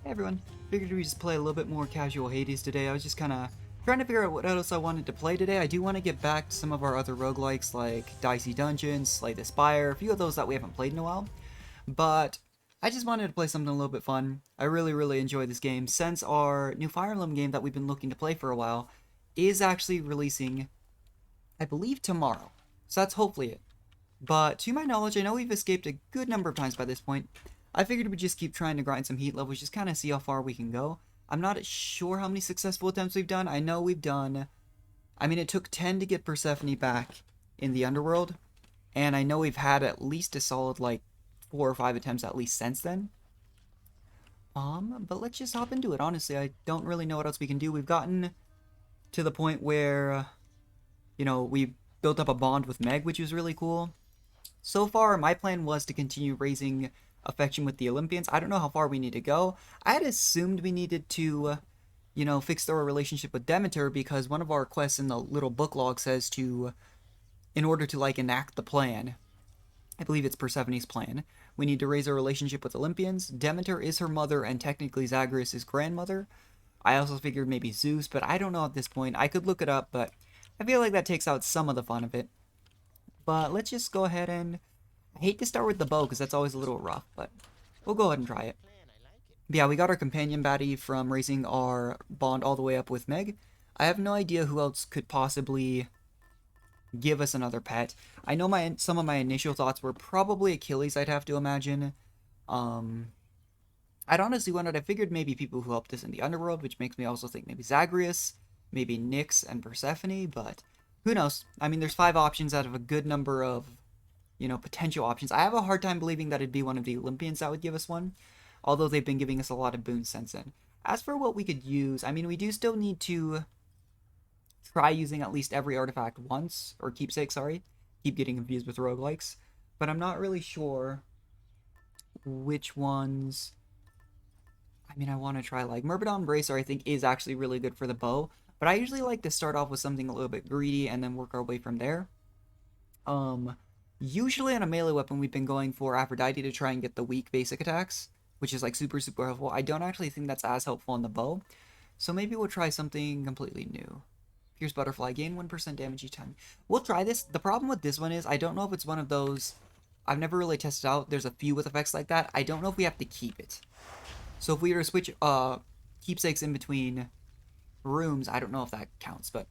Hey everyone, figured we just play a little bit more casual Hades today. I was just kind of trying to figure out what else I wanted to play today. I do want to get back to some of our other roguelikes like Dicey Dungeons, Slay the Spire, a few of those that we haven't played in a while. But I just wanted to play something a little bit fun. I really enjoy this game since our new Fire Emblem game that we've been looking to play for a while is actually releasing, I believe, tomorrow. So that's hopefully it. But to my knowledge, I know we've escaped a good number of times by this point. I figured we'd just keep trying to grind some heat levels, just kind of see how far we can go. I'm not sure how many successful attempts we've done. I know we've done... I mean, it took 10 to get Persephone back in the underworld. And I know we've had at least a solid, like, 4 or 5 attempts at least since then. But let's just hop into it. Honestly, I don't really know what else we can do. We've gotten to the point where, we built up a bond with Meg, which was really cool. So far, my plan was to continue raising affection with the Olympians. I don't know how far we need to go. I had assumed we needed to, fix our relationship with Demeter because one of our quests in the little book log says to, in order to, like, enact the plan, I believe it's Persephone's plan, we need to raise our relationship with Olympians. Demeter is her mother and technically Zagreus' is grandmother. I also figured maybe Zeus, but I don't know at this point. I could look it up, but I feel like that takes out some of the fun of it. But let's just go ahead and... I hate to start with the bow because that's always a little rough, but we'll go ahead and try it. But yeah, we got our companion baddie from raising our bond all the way up with Meg. I have no idea who else could possibly give us another pet. I know some of my initial thoughts were probably Achilles, I'd have to imagine. I'd honestly wondered, I figured maybe people who helped us in the underworld, which makes me also think maybe Zagreus, maybe Nyx and Persephone, but who knows? I mean, there's 5 options out of a good number of, potential options. I have a hard time believing that it'd be one of the Olympians that would give us one, although they've been giving us a lot of boons since then. As for what we could use, I mean, we do still need to try using at least every artifact once, or keepsake, sorry. Keep getting confused with roguelikes. But I'm not really sure which ones... I mean, I want to try, like, Myrmidon Bracer, I think, is actually really good for the bow. But I usually like to start off with something a little bit greedy and then work our way from there. Usually on a melee weapon, we've been going for Aphrodite to try and get the weak basic attacks, which is, like, super helpful. I don't actually think that's as helpful on the bow. So maybe we'll try something completely new. Pierce Butterfly, gain 1% damage each time. We'll try this. The problem with this one is I don't know if it's one of those... I've never really tested out. There's a few with effects like that. I don't know if we have to keep it. So if we were to switch keepsakes in between rooms, I don't know if that counts, but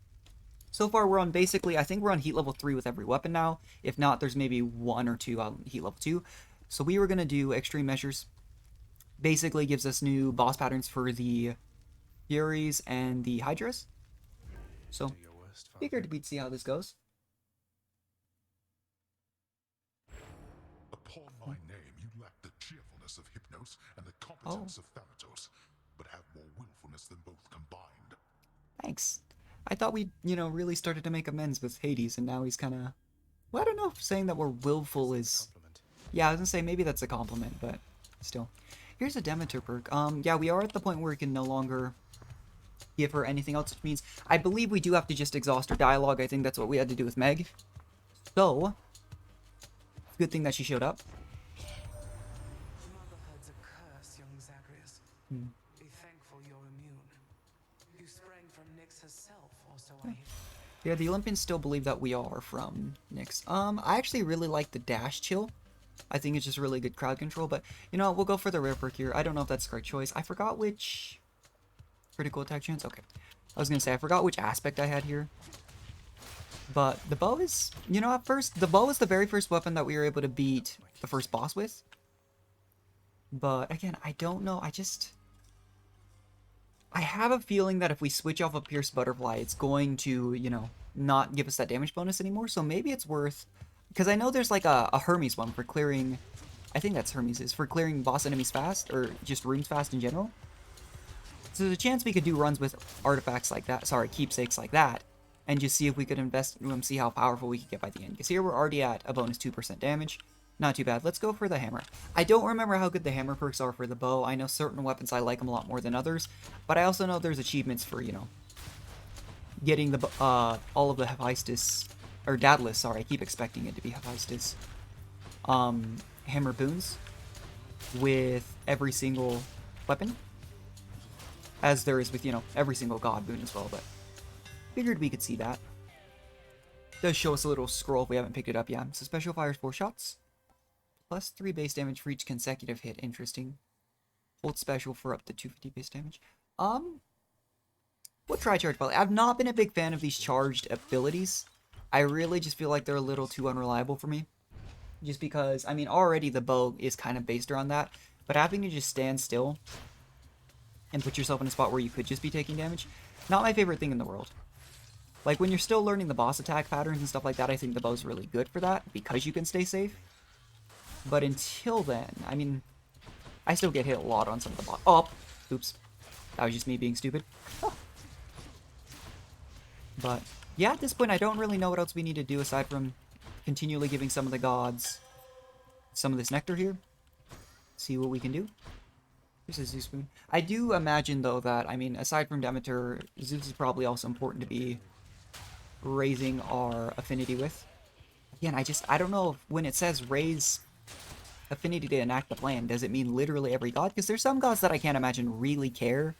so far we're on basically, I think we're on heat level 3 with every weapon now. If not, there's maybe 1 or 2 on heat level 2. So we were going to do extreme measures. Basically gives us new boss patterns for the Furies and the Hydras. So figured we'd see how this goes. Upon my name, you lack the cheerfulness of Hypnos and the competence of Thanatos, but have more willfulness than both combined. Thanks. I thought we, really started to make amends with Hades, and now he's kind of... Well, I don't know if saying that we're willful is... Yeah, I was gonna say maybe that's a compliment, but still. Here's a Demeter perk. Yeah, we are at the point where we can no longer give her anything else, which means I believe we do have to just exhaust her dialogue. I think that's what we had to do with Meg. So, good thing that she showed up. Motherhood's a curse, young Zagreus. Be thankful you're immune. You sprang from Nyx herself, or so I hear. Yeah, the Olympians still believe that we are from Nyx. I actually really like the dash chill. I think it's just really good crowd control, but, we'll go for the rare perk here. I don't know if that's the correct choice. I forgot which... Critical attack chance? Okay. I was gonna say, I forgot which aspect I had here. But the bow is, at first, the bow is the very first weapon that we were able to beat the first boss with. But, again, I don't know. I have a feeling that if we switch off a Pierce Butterfly, it's going to, not give us that damage bonus anymore. So maybe it's worth... Because I know there's, like, a Hermes one for clearing... I think that's Hermes' for clearing boss enemies fast, or just rooms fast in general. So there's a chance we could do runs with artifacts like that, sorry, keepsakes like that, and just see if we could invest in them, see how powerful we could get by the end. Because here we're already at a bonus 2% damage. Not too bad. Let's go for the hammer. I don't remember how good the hammer perks are for the bow. I know certain weapons I like them a lot more than others, but I also know there's achievements for, getting the all of the Hephaestus, or Daedalus, sorry, I keep expecting it to be Hephaestus, hammer boons with every single weapon. as there is with, you know, every single god boon as well, but figured we could see that. Does show us a little scroll if we haven't picked it up. Yeah, so special fires 4 shots. Plus 3 base damage for each consecutive hit. Interesting. Hold special for up to 250 base damage. We'll try charge volley. I've not been a big fan of these charged abilities. I really just feel like they're a little too unreliable for me. Just because, I mean, already the bow is kind of based around that. But having to just stand still and put yourself in a spot where you could just be taking damage, not my favorite thing in the world. Like, when you're still learning the boss attack patterns and stuff like that, I think the bow's really good for that, because you can stay safe. But until then, I mean, I still get hit a lot on some of the boss. Oh, oops. That was just me being stupid. But, yeah, at this point, I don't really know what else we need to do aside from continually giving some of the gods some of this nectar here. See what we can do. Here's a Zeus spoon. I do imagine, though, that, I mean, aside from Demeter, Zeus is probably also important to be raising our affinity with. Again, I don't know if when it says raise affinity to enact the plan, does it mean literally every god? Because there's some gods that I can't imagine really care.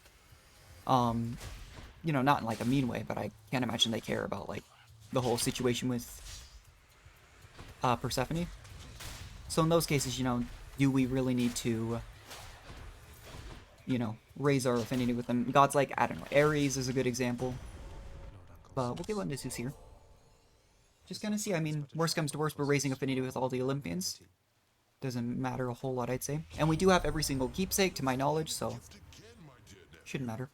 You know, not in like a mean way, but I can't imagine they care about like the whole situation with Persephone. So in those cases, you know, do we really need to, you know, raise our affinity with them? Gods like, I don't know, Ares is a good example. But we'll get one to Zeus here. Just gonna see, I mean, worst comes to worst, we're raising affinity with all the Olympians. Doesn't matter a whole lot, I'd say. And we do have every single keepsake, to my knowledge, so shouldn't matter.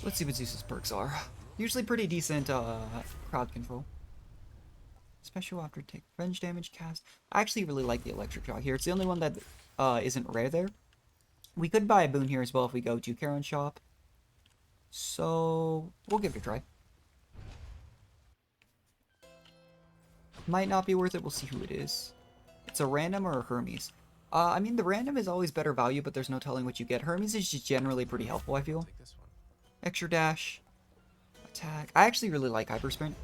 Let's see what Zeus's perks are. Usually pretty decent crowd control. Special after take revenge damage cast. I actually really like the electric shock here. It's the only one that isn't rare there. We could buy a boon here as well if we go to Charon's shop. So we'll give it a try. Might not be worth it. We'll see who it is. It's a random or a Hermes. I mean, the random is always better value, but there's no telling what you get. Hermes is just generally pretty helpful, I feel. Extra dash. Attack. I actually really like hyper sprint.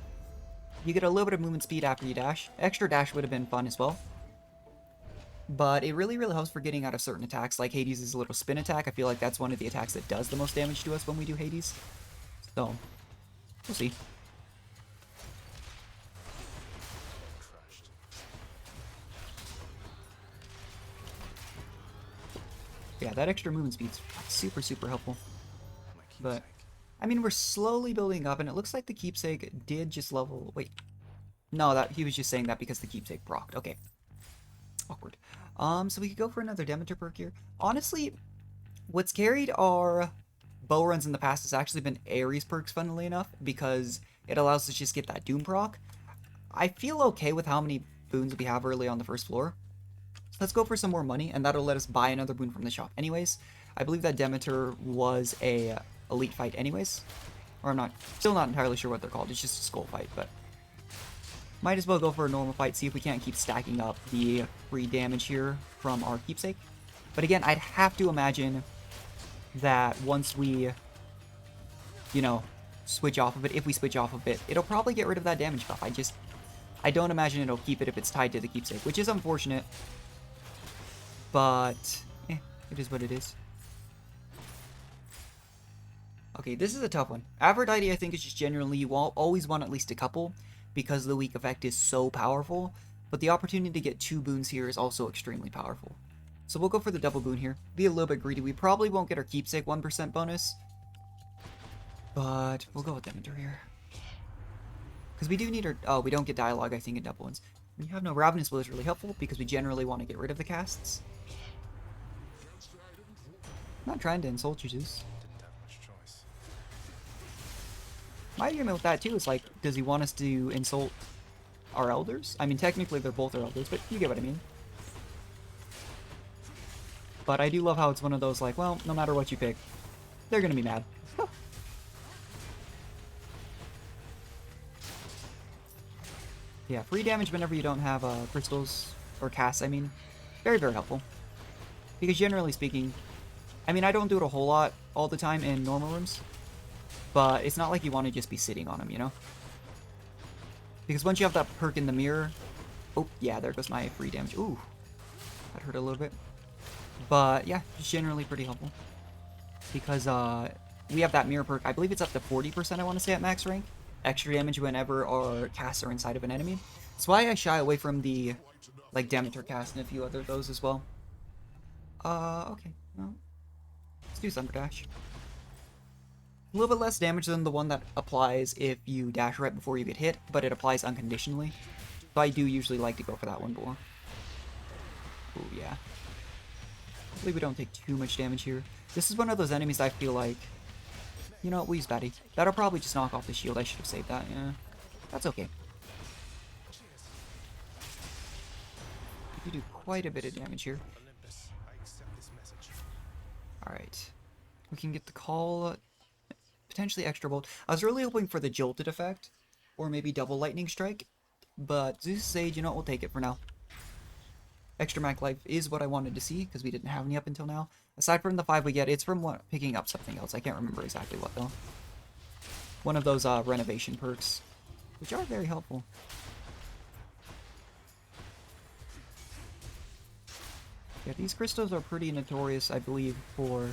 You get a little bit of movement speed after you dash. Extra dash would have been fun as well. But it really, really helps for getting out of certain attacks, like Hades' little spin attack. I feel like that's one of the attacks that does the most damage to us when we do Hades. So, we'll see. Yeah, that extra movement speed's super, super helpful. But, I mean, we're slowly building up, and it looks like the keepsake did just level... Wait. No, that he was just saying that because the keepsake procced. Okay. Awkward. So we could go for another Demeter perk here. Honestly, what's carried our bow runs in the past has actually been Ares perks, funnily enough, because it allows us to just get that Doom proc. I feel okay with how many boons we have early on the first floor. So let's go for some more money, and that'll let us buy another boon from the shop anyways. I believe that Demeter was a elite fight anyways. Or I'm not, still not entirely sure what they're called. It's just a skull fight, but... Might as well go for a normal fight, see if we can't keep stacking up the free damage here from our keepsake. But again, I'd have to imagine that once we, you know, switch off of it, if we switch off of it, it'll probably get rid of that damage buff. I don't imagine it'll keep it if it's tied to the keepsake, which is unfortunate. But, it is what it is. Okay, this is a tough one. Aphrodite, I think, is just generally, you always want at least a couple, because the weak effect is so powerful, but the opportunity to get 2 boons here is also extremely powerful. So we'll go for the double boon here. Be a little bit greedy. We probably won't get our keepsake 1% bonus, but we'll go with Demeter here. Because we do need our... Oh, we don't get dialogue, I think, in double ones. We have no Ravenous Blow is really helpful, because we generally want to get rid of the casts. I'm not trying to insult you, Zeus. My argument with that, too, is, like, does he want us to insult our elders? I mean, technically, they're both our elders, but you get what I mean. But I do love how it's one of those, like, well, no matter what you pick, they're gonna be mad. Yeah, free damage whenever you don't have crystals, or casts, I mean. Very, very helpful. Because generally speaking, I mean, I don't do it a whole lot all the time in normal rooms. But it's not like you want to just be sitting on them, you know? Because once you have that perk in the mirror... Oh, yeah, there goes my free damage. Ooh. That hurt a little bit. But yeah, it's generally pretty helpful. Because we have that mirror perk. I believe it's up to 40%, I want to say, at max rank. Extra damage whenever our casts are inside of an enemy. That's why I shy away from the, like, Demeter cast and a few other of those as well. Okay. Well, let's do Thunder Dash. A little bit less damage than the one that applies if you dash right before you get hit, but it applies unconditionally. So I do usually like to go for that one more. Oh yeah. Hopefully we don't take too much damage here. This is one of those enemies I feel like... You know what, we'll use Batty. That'll probably just knock off the shield. I should have saved that, yeah. That's okay. We do quite a bit of damage here. Alright. We can get the call... Potentially extra bolt. I was really hoping for the jolted effect. Or maybe double lightning strike. But Zeus Sage, you know what, we'll take it for now. Extra Mac Life is what I wanted to see, because we didn't have any up until now. Aside from the 5 we get, it's from what, picking up something else. I can't remember exactly what, though. One of those renovation perks, which are very helpful. Yeah, these crystals are pretty notorious, I believe, for...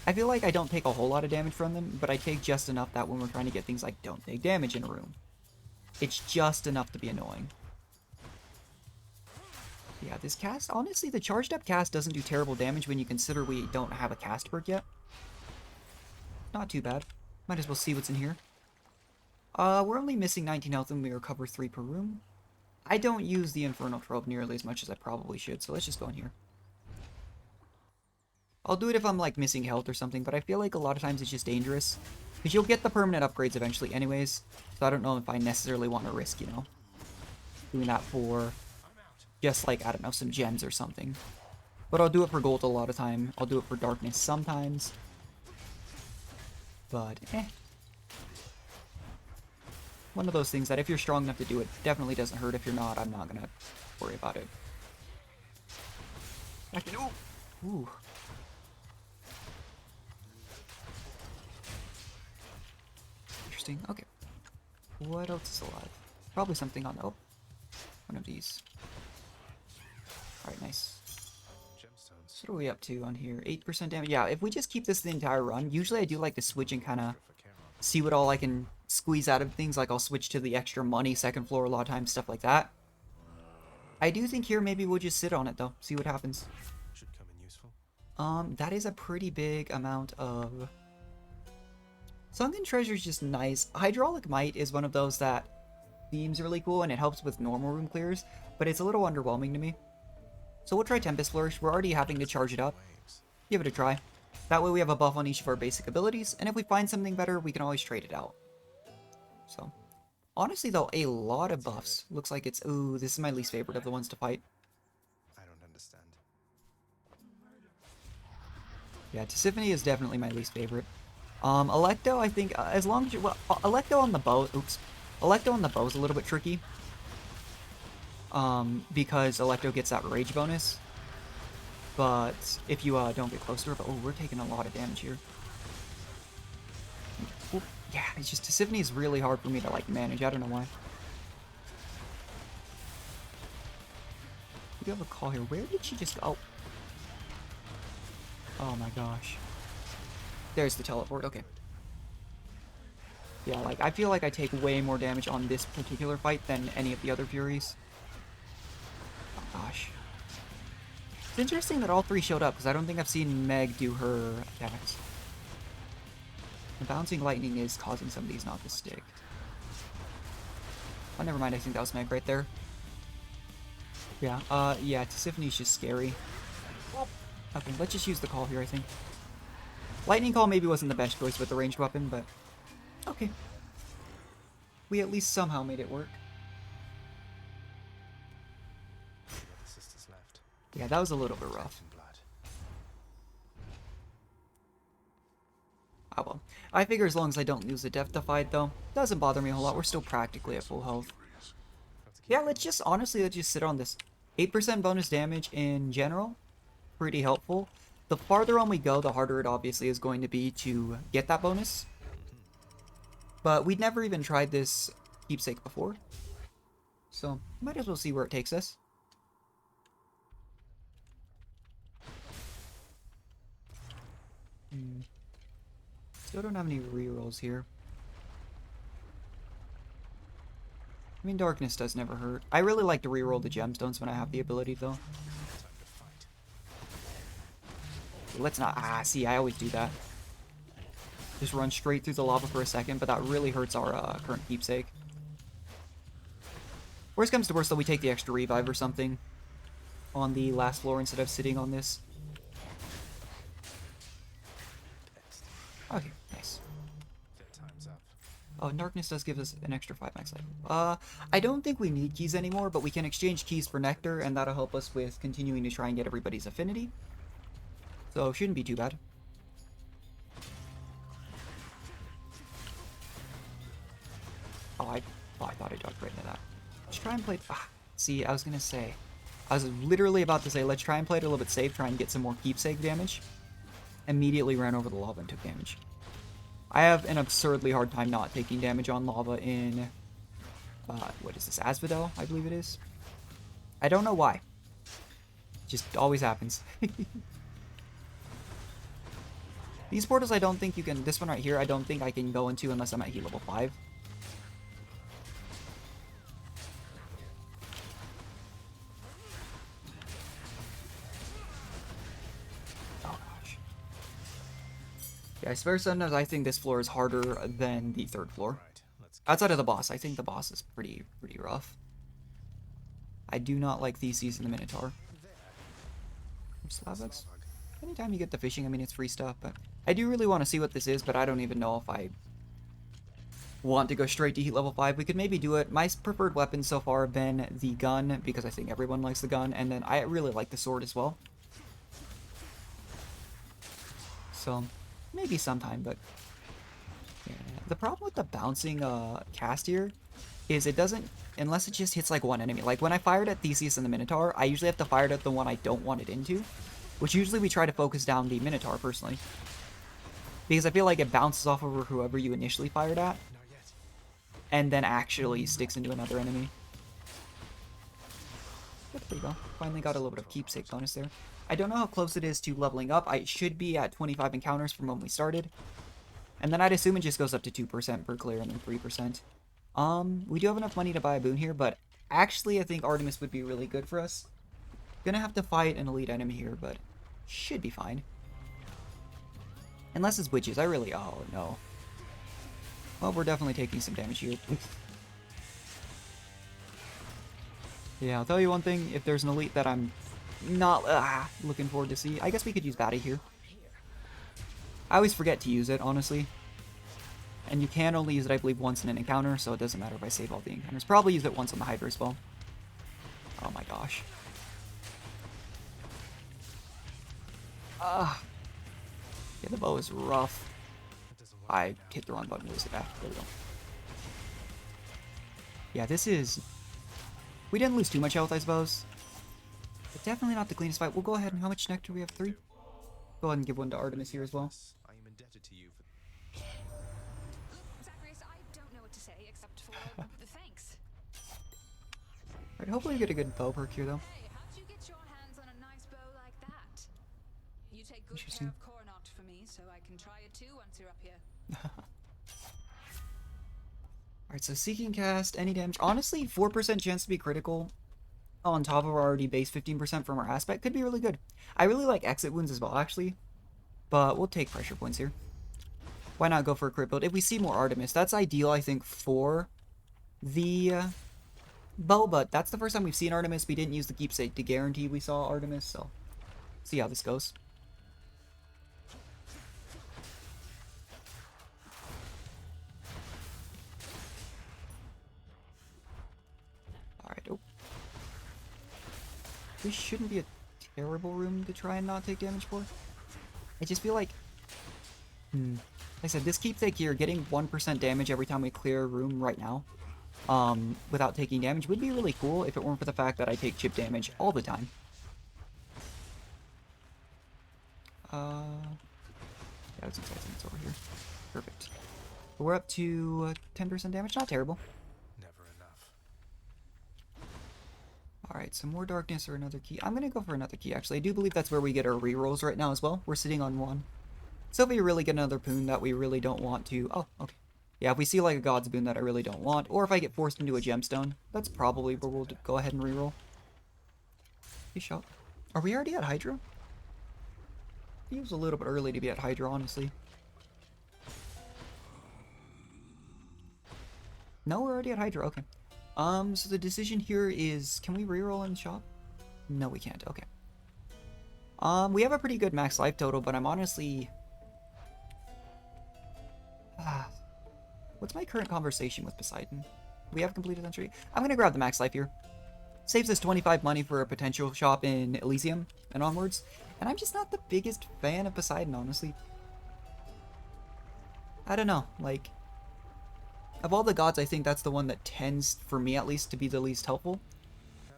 I feel like I don't take a whole lot of damage from them, but I take just enough that when we're trying to get things like don't take damage in a room, it's just enough to be annoying. Yeah, this cast, honestly, the charged up cast doesn't do terrible damage when you consider we don't have a cast perk yet. Not too bad. Might as well see what's in here. We're only missing 19 health and we recover 3 per room. I don't use the Infernal Trove nearly as much as I probably should, so let's just go in here. I'll do it if I'm, like, missing health or something, but I feel like a lot of times it's just dangerous. Because you'll get the permanent upgrades eventually anyways, so I don't know if I necessarily want to risk, you know, doing that for... just like, I don't know, some gems or something. But I'll do it for gold a lot of time. I'll do it for darkness sometimes. But, one of those things that if you're strong enough to do it, definitely doesn't hurt. If you're not, I'm not gonna worry about it. Ooh. Interesting. Okay. What else is alive? Probably something on the... Oh. One of these. Alright, nice. So what are we up to on here? 8% damage. Yeah, if we just keep this the entire run, usually I do like to switch and kind of see what all I can squeeze out of things. Like I'll switch to the extra money, second floor a lot of times, stuff like that. I do think here maybe we'll just sit on it though, see what happens. Should come in useful. That is a pretty big amount of... Sunken Treasure is just nice. Hydraulic Might is one of those that seems really cool and it helps with normal room clears, but it's a little underwhelming to me. So we'll try Tempest Flourish. We're already having to charge it up. Give it a try. That way we have a buff on each of our basic abilities, and if we find something better, we can always trade it out. So, honestly though, a lot of buffs. Looks like it's... Ooh, this is my least favorite of the ones to fight. I don't understand. Yeah, Tisiphone is definitely my least favorite. Electo, I think, as long as you... Well, Electo on the bow... Oops. Electo on the bow is a little bit tricky. Because Electo gets that rage bonus. But if you don't get close to her, but oh, we're taking a lot of damage here. Oop, yeah, it's just Tisiphone is really hard for me to like manage. I don't know why. We do have a call here. Where did she just go? Oh my gosh. There's the teleport. Okay. Yeah, like I feel like I take way more damage on this particular fight than any of the other Furies. Oh gosh. It's interesting that all 3 showed up, because I don't think I've seen Meg do her attacks. The bouncing lightning is causing some of these not to stick. Oh, never mind, I think that was Meg right there. Yeah, yeah, Tisiphone's just scary. Okay, let's just use the call here, I think. Lightning Call maybe wasn't the best choice with the ranged weapon, but... Okay. We at least somehow made it work. Yeah, that was a little bit rough. Oh well. I figure as long as I don't lose the depth to fight, though, doesn't bother me a whole lot. We're still practically at full health. Yeah, let's just sit on this. 8% bonus damage in general. Pretty helpful. The farther on we go, the harder it obviously is going to be to get that bonus. But we'd never even tried this keepsake before. So, might as well see where it takes us. Still don't have any rerolls here. I mean, darkness does never hurt. I really like to reroll the gemstones when I have the ability, though. Time to fight. Let's not... Ah, see, I always do that. Just run straight through the lava for a second, but that really hurts our current keepsake. Worst comes to worst, though, we take the extra revive or something on the last floor instead of sitting on this. Okay, nice. Their time's up. Oh, and darkness does give us an extra 5 max life. I don't think we need keys anymore, but we can exchange keys for nectar, and that'll help us with continuing to try and get everybody's affinity. So, shouldn't be too bad. Oh, I thought I dodged right into that. Let's try and play... Ah, see, I was gonna say... I was literally about to say, let's try and play it a little bit safe, try and get some more keepsake damage. Immediately ran over the lava and took damage. I have an absurdly hard time not taking damage on lava in... what is this? Asphodel, I believe it is. I don't know why. It just always happens. These portals I don't think you can... This one right here, I don't think I can go into unless I'm at heat level 5. Yeah, I swear sometimes I think this floor is harder than the third floor. Right, let's Outside of the boss, I think the boss is pretty rough. I do not like Theses and the Minotaur. Slavex? Anytime you get the fishing, I mean, it's free stuff, but... I do really want to see what this is, but I don't even know if I want to go straight to heat level 5. We could maybe do it. My preferred weapons so far have been the gun, because I think everyone likes the gun, and then I really like the sword as well. So... maybe sometime, but yeah. The problem with the bouncing cast here is it doesn't, unless it just hits like one enemy. Like when I fired at Theseus and the Minotaur, I usually have to fire it at the one I don't want it into, which usually we try to focus down the Minotaur personally, because I feel like it bounces off over whoever you initially fired at, Not yet. and then actually sticks into another enemy. But there you go. Finally got a little bit of keepsake bonus there. I don't know how close it is to leveling up. I should be at 25 encounters from when we started. And then I'd assume it just goes up to 2% per clear and then 3%. We do have enough money to buy a boon here, but actually I think Artemis would be really good for us. Gonna have to fight an elite enemy here, but should be fine. Unless it's witches. I really... oh, no. Well, we're definitely taking some damage here. Yeah, I'll tell you one thing. If there's an elite that I'm not looking forward to see, I guess we could use Batty here. I always forget to use it, honestly. And you can only use it, I believe, once in an encounter, so it doesn't matter if I save all the encounters. Probably use it once on the Hydra as well. Oh my gosh. Yeah, the bow is rough. I hit the wrong button. Where's it at? There we go. Yeah, this is... we didn't lose too much health, I suppose. But definitely not the cleanest fight. We'll go ahead and... how much nectar? We have 3? Go ahead and give one to Artemis here as well. I am indebted to you for... Zacharias, I don't know what to say except for the thanks. Alright, hopefully we get a good bow perk here, though. Hey, how'd you get your hands on a nice bow like that? You take good Interesting. care of Coronat for me, so I can try it too once you're up here. Alright, so Seeking Cast, any damage. Honestly, 4% chance to be critical on top of our already base 15% from our aspect could be really good. I really like exit wounds as well, actually. But we'll take pressure points here. Why not go for a crit build? If we see more Artemis, that's ideal, I think, for the bow, but that's the first time we've seen Artemis. We didn't use the keepsake to guarantee we saw Artemis, so see how this goes. Alright, oh. This shouldn't be a terrible room to try and not take damage for. I just feel like... like I said, this keepsake here, getting 1% damage every time we clear a room right now, without taking damage, would be really cool if it weren't for the fact that I take chip damage all the time. Yeah, let's exciting. It's over here. Perfect. We're up to 10% damage. Not terrible. Never enough. Alright, some more darkness or another key. I'm gonna go for another key, actually. I do believe that's where we get our rerolls right now as well. We're sitting on 1. So if we really get another boon that we really don't want to... Oh, okay. Yeah, if we see like a God's boon that I really don't want, or if I get forced into a gemstone, that's probably where we'll go ahead and reroll. Hey, shot. Are we already at Hydra? Feels a little bit early to be at Hydra, honestly. No, we're already at Hydra, okay. So the decision here is, can we reroll in shop? No, we can't, okay. We have a pretty good max life total, but I'm honestly... What's my current conversation with Poseidon? We have completed entry. I'm gonna grab the max life here. Saves us 25 money for a potential shop in Elysium and onwards. And I'm just not the biggest fan of Poseidon, honestly. I don't know, like... Of all the gods, I think that's the one that tends, for me at least, to be the least helpful.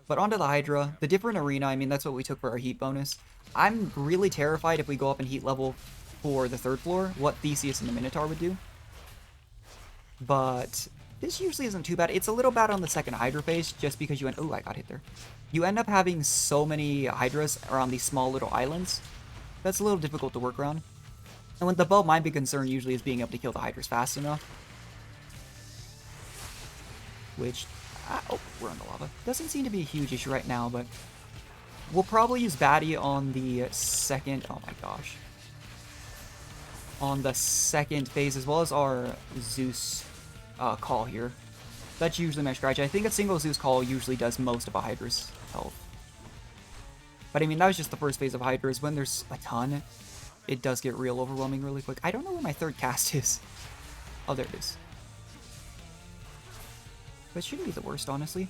But onto the Hydra. The different arena, I mean, that's what we took for our heat bonus. I'm really terrified if we go up in heat level for the 3rd floor, what Theseus and the Minotaur would do. But this usually isn't too bad. It's a little bad on the second Hydra phase, just because you end... Oh, I got hit there. You end up having so many Hydras around these small little islands. That's a little difficult to work around. And with the bow, my big concern usually is being able to kill the Hydras fast enough. Which... oh, we're on the lava. Doesn't seem to be a huge issue right now, but... We'll probably use Batty on the second... Oh my gosh. On the second phase, as well as our Zeus call here. That's usually my strategy. I think a single Zeus call usually does most of a Hydra's health. But I mean, that was just the first phase of Hydra's. When there's a ton, it does get real overwhelming really quick. I don't know where my 3rd cast is. Oh, there it is. But it shouldn't be the worst, honestly.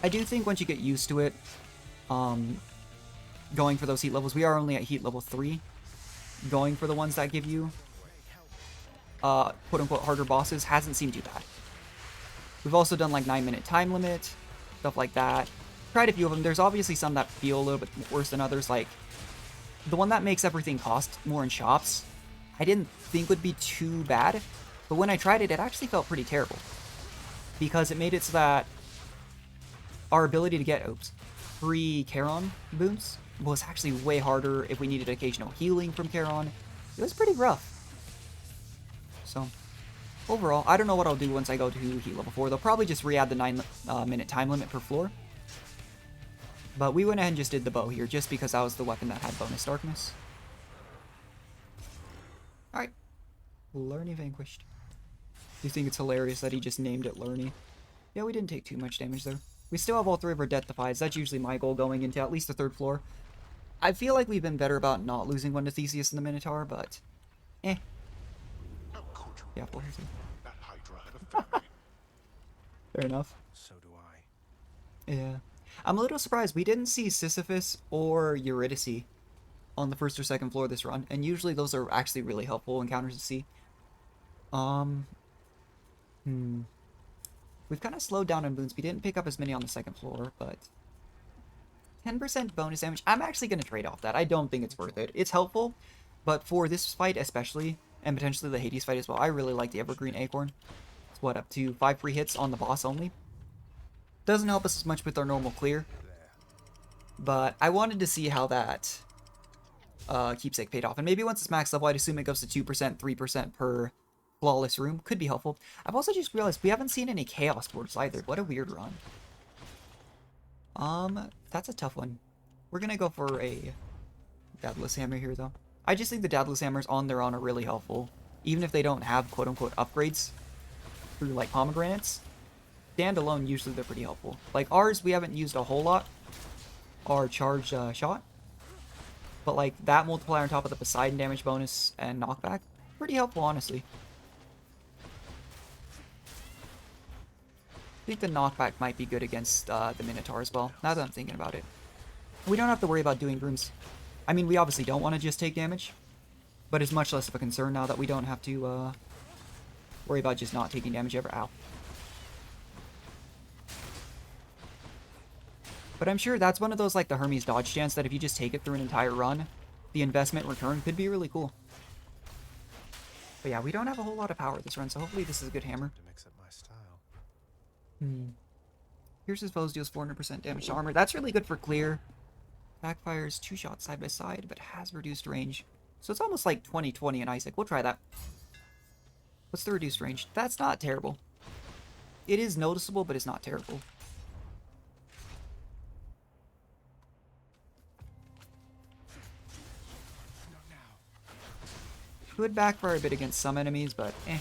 I do think once you get used to it, going for those heat levels, we are only at heat level 3. Going for the ones that give you, quote-unquote, harder bosses hasn't seemed too bad. We've also done, like, 9-minute time limit, stuff like that. Tried a few of them. There's obviously some that feel a little bit worse than others, like, the one that makes everything cost more in shops, I didn't think would be too bad, but when I tried it, it actually felt pretty terrible. Because it made it so that our ability to get, free Charon boons was actually way harder if we needed occasional healing from Charon. It was pretty rough. So, overall, I don't know what I'll do once I go to heat level 4. They'll probably just re-add the 9-minute time limit per floor. But we went ahead and just did the bow here, just because that was the weapon that had bonus darkness. Alright. Lerny vanquished. Do you think it's hilarious that he just named it Lerny? Yeah, we didn't take too much damage there. We still have all 3 of our death defies. That's usually my goal going into at least the 3rd floor. I feel like we've been better about not losing one to Theseus and the Minotaur, but... How could you? Yeah, 4 here too. That Hydra had a family. Fair enough. So do I. Yeah. I'm a little surprised. We didn't see Sisyphus or Eurydice on the 1st or 2nd floor this run, and usually those are actually really helpful encounters to see. We've kind of slowed down on boons. We didn't pick up as many on the 2nd floor, but... 10% bonus damage. I'm actually going to trade off that. I don't think it's worth it. It's helpful, but for this fight especially, and potentially the Hades fight as well, I really like the Evergreen Acorn. It's what, up to 5 free hits on the boss only? Doesn't help us as much with our normal clear, but I wanted to see how that keepsake paid off. And maybe once it's max level, I'd assume it goes to 2%, 3% per flawless room. Could be helpful. I've also just realized we haven't seen any chaos boards either. What a weird run. That's a tough one. We're gonna go for a Daedalus Hammer here, though. I just think the Daedalus Hammers on their own are really helpful. Even if they don't have quote-unquote upgrades through, like, pomegranates. Stand alone, usually they're pretty helpful. Like, ours, we haven't used a whole lot. Our charged shot. But, like, that multiplier on top of the Poseidon damage bonus and knockback, pretty helpful, honestly. I think the knockback might be good against the Minotaur as well, now that I'm thinking about it. We don't have to worry about doing rooms. I mean, we obviously don't want to just take damage, but it's much less of a concern now that we don't have to worry about just not taking damage ever. Ow. But I'm sure that's one of those, like, the Hermes dodge stance that if you just take it through an entire run, the investment return could be really cool. But yeah, we don't have a whole lot of power this run, so hopefully this is a good hammer. To mix up my style. Pierce's foes deals 400% damage to armor. That's really good for clear. Backfires 2 shots side by side, but has reduced range. So it's almost like 20/20 in Isaac. We'll try that. What's the reduced range? That's not terrible. It is noticeable, but it's not terrible. Could backfire a bit against some enemies, but eh.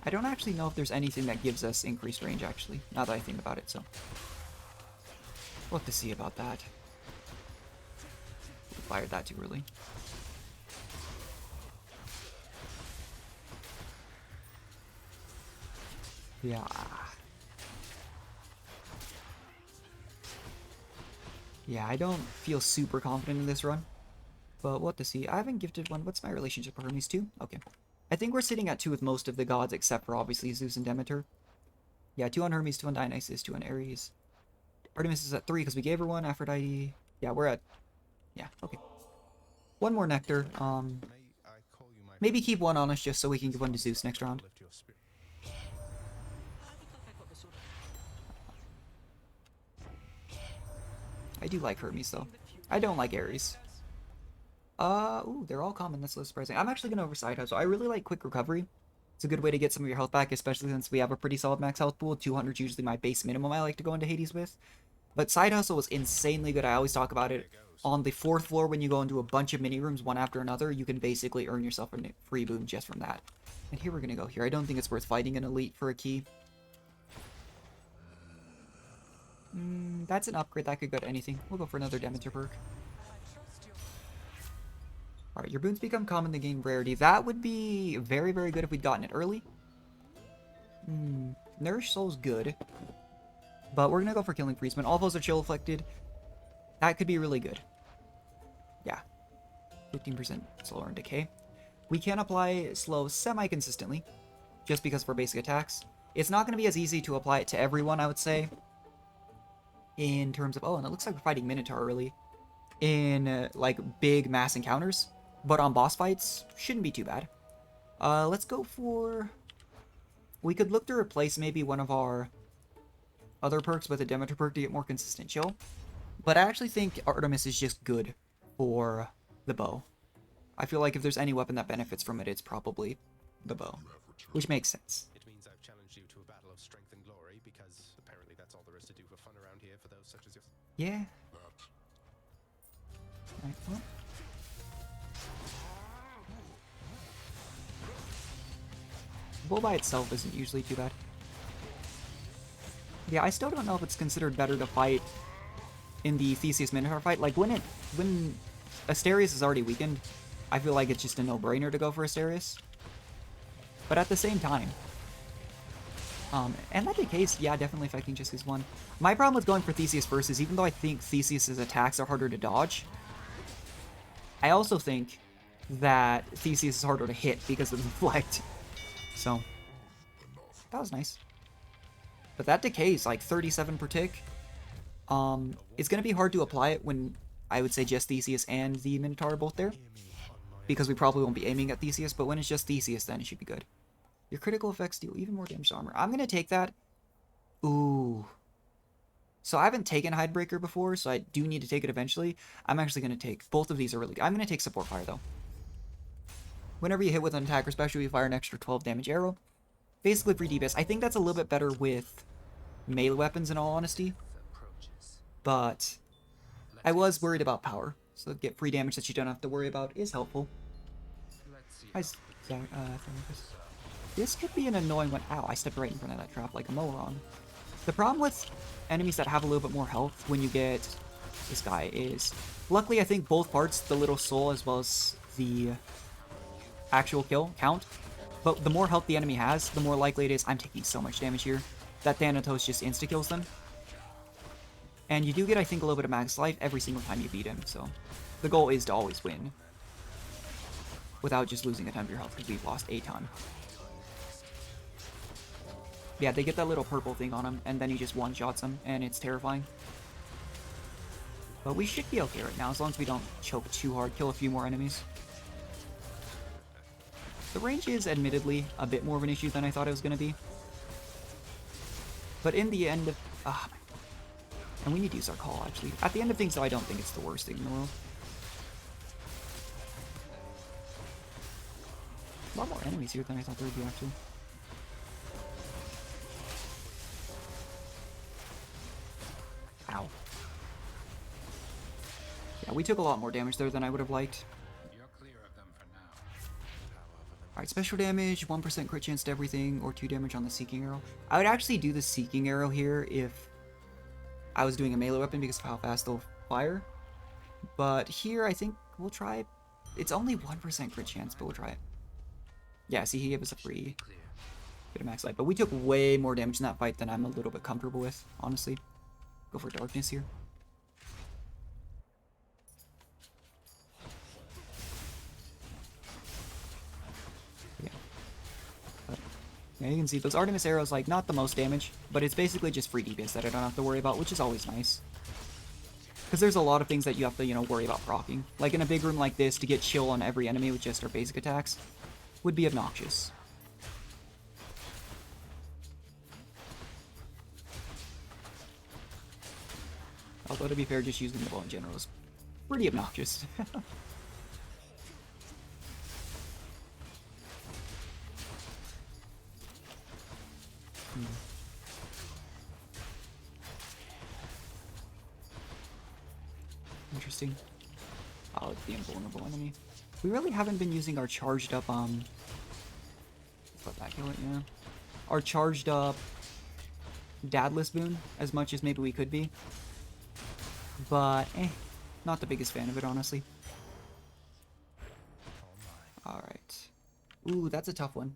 I don't actually know if there's anything that gives us increased range, actually, now that I think about it, so. We'll have to see about that. We fired that too early. Yeah. Yeah, I don't feel super confident in this run. But we'll have to see. I haven't gifted one. What's my relationship with Hermes? 2? Okay. I think we're sitting at 2 with most of the gods, except for obviously Zeus and Demeter. Yeah, 2 on Hermes, 2 on Dionysus, 2 on Ares. Artemis is at 3 because we gave her one. Aphrodite. Yeah, we're at... Yeah, okay. One more Nectar. Maybe keep one on us just so we can give one to Zeus next round. I do like Hermes, though. I don't like Ares. Ooh, they're all common. That's a little surprising. I'm actually going to Side Hustle. I really like Quick Recovery. It's a good way to get some of your health back, especially since we have a pretty solid max health pool. 200 is usually my base minimum I like to go into Hades with. But Side Hustle was insanely good. I always talk about it. On the 4th floor, when you go into a bunch of mini rooms, one after another, you can basically earn yourself a free boon just from that. And here we're going to go here. I don't think it's worth fighting an elite for a key. That's an upgrade. That could go to anything. We'll go for another Demeter perk. Alright, your boons become common to gain rarity. That would be very, very good if we'd gotten it early. Nourish Soul's good. But we're going to go for Killing Priestman. All foes are chill afflicted. That could be really good. Yeah. 15% slower in decay. We can apply slow semi-consistently, just because of our basic attacks. It's not going to be as easy to apply it to everyone, I would say. In terms of... Oh, and it looks like we're fighting Minotaur early. In, like, big mass encounters. But on boss fights, shouldn't be too bad. Let's go for... We could look to replace maybe one of our other perks with a Demeter perk to get more consistent chill. But I actually think Artemis is just good for the bow. I feel like if there's any weapon that benefits from it, it's probably the bow. Which makes sense. It means I've challenged you to a battle of strength and glory, because apparently that's all there is to do for fun around here for those such as you. Yeah. Right, well. Bow by itself isn't usually too bad. Yeah, I still don't know if it's considered better to fight in the Theseus Minotaur fight. Like, when Asterius is already weakened, I feel like it's just a no-brainer to go for Asterius. But at the same time... and that case, yeah, definitely affecting just his one. My problem with going for Theseus first is, even though I think Theseus's attacks are harder to dodge, I also think that Theseus is harder to hit because of the deflect. So, that was nice. But that decay is like 37 per tick. It's going to be hard to apply it when I would say just Theseus and the Minotaur are both there, because we probably won't be aiming at Theseus, but when it's just Theseus, then it should be good. Your critical effects deal even more damage to armor. I'm going to take that. Ooh. So I haven't taken Hidebreaker before, so I do need to take it eventually. I'm actually going to take... Both of these are really good. I'm going to take Support Fire, though. Whenever you hit with an attacker, especially, you fire an extra 12 damage arrow. Basically free DPS. I think that's a little bit better with melee weapons, in all honesty. But I was worried about power. So get free damage that you don't have to worry about is helpful. Nice. This could be an annoying one. Ow, I stepped right in front of that trap like a moron. The problem with enemies that have a little bit more health when you get this guy is... Luckily, I think both parts, the little soul as well as the actual kill, count. But the more health the enemy has, the more likely it is... I'm taking so much damage here. That Thanatos just insta-kills them. And you do get, I think, a little bit of max life every single time you beat him, so... The goal is to always win. Without just losing a ton of your health, because we've lost a ton. Yeah, they get that little purple thing on him, and then he just one-shots him, and it's terrifying. But we should be okay right now, as long as we don't choke too hard, kill a few more enemies. The range is, admittedly, a bit more of an issue than I thought it was going to be. But in the end... And we need to use our call, actually. At the end of things, though, I don't think it's the worst thing in the world. A lot more enemies here than I thought there would be, actually. Ow. Yeah, we took a lot more damage there than I would have liked. You're clear of them for now. Alright, special damage, 1% crit chance to everything, or 2 damage on the Seeking Arrow. I would actually do the Seeking Arrow here if I was doing a melee weapon because of how fast they'll fire. But here, I think we'll try... It's only 1% crit chance, but we'll try it. Yeah, see, he gave us a free bit of max life. But we took way more damage in that fight than I'm a little bit comfortable with, honestly. Go for darkness here. Yeah. But, yeah, you can see those Artemis arrows, like, not the most damage, but it's basically just free DPS that I don't have to worry about, which is always nice. Because there's a lot of things that you have to, you know, worry about proccing. Like in a big room like this, to get chill on every enemy with just our basic attacks would be obnoxious. Although, to be fair, just using the bow in general is pretty obnoxious. Interesting. Oh, it's the invulnerable enemy. We really haven't been using our charged up, let that kill it, yeah. Our charged up Dadless boon as much as maybe we could be. But, not the biggest fan of it, honestly. Alright. Ooh, that's a tough one.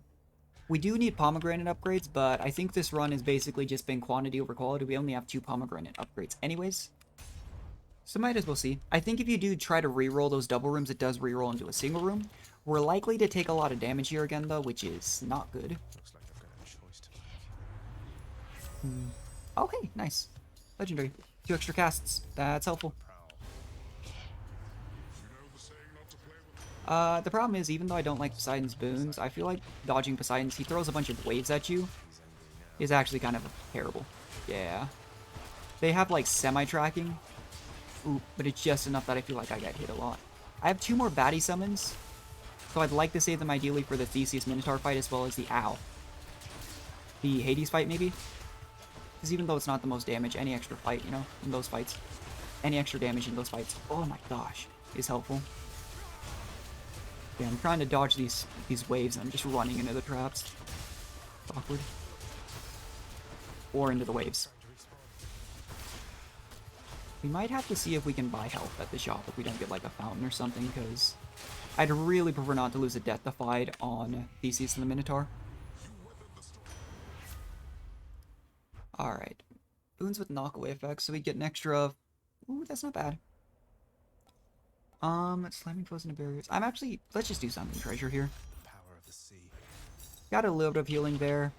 We do need pomegranate upgrades, but I think this run has basically just been quantity over quality. We only have 2 pomegranate upgrades anyways. So might as well see. I think if you do try to reroll those double rooms, it does reroll into a single room. We're likely to take a lot of damage here again, though, which is not good. Looks like I've got a choice to make. Okay, nice. Legendary. 2 extra casts. That's helpful. The problem is, even though I don't like Poseidon's boons, I feel like dodging Poseidon's, he throws a bunch of waves at you, is actually kind of terrible. Yeah. They have, like, semi-tracking. Ooh, but it's just enough that I feel like I get hit a lot. I have 2 more baddie summons, so I'd like to save them ideally for the Theseus Minotaur fight as well as the the Hades fight, maybe? Because even though it's not the most damage, any extra fight, you know, in those fights, any extra damage in those fights, oh my gosh, is helpful. Yeah, I'm trying to dodge these waves, and I'm just running into the traps. It's awkward. Or into the waves. We might have to see if we can buy health at the shop if we don't get like a fountain or something, because I'd really prefer not to lose a death defied on Theseus and the Minotaur. Alright. Boons with knockaway effects, so we get an extra... Ooh, that's not bad. Slamming foes into barriers. I'm actually... Let's just do something treasure here. Power of the sea. Got a little bit of healing there.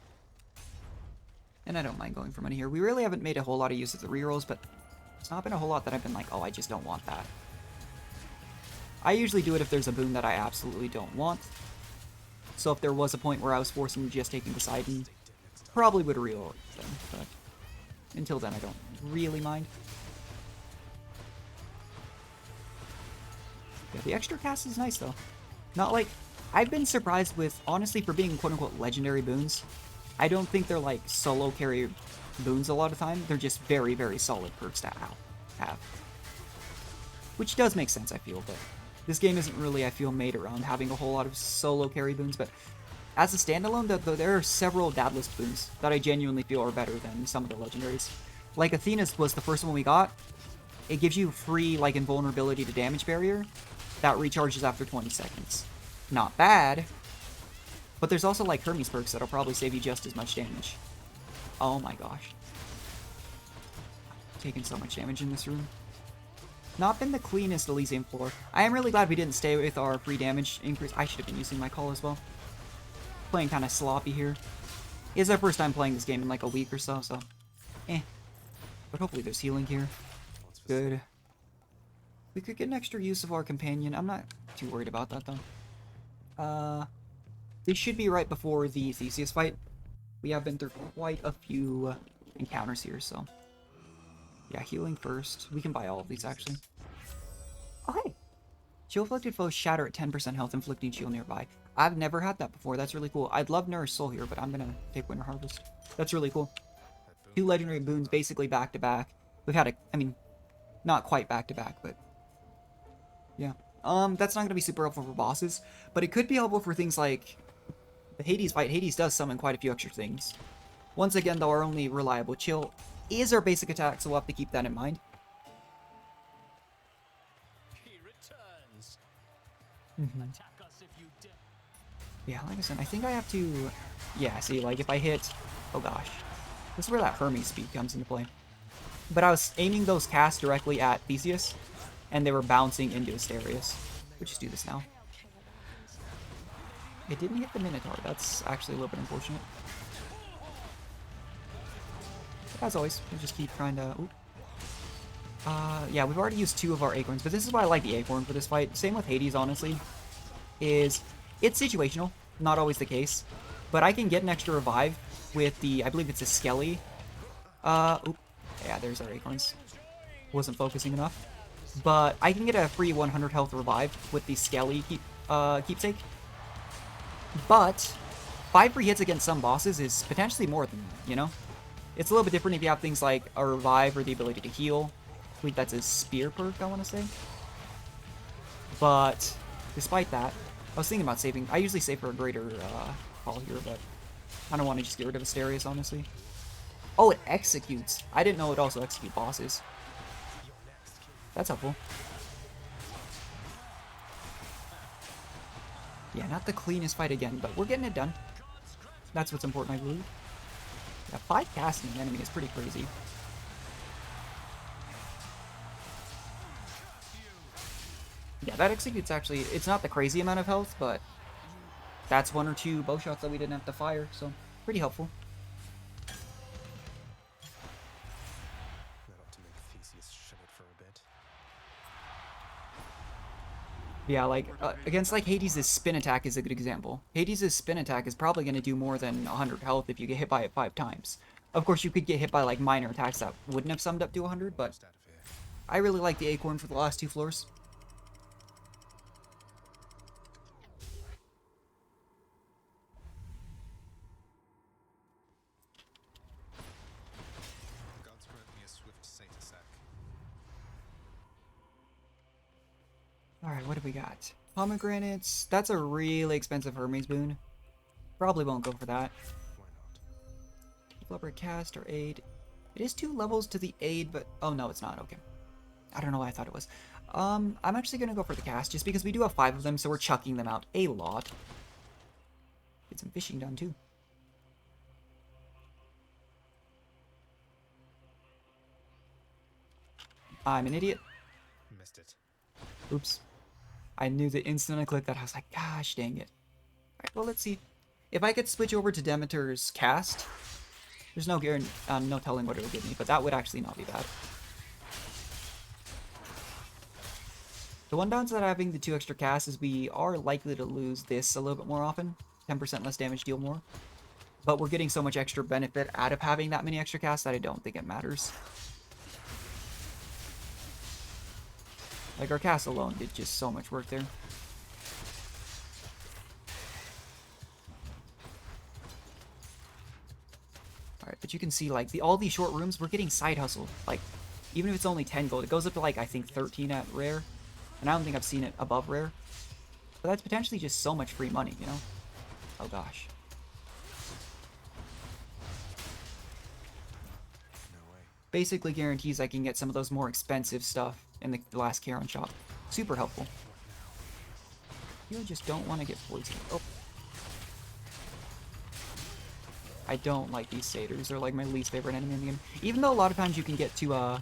And I don't mind going for money here. We really haven't made a whole lot of use of the rerolls, but it's not been a whole lot that I've been like, oh, I just don't want that. I usually do it if there's a boon that I absolutely don't want. So if there was a point where I was forcing just taking Poseidon, probably would reroll it then, but until then I don't really mind. Yeah, the extra cast is nice though. Not like, I've been surprised with, honestly, for being quote-unquote legendary boons, I don't think they're like solo carry boons a lot of time. They're just very, very solid perks to have. Which does make sense, I feel, but this game isn't really, I feel, made around having a whole lot of solo carry boons, but as a standalone, there are several Dadless boons that I genuinely feel are better than some of the legendaries. Like Athena's was the first one we got. It gives you free, like, invulnerability to damage barrier that recharges after 20 seconds. Not bad, but there's also, like, Hermes perks that'll probably save you just as much damage. Oh my gosh. Taking so much damage in this room. Not been the cleanest Elysium floor. I am really glad we didn't stay with our free damage increase. I should have been using my call as well. Playing kind of sloppy here. It's our first time playing this game in like a week or so, so but hopefully there's healing here. Good. We could get an extra use of our companion. I'm not too worried about that though. This should be right before the Theseus fight. We have been through quite a few encounters here, so Yeah, healing first. We can buy all of these, actually. Oh, hey! Chill-afflicted foes shatter at 10% health, inflicting chill nearby. I've never had that before. That's really cool. I'd love Nourish Soul here, but I'm gonna take Winter Harvest. That's really cool. 2 legendary boons basically back-to-back. We've had I mean, not quite back-to-back, but... yeah. That's not gonna be super helpful for bosses, but it could be helpful for things like... the Hades fight. Hades does summon quite a few extra things. Once again, though, our only reliable chill is our basic attack, so we'll have to keep that in mind. He returns. Attack us if you dare. Yeah, like I said, I think I have to... yeah, see, like, if I hit... oh gosh. This is where that Hermes speed comes into play. But I was aiming those casts directly at Theseus, and they were bouncing into Asterius. We'll just do this now. It didn't hit the Minotaur. That's actually a little bit unfortunate. As always, we'll just keep trying to... ooh. Yeah, we've already used 2 of our Acorns, but this is why I like the Acorn for this fight. Same with Hades, honestly. It's situational. Not always the case. But I can get an extra revive with the... I believe it's a Skelly. Oop. Yeah, there's our Acorns. Wasn't focusing enough. But I can get a free 100 health revive with the Skelly keepsake. But 5 free hits against some bosses is potentially more than that, you know? It's a little bit different if you have things like a revive or the ability to heal. I think that's a spear perk, I want to say. But despite that, I was thinking about saving. I usually save for a greater call here, but I don't want to just get rid of Asterius, honestly. Oh, it executes. I didn't know it also execute bosses. That's helpful. Yeah, not the cleanest fight again, but we're getting it done. That's what's important, I believe. Yeah, 5 casting an enemy is pretty crazy. Yeah, that executes actually... it's not the crazy amount of health, but... that's 1 or 2 bow shots that we didn't have to fire, so pretty helpful. That ought to make Theseus shut it for a bit. Yeah, like, against, like, Hades' spin attack is a good example. Hades' spin attack is probably going to do more than 100 health if you get hit by it 5 times. Of course, you could get hit by, like, minor attacks that wouldn't have summed up to 100, but Just out of here. I really like the Acorn for the last 2 floors. Gods grant me a swift Sata sack. Alright, what do we got? Pomegranates. That's a really expensive Hermes boon. Probably won't go for that. Why not? Developer cast or aid. It is 2 levels to the aid, but... oh, no, it's not. Okay. I don't know why I thought it was. I'm actually going to go for the cast, just because we do have 5 of them, so we're chucking them out a lot. Get some fishing done, too. I'm an idiot. Missed it. Oops. I knew the instant I clicked that, I was like, gosh dang it. Alright, well, let's see. If I could switch over to Demeter's cast, there's no guarantee, no telling what it'll give me, but that would actually not be bad. The one downside of having the 2 extra casts is we are likely to lose this a little bit more often. 10% less damage, deal more. But we're getting so much extra benefit out of having that many extra casts that I don't think it matters. Like, our cast alone did just so much work there. Alright, but you can see, like, all these short rooms, we're getting side hustle. Like, even if it's only 10 gold, it goes up to, like, I think 13 at rare. And I don't think I've seen it above rare. But that's potentially just so much free money, you know? Oh, gosh. No way. Basically guarantees I can get some of those more expensive stuff in the last Charon shop. Super helpful. You just don't want to get poisoned. Oh. I don't like these satyrs. They're like my least favorite enemy in the game. Even though a lot of times you can get to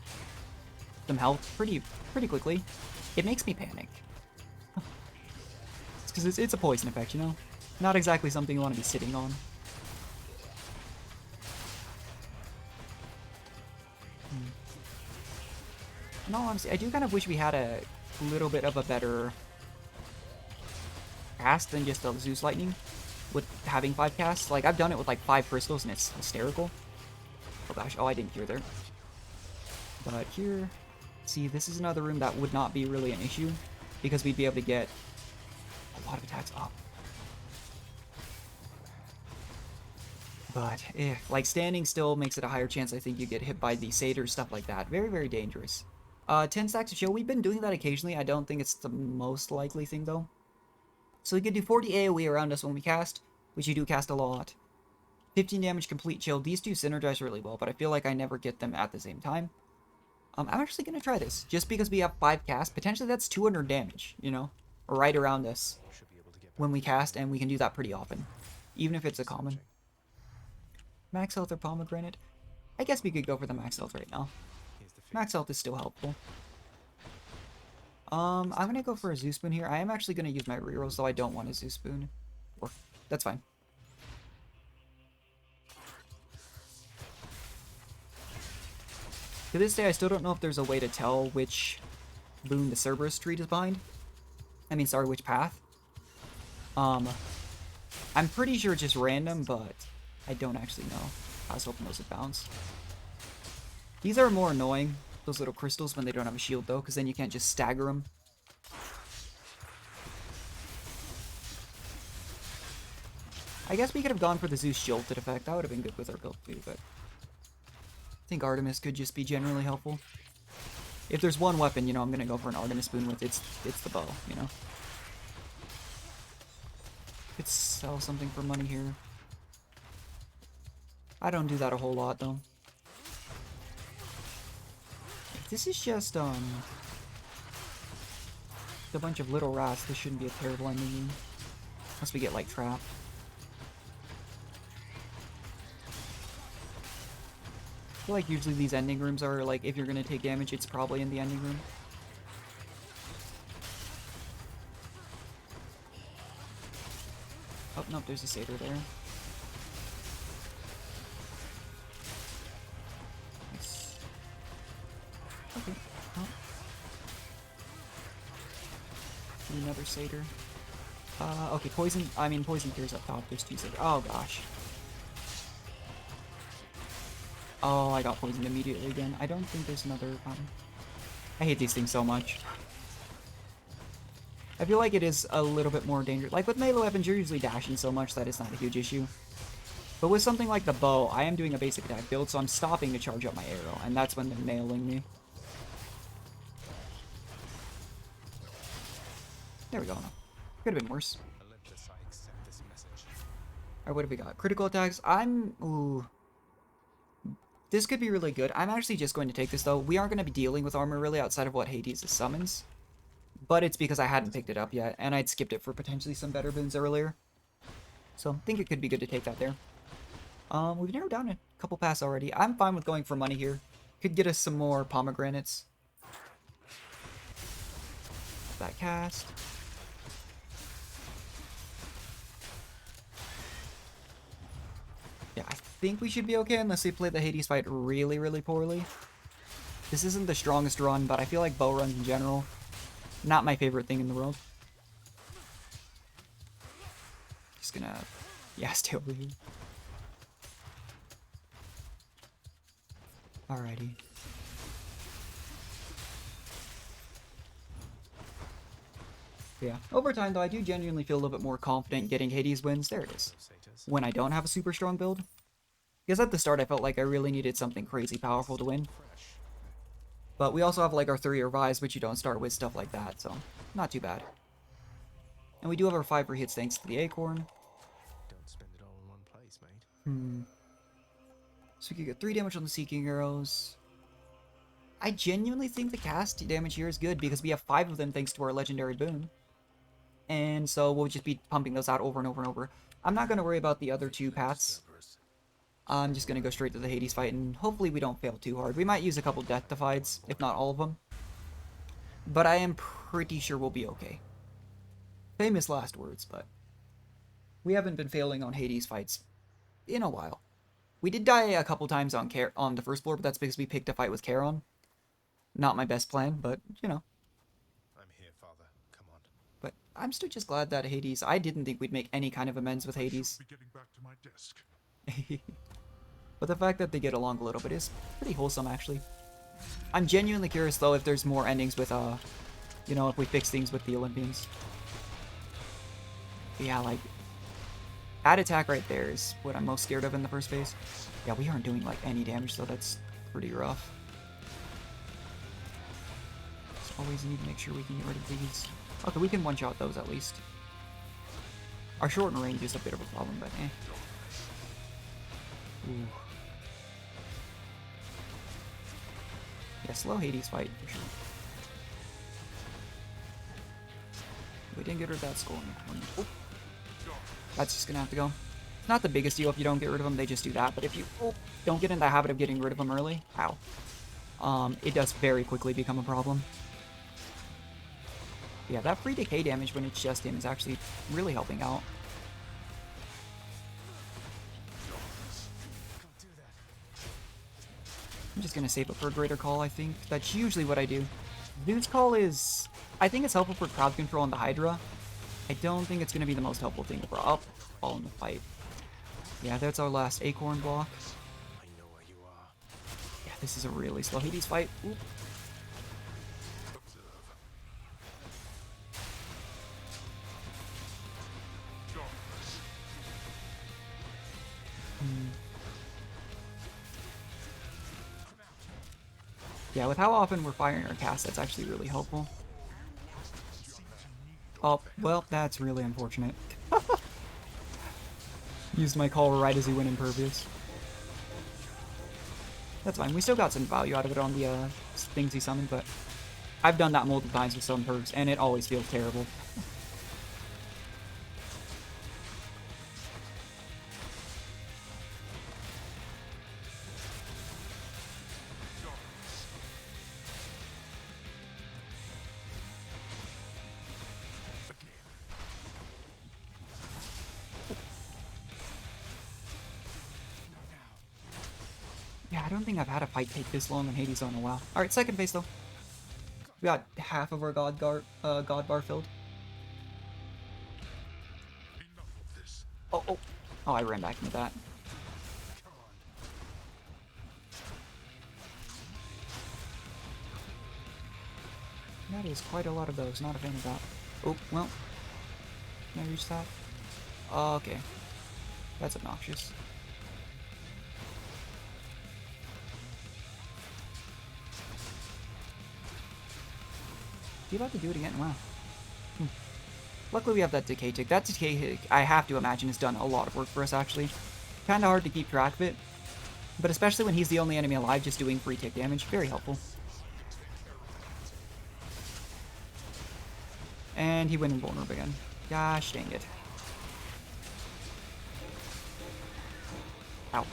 some health pretty quickly, it makes me panic. It's because it's a poison effect, you know? Not exactly something you want to be sitting on. In all honesty, I do kind of wish we had a little bit of a better cast than just a Zeus Lightning with having 5 casts. Like, I've done it with like 5 crystals and it's hysterical. Oh gosh, oh, I didn't hear there. But here, see, this is another room that would not be really an issue because we'd be able to get a lot of attacks up. But, like, standing still makes it a higher chance, I think, you get hit by the satyrs, stuff like that. Very, very dangerous. 10 stacks of shield, we've been doing that occasionally. I don't think it's the most likely thing, though. So we can do 40 AoE around us when we cast, which you do cast a lot. 15 damage complete chill. These two synergize really well, but I feel like I never get them at the same time. I'm actually going to try this, just because we have 5 casts. Potentially that's 200 damage, you know, right around us when we cast, and we can do that pretty often, even if it's a common. Max health or pomegranate? I guess we could go for the max health right now. Max health is still helpful. I'm gonna go for a Zoo Spoon here. I am actually gonna use my rerolls, so I don't want a Zoo Spoon. Or, that's fine. To this day, I still don't know if there's a way to tell which boon the Cerberus Street is behind. I mean, sorry, which path. I'm pretty sure it's just random, but I don't actually know. I was hoping those would bounce. These are more annoying, those little crystals, when they don't have a shield, though, because then you can't just stagger them. I guess we could have gone for the Zeus Jolted effect. That would have been good with our build, too, but I think Artemis could just be generally helpful. If there's one weapon, you know, I'm going to go for an Artemis Spoon with, it's the bow, you know. Could sell something for money here. I don't do that a whole lot, though. If this is just, a bunch of little rats, this shouldn't be a terrible ending. Unless we get, like, trapped. I feel like usually these ending rooms are, like, if you're gonna take damage, it's probably in the ending room. Oh, nope, there's a satyr there. Nice. Okay. Oh. Another satyr. Okay, poison tears up top. There's 2 satyrs. Oh, gosh. Oh, I got poisoned immediately again. I don't think there's another... I hate these things so much. I feel like it is a little bit more dangerous. Like, with melee weapons, you're usually dashing so much that it's not a huge issue. But with something like the bow, I am doing a basic attack build, so I'm stopping to charge up my arrow, and that's when they're nailing me. There we go. Could have been worse. Alright, what have we got? Critical attacks. Ooh. This could be really good. I'm actually just going to take this, though. We aren't going to be dealing with armor, really, outside of what Hades' summons. But it's because I hadn't picked it up yet, and I'd skipped it for potentially some better boons earlier. So, I think it could be good to take that there. We've narrowed down a couple paths already. I'm fine with going for money here. Could get us some more pomegranates. That cast. Yeah, I think we should be okay unless they play the Hades fight really, really poorly. This isn't the strongest run, but I feel like bow runs in general, not my favorite thing in the world. Just gonna... yeah, stay over here. Alrighty. Yeah, over time, though, I do genuinely feel a little bit more confident getting Hades wins. There it is. When I don't have a super strong build. Because at the start, I felt like I really needed something crazy powerful to win. But we also have, like, our 3 revives, which you don't start with, stuff like that, so not too bad. And we do have our 5 hits thanks to the acorn. Don't spend it all in one place, mate. So we could get 3 damage on the Seeking Arrows. I genuinely think the cast damage here is good because we have 5 of them thanks to our legendary boon. And so we'll just be pumping those out over and over and over. I'm not going to worry about the other 2 paths. I'm just going to go straight to the Hades fight, and hopefully we don't fail too hard. We might use a couple Death Defies, if not all of them. But I am pretty sure we'll be okay. Famous last words, but we haven't been failing on Hades fights in a while. We did die a couple times on the first floor, but that's because we picked a fight with Charon. Not my best plan, but, you know. I'm here, Father. Come on. But I'm still just glad that Hades... I didn't think we'd make any kind of amends with Hades. Be getting back to my desk. But the fact that they get along a little bit is pretty wholesome, actually. I'm genuinely curious though if there's more endings with you know, if we fix things with the Olympians. But yeah, like that attack right there is what I'm most scared of in the first phase. Yeah, we aren't doing like any damage though. That's pretty rough. Just always need to make sure we can get rid of these. Okay, we can one-shot those at least. Our shorten range is a bit of a problem, but eh. Ooh. Yeah, slow Hades fight for sure. We didn't get rid of that skull. Oh. That's just gonna have to go. It's not the biggest deal if you don't get rid of them, they just do that. But if you don't get in the habit of getting rid of them early, it does very quickly become a problem. Yeah, that free decay damage when it's just him is actually really helping out. I'm just gonna save it for a greater call, I think. That's usually what I do. Dude's call is... I think it's helpful for crowd control on the Hydra. I don't think it's gonna be the most helpful thing for up all in the fight. Yeah, that's our last acorn block. I know where you are. Yeah, this is a really slow Hades fight. Oop. Yeah, with how often we're firing our cast, that's actually really helpful. Oh, well, that's really unfortunate. Used my call right as he went impervious. That's fine. We still got some value out of it on the things he summoned, but I've done that multiple times with some perks, and it always feels terrible. Yeah, I don't think I've had a fight take this long in Hades in a while. Alright, second phase though. We got half of our God bar filled. Oh, I ran back into that. That is quite a lot of those. Not a fan of that. Oh, well. Can I reach that? Okay. That's obnoxious. You about to do it again? Wow. Luckily we have that decay tick. That decay tick, I have to imagine, has done a lot of work for us, actually. Kinda hard to keep track of it. But especially when he's the only enemy alive, just doing free tick damage. Very helpful. And he went invulnerable again. Gosh dang it. Ow.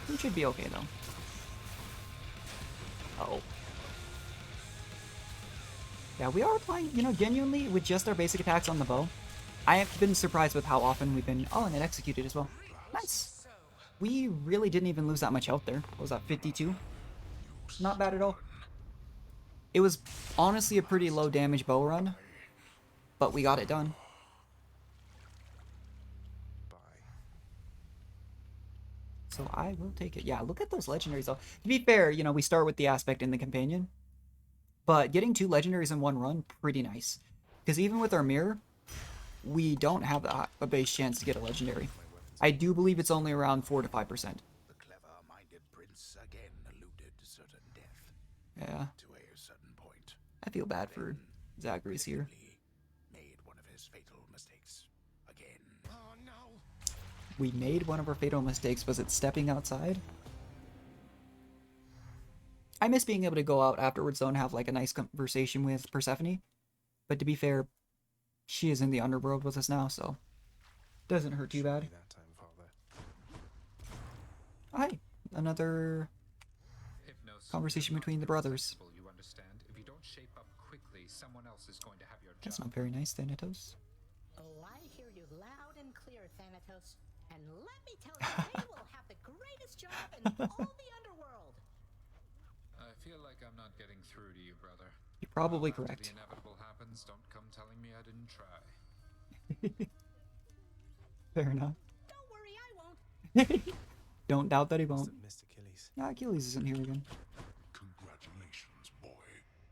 He should be okay, though. Uh-oh. Yeah, we are applying, you know, genuinely, with just our basic attacks on the bow. I have been surprised with how often we've been... Oh, and it executed as well. Nice. We really didn't even lose that much health there. What was that, 52? Not bad at all. It was honestly a pretty low damage bow run, but we got it done. So I will take it. Yeah, look at those legendaries though. To be fair, you know, we start with the aspect in the companion, but getting 2 legendaries in one run, pretty nice. Because even with our mirror, we don't have a base chance to get a legendary. I do believe it's only around 4 to 5%. The clever-minded prince again alluded certain death. Yeah. To a certain point. I feel bad for Zagreus here. Made one of his fatal mistakes again. Oh no! We made one of our fatal mistakes. Was it stepping outside? I miss being able to go out afterwards though and have like a nice conversation with Persephone. But to be fair, she is in the underworld with us now, so doesn't hurt too bad. That time, Father. Hi, another conversation between the brothers. You understand? If you don't shape up quickly, someone else is going to have your job. That's not very nice, Thanatos. Oh, I hear you loud and clear, Thanatos. And let me tell you, they will have the greatest job in all the underworld. I feel like I'm not getting through to you, brother. You're probably After correct. the inevitable happens, don't come telling me I didn't try. Fair enough. Don't worry, I won't. Don't doubt that he Must won't. have missed Achilles. Ah, Achilles isn't here again. Congratulations, boy.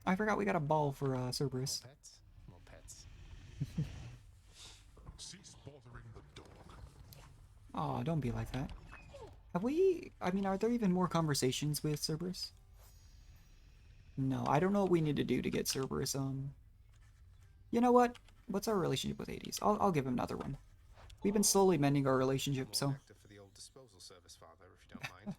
I forgot we got a ball for Cerberus. More pets? More pets. Cease bothering the dog. Aw, don't be like that. Have we... I mean, are there even more conversations with Cerberus? No, I don't know what we need to do to get Cerberus, You know what? What's our relationship with Hades? I'll give him another one. We've been slowly mending our relationship, More so... active for the old disposal service, Father, if you don't mind.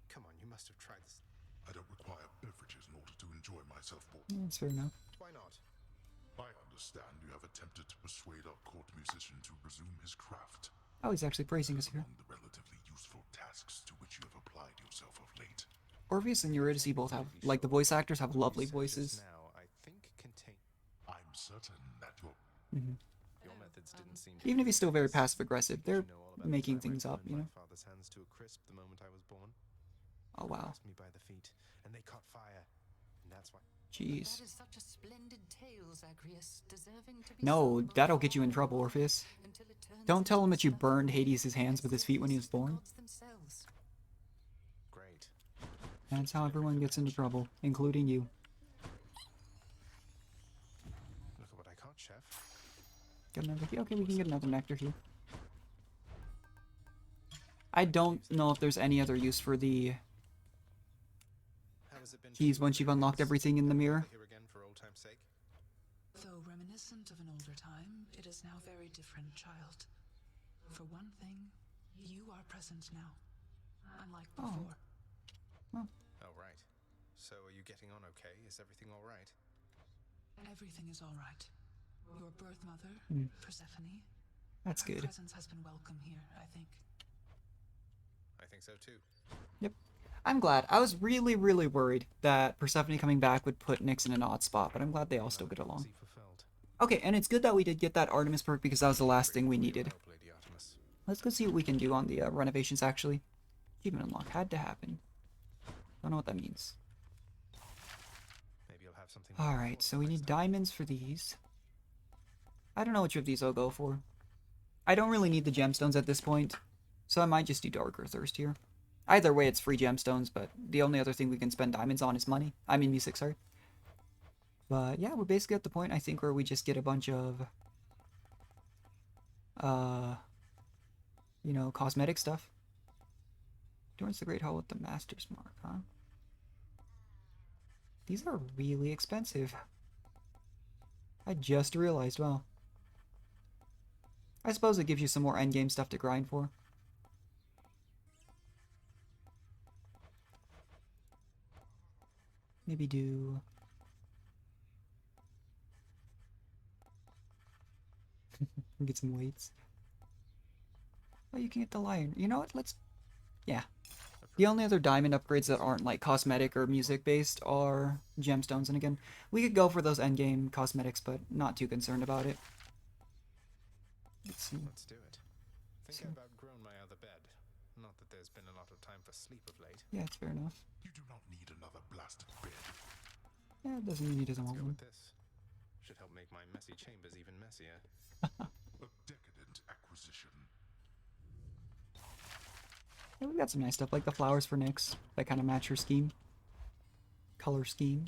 Come on, you must have tried this. I don't require beverages in order to enjoy myself, boy. Yeah, that's fair enough. Why not? I understand you have attempted to persuade our court musician to resume his craft. Oh, he's actually praising us here. Among the relatively useful tasks to which you have applied yourself of late. Orpheus and Eurydice both have... Like, the voice actors have lovely You said voices. just Now, I think contain. I'm certain that your Your methods didn't seem to Even if be he's still very obvious. passive-aggressive, they're Did you know all about the making time I things up, burned you know? my father's hands to a crisp the moment I was born. Oh, wow. Grasped me by the feet, and they caught fire. And that's why. Jeez. That is such a splendid tale, Zagreus, deserving to be No, sung that'll get you in before trouble, Orpheus. until it turns Don't tell into him that you stuff burned Hades' hands with his feet when he was the born. gods themselves. Great. That's how everyone gets into trouble, including you. Look at what I caught, Chef. Got another... Okay, we can get another nectar here. I don't know if there's any other use for the How has it been? keys once you've unlocked everything in the mirror. Here again for old time's sake. Though reminiscent of an older time, it is now very different, child. For one thing, you are present now, unlike before. Oh, right. So are you getting on okay? Is everything all right? Everything is all right. Your birth mother, Persephone, That's her good. presence has been welcome here, I think. I think so too. Yep. I'm glad. I was really, really worried that Persephone coming back would put Nyx in an odd spot, but I'm glad they all still get along. Prophecy fulfilled. Okay, and it's good that we did get that Artemis perk because that was the last thing we Your needed. help, Lady Artemis. Let's go see what we can do on the renovations, actually. Achievement unlock. Had to happen. Don't know what that means. Maybe you'll have something. Alright, so we need diamonds for these. I don't know which of these I'll go for. I don't really need the gemstones at this point, so I might just do Darker Thirst here. Either way, it's free gemstones, but the only other thing we can spend diamonds on is money. I mean music, sorry. But yeah, we're basically at the point, I think, where we just get a bunch of... you know, cosmetic stuff. Adorns the Great Hall with the Master's Mark, huh? These are really expensive. I just realized, well. I suppose it gives you some more endgame stuff to grind for. Maybe do... get some weights. Oh, you can get the lion. You know what? Let's... Yeah. The only other diamond upgrades that aren't like cosmetic or music based are gemstones, and again, we could go for those endgame cosmetics, but not too concerned about it. Let's see. Let's do it. Think I've outgrown my other bed. Not that there's been a lot of time for sleep of late. Yeah, it's fair enough. You do not need another blasted bed. Yeah, it doesn't mean he doesn't Let's want go one. with this. Should help make my messy chambers even messier. A decadent acquisition. Yeah, we've got some nice stuff, like the flowers for Nyx, that kind of match her scheme. Color scheme.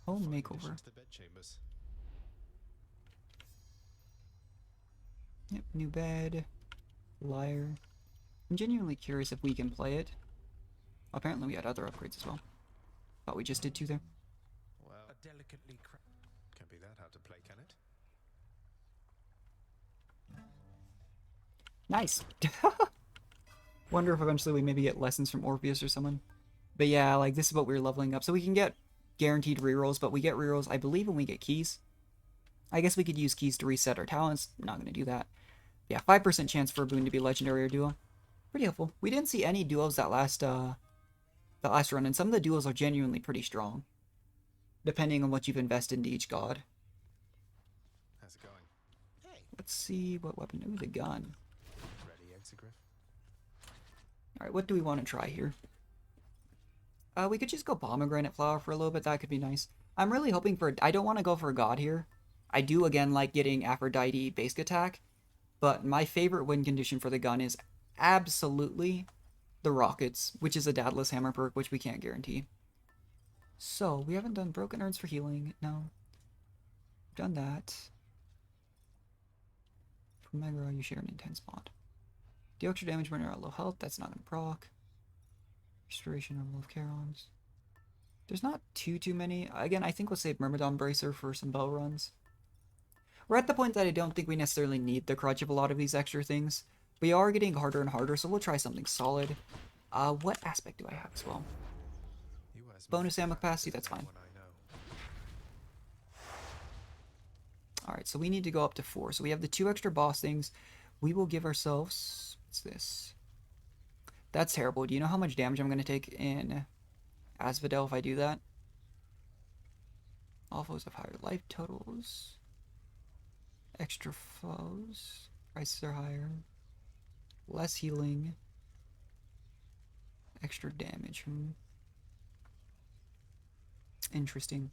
Home Fine makeover. addition to the bedchambers. Yep, new bed. Lyre. I'm genuinely curious if we can play it. Apparently we had other upgrades as well. Thought we just did two there. Well, A delicately can't be that hard to play, can it? Nice. Wonder if eventually we maybe get lessons from Orpheus or someone. But yeah, like this is what we're leveling up. So we can get guaranteed rerolls, but we get rerolls, I believe, when we get keys. I guess we could use keys to reset our talents. Not going to do that. Yeah, 5% chance for a boon to be legendary or duo. Pretty helpful. We didn't see any duos that last run, and some of the duos are genuinely pretty strong. Depending on what you've invested into each god. How's it going? Hey. Let's see what weapon. Ooh, the gun. Ready, Exegriff? Alright, what do we want to try here? We could just go pomegranate flower for a little bit. That could be nice. I'm really hoping for... I don't want to go for a god here. I do, again, like getting Aphrodite basic attack. But my favorite win condition for the gun is absolutely the rockets, which is a dadless hammer perk, which we can't guarantee. So, we haven't done broken urns for healing. No. Done that. From Megara, you share an intense bond. Deal extra damage when you're at low health. That's not in proc. Restoration of love Charons. There's not too many. Again, I think we'll save Myrmidon Bracer for some bow runs. We're at the point that I don't think we necessarily need the crutch of a lot of these extra things. We are getting harder and harder, so we'll try something solid. What aspect do I have as well? Bonus ammo capacity, that's fine. Alright, so we need to go up to 4. So we have the 2 extra boss things. We will give ourselves... What's this? That's terrible. Do you know how much damage I'm going to take in Asphodel if I do that? All foes have higher life totals. Extra foes. Prices are higher. Less healing. Extra damage. Interesting.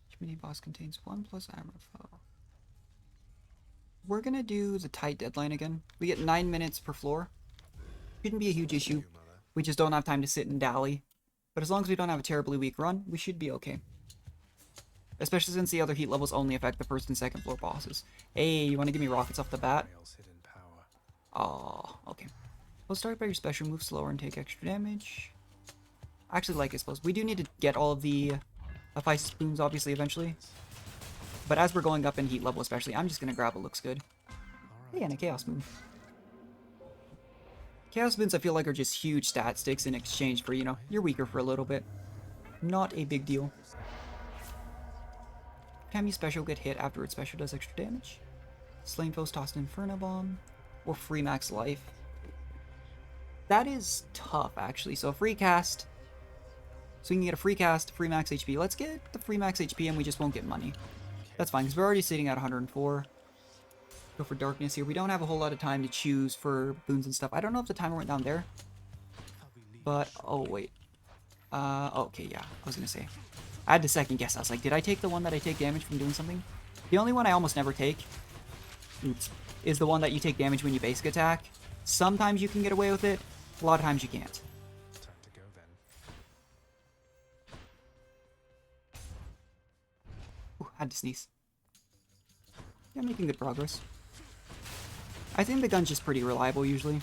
Each mini boss contains 1 plus armor foe. We're gonna do the tight deadline again. We get 9 minutes per floor. Shouldn't be a huge issue. We just don't have time to sit and dally. But as long as we don't have a terribly weak run, we should be okay. Especially since the other heat levels only affect the 1st and 2nd floor bosses. Hey, you want to give me rockets off the bat? Oh, okay. We'll start by your special move slower and take extra damage. I actually like it, suppose. We do need to get all of the Ice Spoons, obviously, eventually. But as we're going up in heat level especially, I'm just going to grab what looks good. Hey, and a Chaos Moon. Chaos Moons, I feel like, are just huge stat sticks in exchange for, you know, you're weaker for a little bit. Not a big deal. Time you special get hit after its special does extra damage. Slain foes tossed an Inferno Bomb. Or free max life. That is tough, actually. So a free cast. So we can get a free cast, free max HP. Let's get the free max HP and we just won't get money. That's fine, because we're already sitting at 104. Go for darkness here. We don't have a whole lot of time to choose for boons and stuff. I don't know if the timer went down there. But, oh wait. Okay, yeah, I was going to say. I had to second guess. I was like, did I take the one that I take damage from doing something? The only one I almost never take is the one that you take damage when you basic attack. Sometimes you can get away with it. A lot of times you can't. Time to go then. Ooh, had to sneeze. Yeah, making good progress. I think the gun's just pretty reliable usually.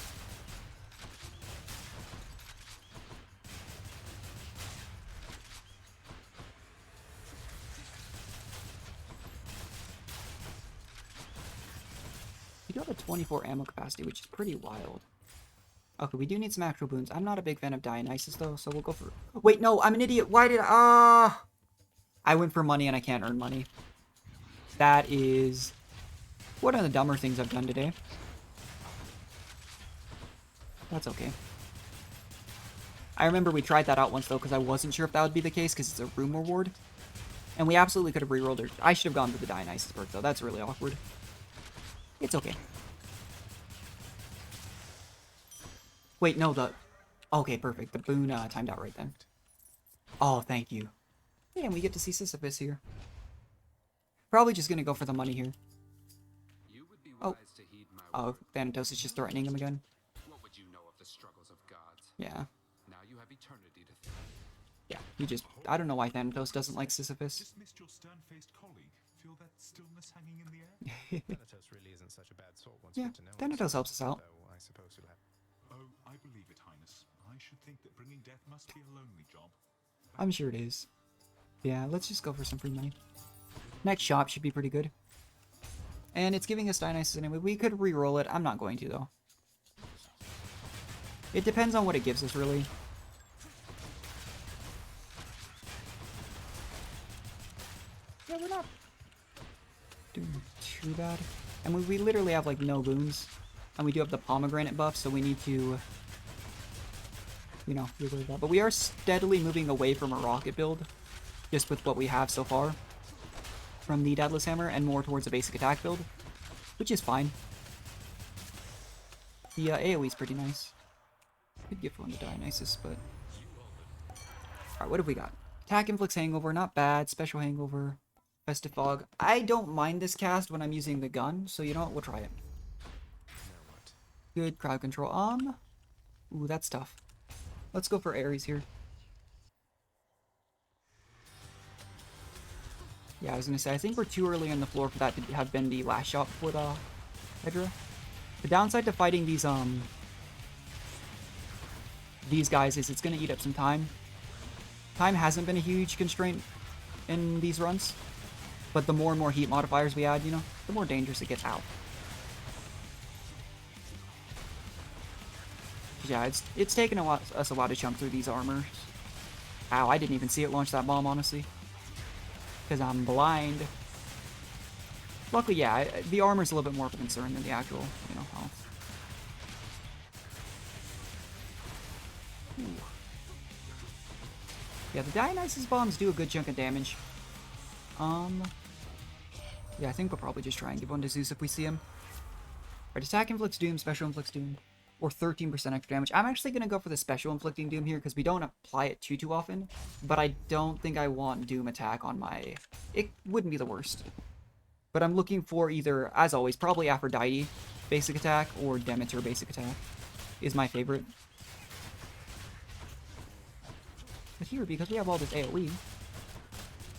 We do have a 24 ammo capacity, which is pretty wild. Okay, we do need some actual boons. I'm not a big fan of Dionysus, though, so we'll go for... Wait, no, I'm an idiot. Why did I... I went for money and I can't earn money. That is one of the dumber things I've done today. That's okay. I remember we tried that out once, though, because I wasn't sure if that would be the case, because it's a room reward. And we absolutely could have rerolled it. I should have gone for the Dionysus perk, though. That's really awkward. It's okay. Wait, no, the... Okay, perfect. The boon timed out right then. Oh, thank you. Yeah, and we get to see Sisyphus here. Probably just gonna go for the money here. You would be Oh. wise to heed my Oh, Thanatos is just threatening him again. What would you know of the struggles of gods? Yeah. Now you have eternity to think. Yeah, he just... I don't know why Thanatos doesn't like Sisyphus. Dismissed your stern-faced colleague. Feel that stillness hanging in the air? Thanatos really isn't such a bad sort once Yeah, you get to know him. Thanatos helps us out. Though I suppose you'll have... Oh, I believe it, Highness. I should think that bringing death must be a lonely job. I'm sure it is. Yeah, let's just go for some free money. Next shop should be pretty good. And it's giving us Dionysus anyway. We could re-roll it. I'm not going to, though. It depends on what it gives us, really. Yeah, we're not doing too bad. And we literally have, like, no boons. And we do have the pomegranate buff, so we need to... You know, reload that. But we are steadily moving away from a rocket build. Just with what we have so far. From the Deadless Hammer, and more towards a basic attack build. Which is fine. The AoE is pretty nice. Could give one to Dionysus, but... Alright, what have we got? Attack inflicts hangover, not bad. Special hangover. Festive Fog. I don't mind this cast when I'm using the gun, so you know what? We'll try it. Now what? Good crowd control. Ooh, that's tough. Let's go for Ares here. Yeah, I was gonna say, I think we're too early on the floor for that to have been the last shot before the Hydra. The downside to fighting these guys is it's gonna eat up some time. Time hasn't been a huge constraint in these runs, but the more and more heat modifiers we add, you know, the more dangerous it gets out. Yeah, it's taken us a while to chunk through these armors. Ow, I didn't even see it launch that bomb, honestly. Because I'm blind. Luckily, yeah, the armor's a little bit more of a concern than the actual, you know, health. Ooh. Yeah, the Dionysus bombs do a good chunk of damage. Yeah, I think we'll probably just try and give one to Zeus if we see him. Right, attack inflicts doom, special inflicts doom, or 13% extra damage. I'm actually going to go for the special inflicting doom here because we don't apply it too often, but I don't think I want doom attack on my... It wouldn't be the worst. But I'm looking for either, as always, probably Aphrodite basic attack or Demeter basic attack is my favorite. But here, because we have all this AoE,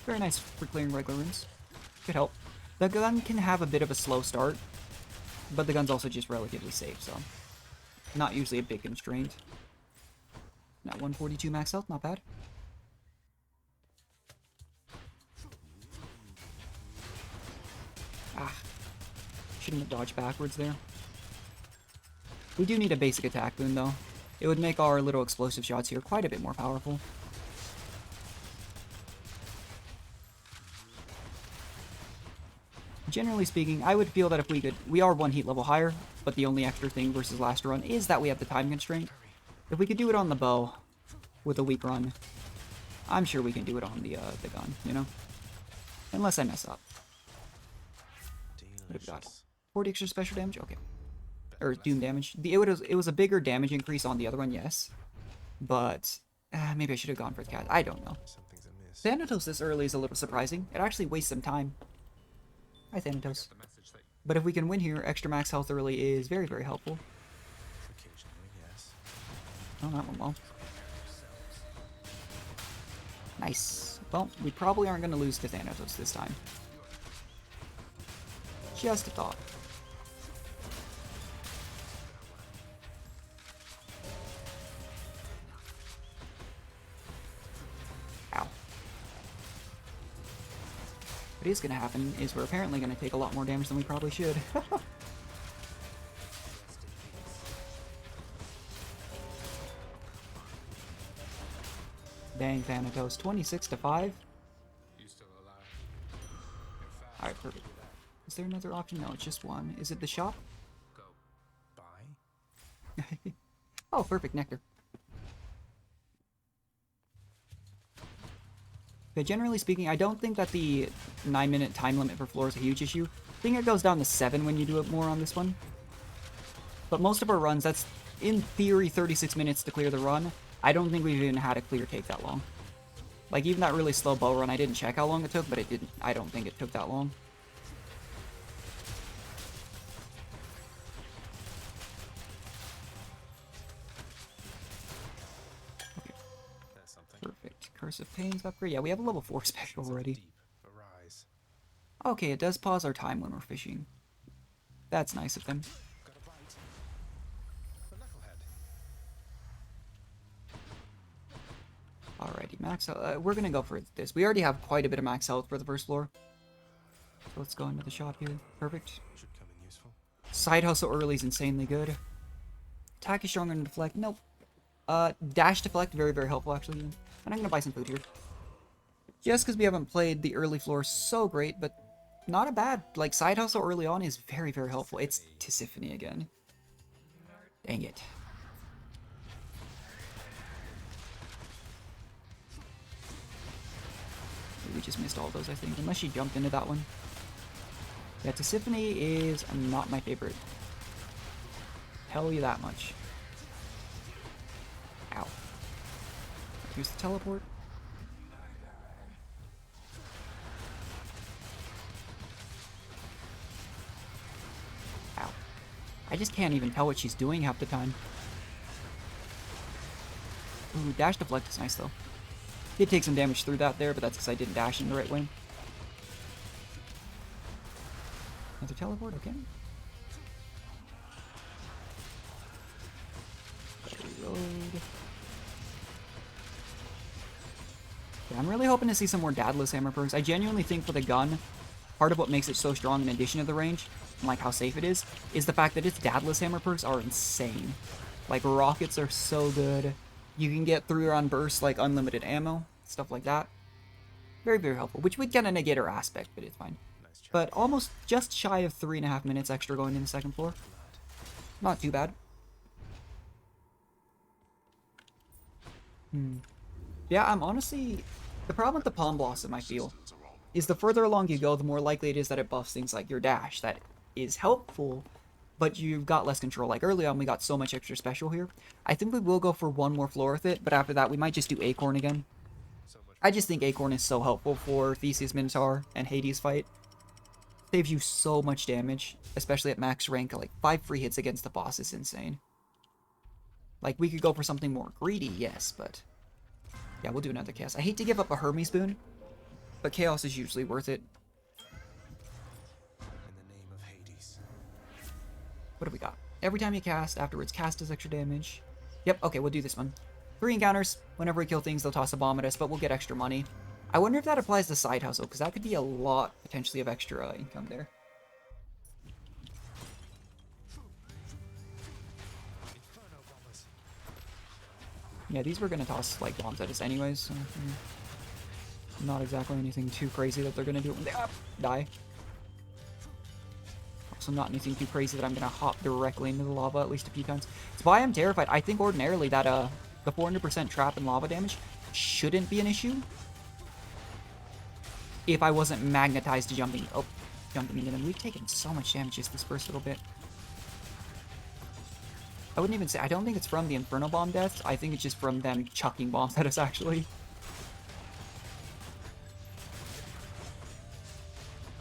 very nice for clearing regular runes. Could help. The gun can have a bit of a slow start, but the gun's also just relatively safe, so not usually a big constraint. Now 142 max health, not bad. Ah, shouldn't have dodged backwards there. We do need a basic attack boon, though. It would make our little explosive shots here quite a bit more powerful. Generally speaking, I would feel that if we could... We are one heat level higher, but the only extra thing versus last run is that we have the time constraint. If we could do it on the bow with a weak run, I'm sure we can do it on the gun, you know? Unless I mess up. What have we got? 40 extra special damage? Okay. Or doom damage. It was a bigger damage increase on the other one, yes. But maybe I should have gone for the cat. I don't know. Something's amiss. Thanatos this early is a little surprising. It actually wastes some time. Hi, Thanatos. The message that But if we can win here, extra max health early is very, very helpful. Occasionally, yes. Oh, that went well. Nice. Well, we probably aren't going to lose to Thanatos this time. Just a thought. Ow. What is going to happen is we're apparently going to take a lot more damage than we probably should. Dang, Thanatos. 26 to 5. you still alive. In fact, Alright, perfect. Is there another option? No, it's just one. Is it the shop? go. Bye. Oh, perfect. Nectar. Okay, generally speaking, I don't think that the 9-minute time limit for floor is a huge issue. I think it goes down to 7 when you do it more on this one. But most of our runs, that's in theory 36 minutes to clear the run. I don't think we've even had a clear take that long. Like, even that really slow bow run, I didn't check how long it took, but it didn't. I don't think it took that long. Okay, That's something. perfect. Curse of Pains upgrade. Yeah, we have a level 4 special already. Deep. Arise. Okay, it does pause our time when we're fishing. That's nice of them. Got a bite. A knucklehead. Alrighty, max health. We're gonna go for this. We already have quite a bit of max health for the first floor. So let's go into the shop here. Perfect. Should come in useful. Side hustle early is insanely good. Attack is stronger than deflect. Nope. Dash deflect, very, very helpful actually. And I'm gonna buy some food here. Just because we haven't played the early floor so great, but not a bad. Like, side hustle early on is very, very helpful. It's Tisiphone again. Dang it. We just missed all those, I think. Unless she jumped into that one. Yeah, Tisiphone is not my favorite. Tell you that much. Ow. Here's the teleport. I just can't even tell what she's doing half the time. Ooh, dash deflect is nice though. Did take some damage through that there, but that's because I didn't dash in the right way. Another teleport, okay. Reload. Yeah, I'm really hoping to see some more Dadless Hammer perks. I genuinely think for the gun, part of what makes it so strong in addition to the range, and like how safe it is the fact that its Dadless Hammer perks are insane. Like, rockets are so good. You can get 3-round bursts, like unlimited ammo, stuff like that. Very, very helpful, which would kind of negate her aspect, but it's fine. But almost just shy of 3.5 minutes extra going in the second floor. Not too bad. Yeah, I'm honestly... The problem with the Palm Blossom, I feel, is the further along you go, the more likely it is that it buffs things like your dash. That is helpful, but you've got less control. Like early on, we got so much extra special here. I think we will go for one more floor with it, but after that, we might just do Acorn again. I just think Acorn is so helpful for Theseus Minotaur and Hades fight. Saves you so much damage, especially at max rank. Like 5 free hits against the boss is insane. Like, we could go for something more greedy, yes, but... Yeah, we'll do another Chaos. I hate to give up a Hermes boon, but Chaos is usually worth it. In the name of Hades. What do we got? Every time you cast, afterwards cast does extra damage. Yep, okay, we'll do this one. 3 encounters. Whenever we kill things, they'll toss a bomb at us, but we'll get extra money. I wonder if that applies to Side Hustle, because that could be a lot, potentially, of extra income there. Yeah, these were going to toss, like, bombs at us anyways, so... Not exactly anything too crazy that they're going to do when they die. Also not anything too crazy that I'm going to hop directly into the lava at least a few times. It's why I'm terrified. I think ordinarily that, the 400% trap and lava damage shouldn't be an issue. If I wasn't magnetized to jumping into them. We've taken so much damage just this first little bit. I wouldn't even say, I don't think it's from the Inferno Bomb deaths. I think it's just from them chucking bombs at us, actually.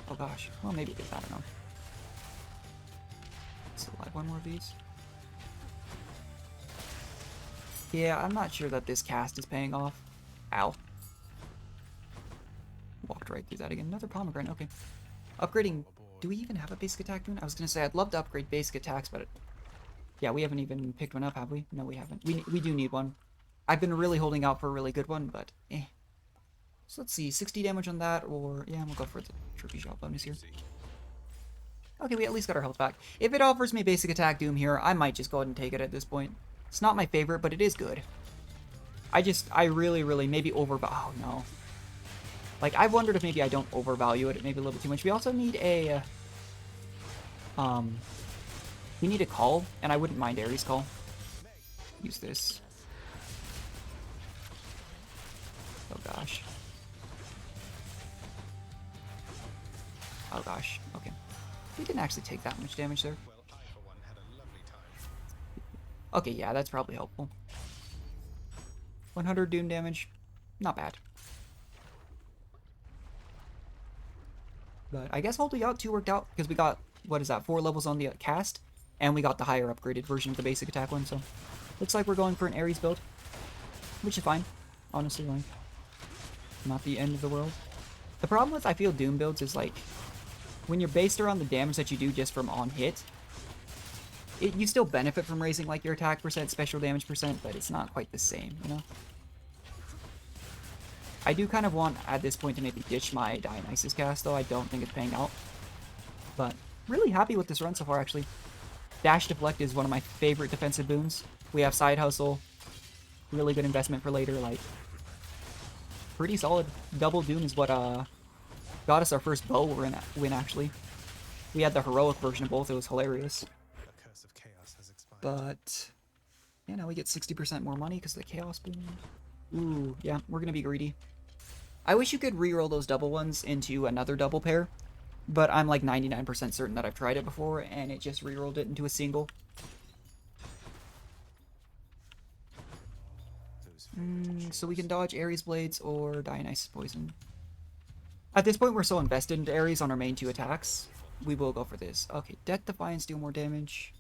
Oh gosh. Well, maybe it is, I don't know. Still like one more of these. Yeah, I'm not sure that this cast is paying off. Ow. Walked right through that again. Another pomegranate, okay. Upgrading, do we even have a basic attack boon? I was gonna say, I'd love to upgrade basic attacks, but... Yeah, we haven't even picked one up, have we? No, we haven't. We do need one. I've been really holding out for a really good one, but eh. So let's see, 60 damage on that, or... Yeah, we'll go for the trophy shot bonus here. Okay, we at least got our health back. If it offers me basic attack doom here, I might just go ahead and take it at this point. It's not my favorite, but it is good. I really, maybe oh no. Like, I've wondered if maybe I don't overvalue it, maybe a little too much. We also need a, we need a call, and I wouldn't mind Ares call. Use this. Oh gosh. Oh gosh, okay. We didn't actually take that much damage there. Well, I, for one, had a lovely time. Okay, yeah, that's probably helpful. 100 doom damage. Not bad. But I guess holding out 2 worked out, because we got, what is that, 4 levels on the cast, and we got the higher upgraded version of the basic attack one, so looks like we're going for an Ares build, which is fine, honestly, like, not the end of the world. The problem with, I feel, Doom builds is, like, when you're based around the damage that you do just from on hit, you still benefit from raising, like, your attack percent, special damage percent, but it's not quite the same, you know? I do kind of want, at this point, to maybe ditch my Dionysus cast, though. I don't think it's paying out. But really happy with this run so far, actually. Dash Deflect is one of my favorite defensive boons. We have Side Hustle. Really good investment for later, like... Pretty solid. Double Doom is what, got us our first bow win, actually. We had the heroic version of both. It was hilarious. A curse of chaos has expired. But... Yeah, now we get 60% more money because of the Chaos boon. Ooh, yeah, we're gonna be greedy. I wish you could reroll those double ones into another double pair, but I'm like 99% certain that I've tried it before, and it just rerolled it into a single. So we can dodge Ares Blades or Dionysus Poison. At this point, we're so invested into Ares on our main 2 attacks. We will go for this. Okay, Death Defiance, deal more damage.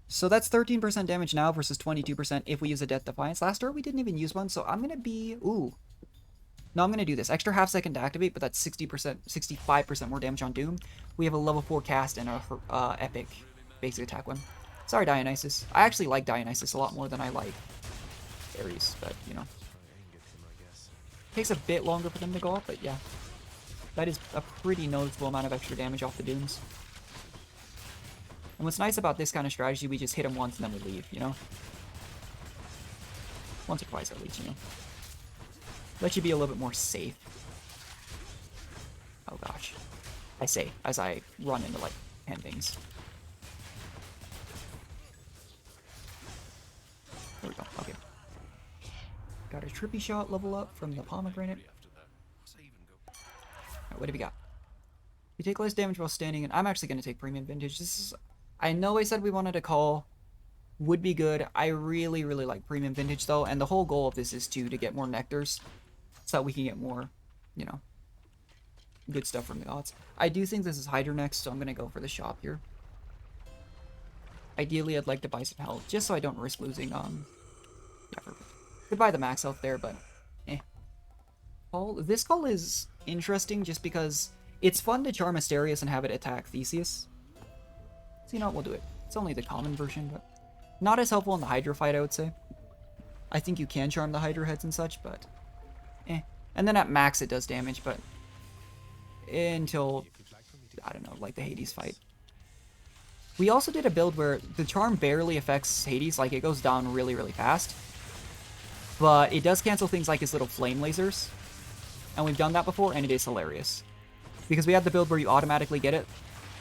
So that's 13% damage now versus 22% if we use a Death Defiance. Last turn we didn't even use one, so I'm going to be... Ooh. No, I'm going to do this. Extra half second to activate, but that's 60%, 65% more damage on Doom. We have a level 4 cast and a epic basic attack one. Sorry, Dionysus. I actually like Dionysus a lot more than I like Ares, but, you know. Takes a bit longer for them to go up, but yeah. That is a pretty noticeable amount of extra damage off the Dooms. And what's nice about this kind of strategy, we just hit them once and then we leave, you know? Once or twice at least, you know? Let you be a little bit more safe. Oh gosh. I say, as I run into, like, 10 things. There we go, okay. Got a trippy shot level up from the pomegranate. Alright, what do we got? You take less damage while standing, and I'm actually going to take premium vintage. This is... I know I said we wanted a call. Would be good. I really, really like premium vintage, though, and the whole goal of this is to get more nectars, so that we can get more, you know, good stuff from the gods. I do think this is Hydra next, so I'm going to go for the shop here. Ideally, I'd like to buy some health, just so I don't risk losing, yeah, could buy the max health there, but, eh. This call is interesting just because it's fun to charm Asterius and have it attack Theseus. So, you know what, we'll do it. It's only the common version, but not as helpful in the Hydra fight, I would say. I think you can charm the Hydra heads and such, but eh. And then at max it does damage, but until, I don't know, like the Hades fight. We also did a build where the charm barely affects Hades, like it goes down really, really fast. But it does cancel things like his little flame lasers. And we've done that before, and it is hilarious. Because we had the build where you automatically get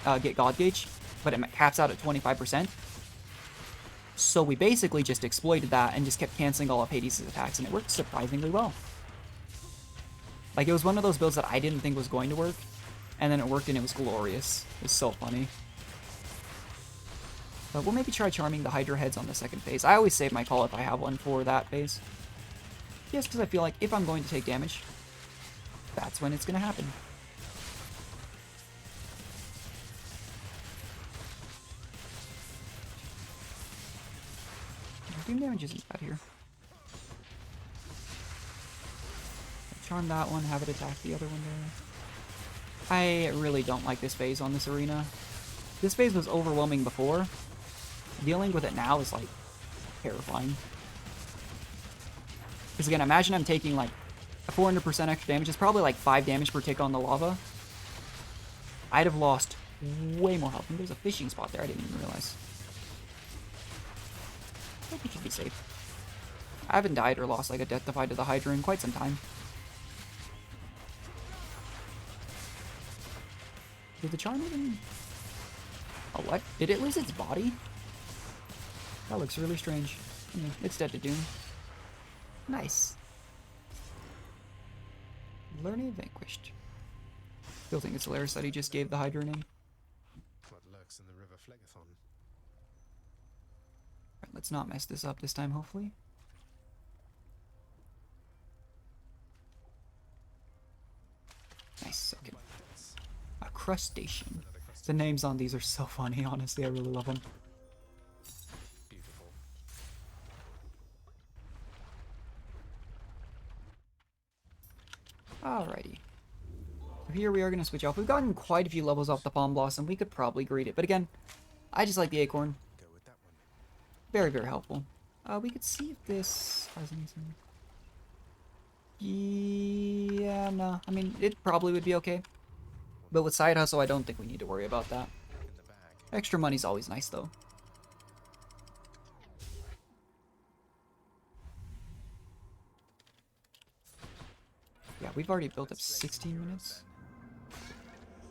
God Gauge, but it caps out at 25%. So we basically just exploited that and just kept canceling all of Hades' attacks, and it worked surprisingly well. Like, it was one of those builds that I didn't think was going to work, and then it worked and it was glorious. It was so funny. But we'll maybe try charming the Hydra heads on the second phase. I always save my call if I have one for that phase. Just because I feel like if I'm going to take damage, that's when it's going to happen. Doom damage isn't bad here. Charm that one, have it attack the other one there. I really don't like this phase on this arena. This phase was overwhelming before. Dealing with it now is, like, terrifying. Because again, imagine I'm taking, like, a 400% extra damage. It's probably, like, 5 damage per tick on the lava. I'd have lost way more health. And there's a fishing spot there, I didn't even realize. I think we should be safe. I haven't died or lost, like, a Death Defy to the Hydra in quite some time. Did the charm even... Oh, what? Did it lose its body? That looks really strange. It's dead to Doom. Nice. Learning Vanquished. Still think it's hilarious that he just gave the Hydra a name. What lurks in the river Phlegathon? Right, let's not mess this up this time, hopefully. Nice, okay. A crustacean. The names on these are so funny, honestly, I really love them. Beautiful. Alrighty. So here we are going to switch off. We've gotten quite a few levels off the Palm Blossom. We could probably greet it. But again, I just like the Acorn. Go with that one. Very, very helpful. We could see if this has anything. Yeah, no. I mean, it probably would be okay. But with Side Hustle, I don't think we need to worry about that. In the bag. Extra money's always nice, though. Yeah, we've already built up 16 minutes.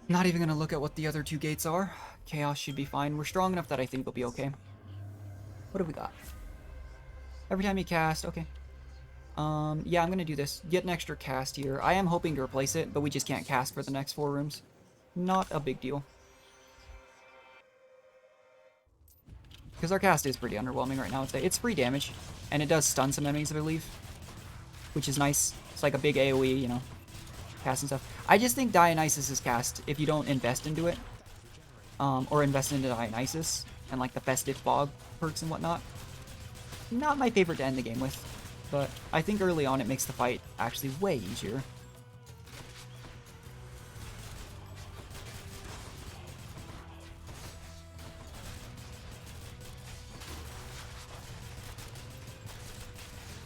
Not even gonna look at what the other two gates are. Chaos should be fine. We're strong enough that I think we'll be okay. What do we got? Every time you cast, okay. Yeah, I'm gonna do this. Get an extra cast here. I am hoping to replace it, but we just can't cast for the next 4 rooms. Not a big deal. Because our cast is pretty underwhelming right now, I'd say. It's free damage, and it does stun some enemies, I believe. Which is nice. It's like a big AoE, you know, cast and stuff. I just think Dionysus' cast, if you don't invest into it, or invest into Dionysus, and like the festive fog perks and whatnot. Not my favorite to end the game with, but I think early on it makes the fight actually way easier.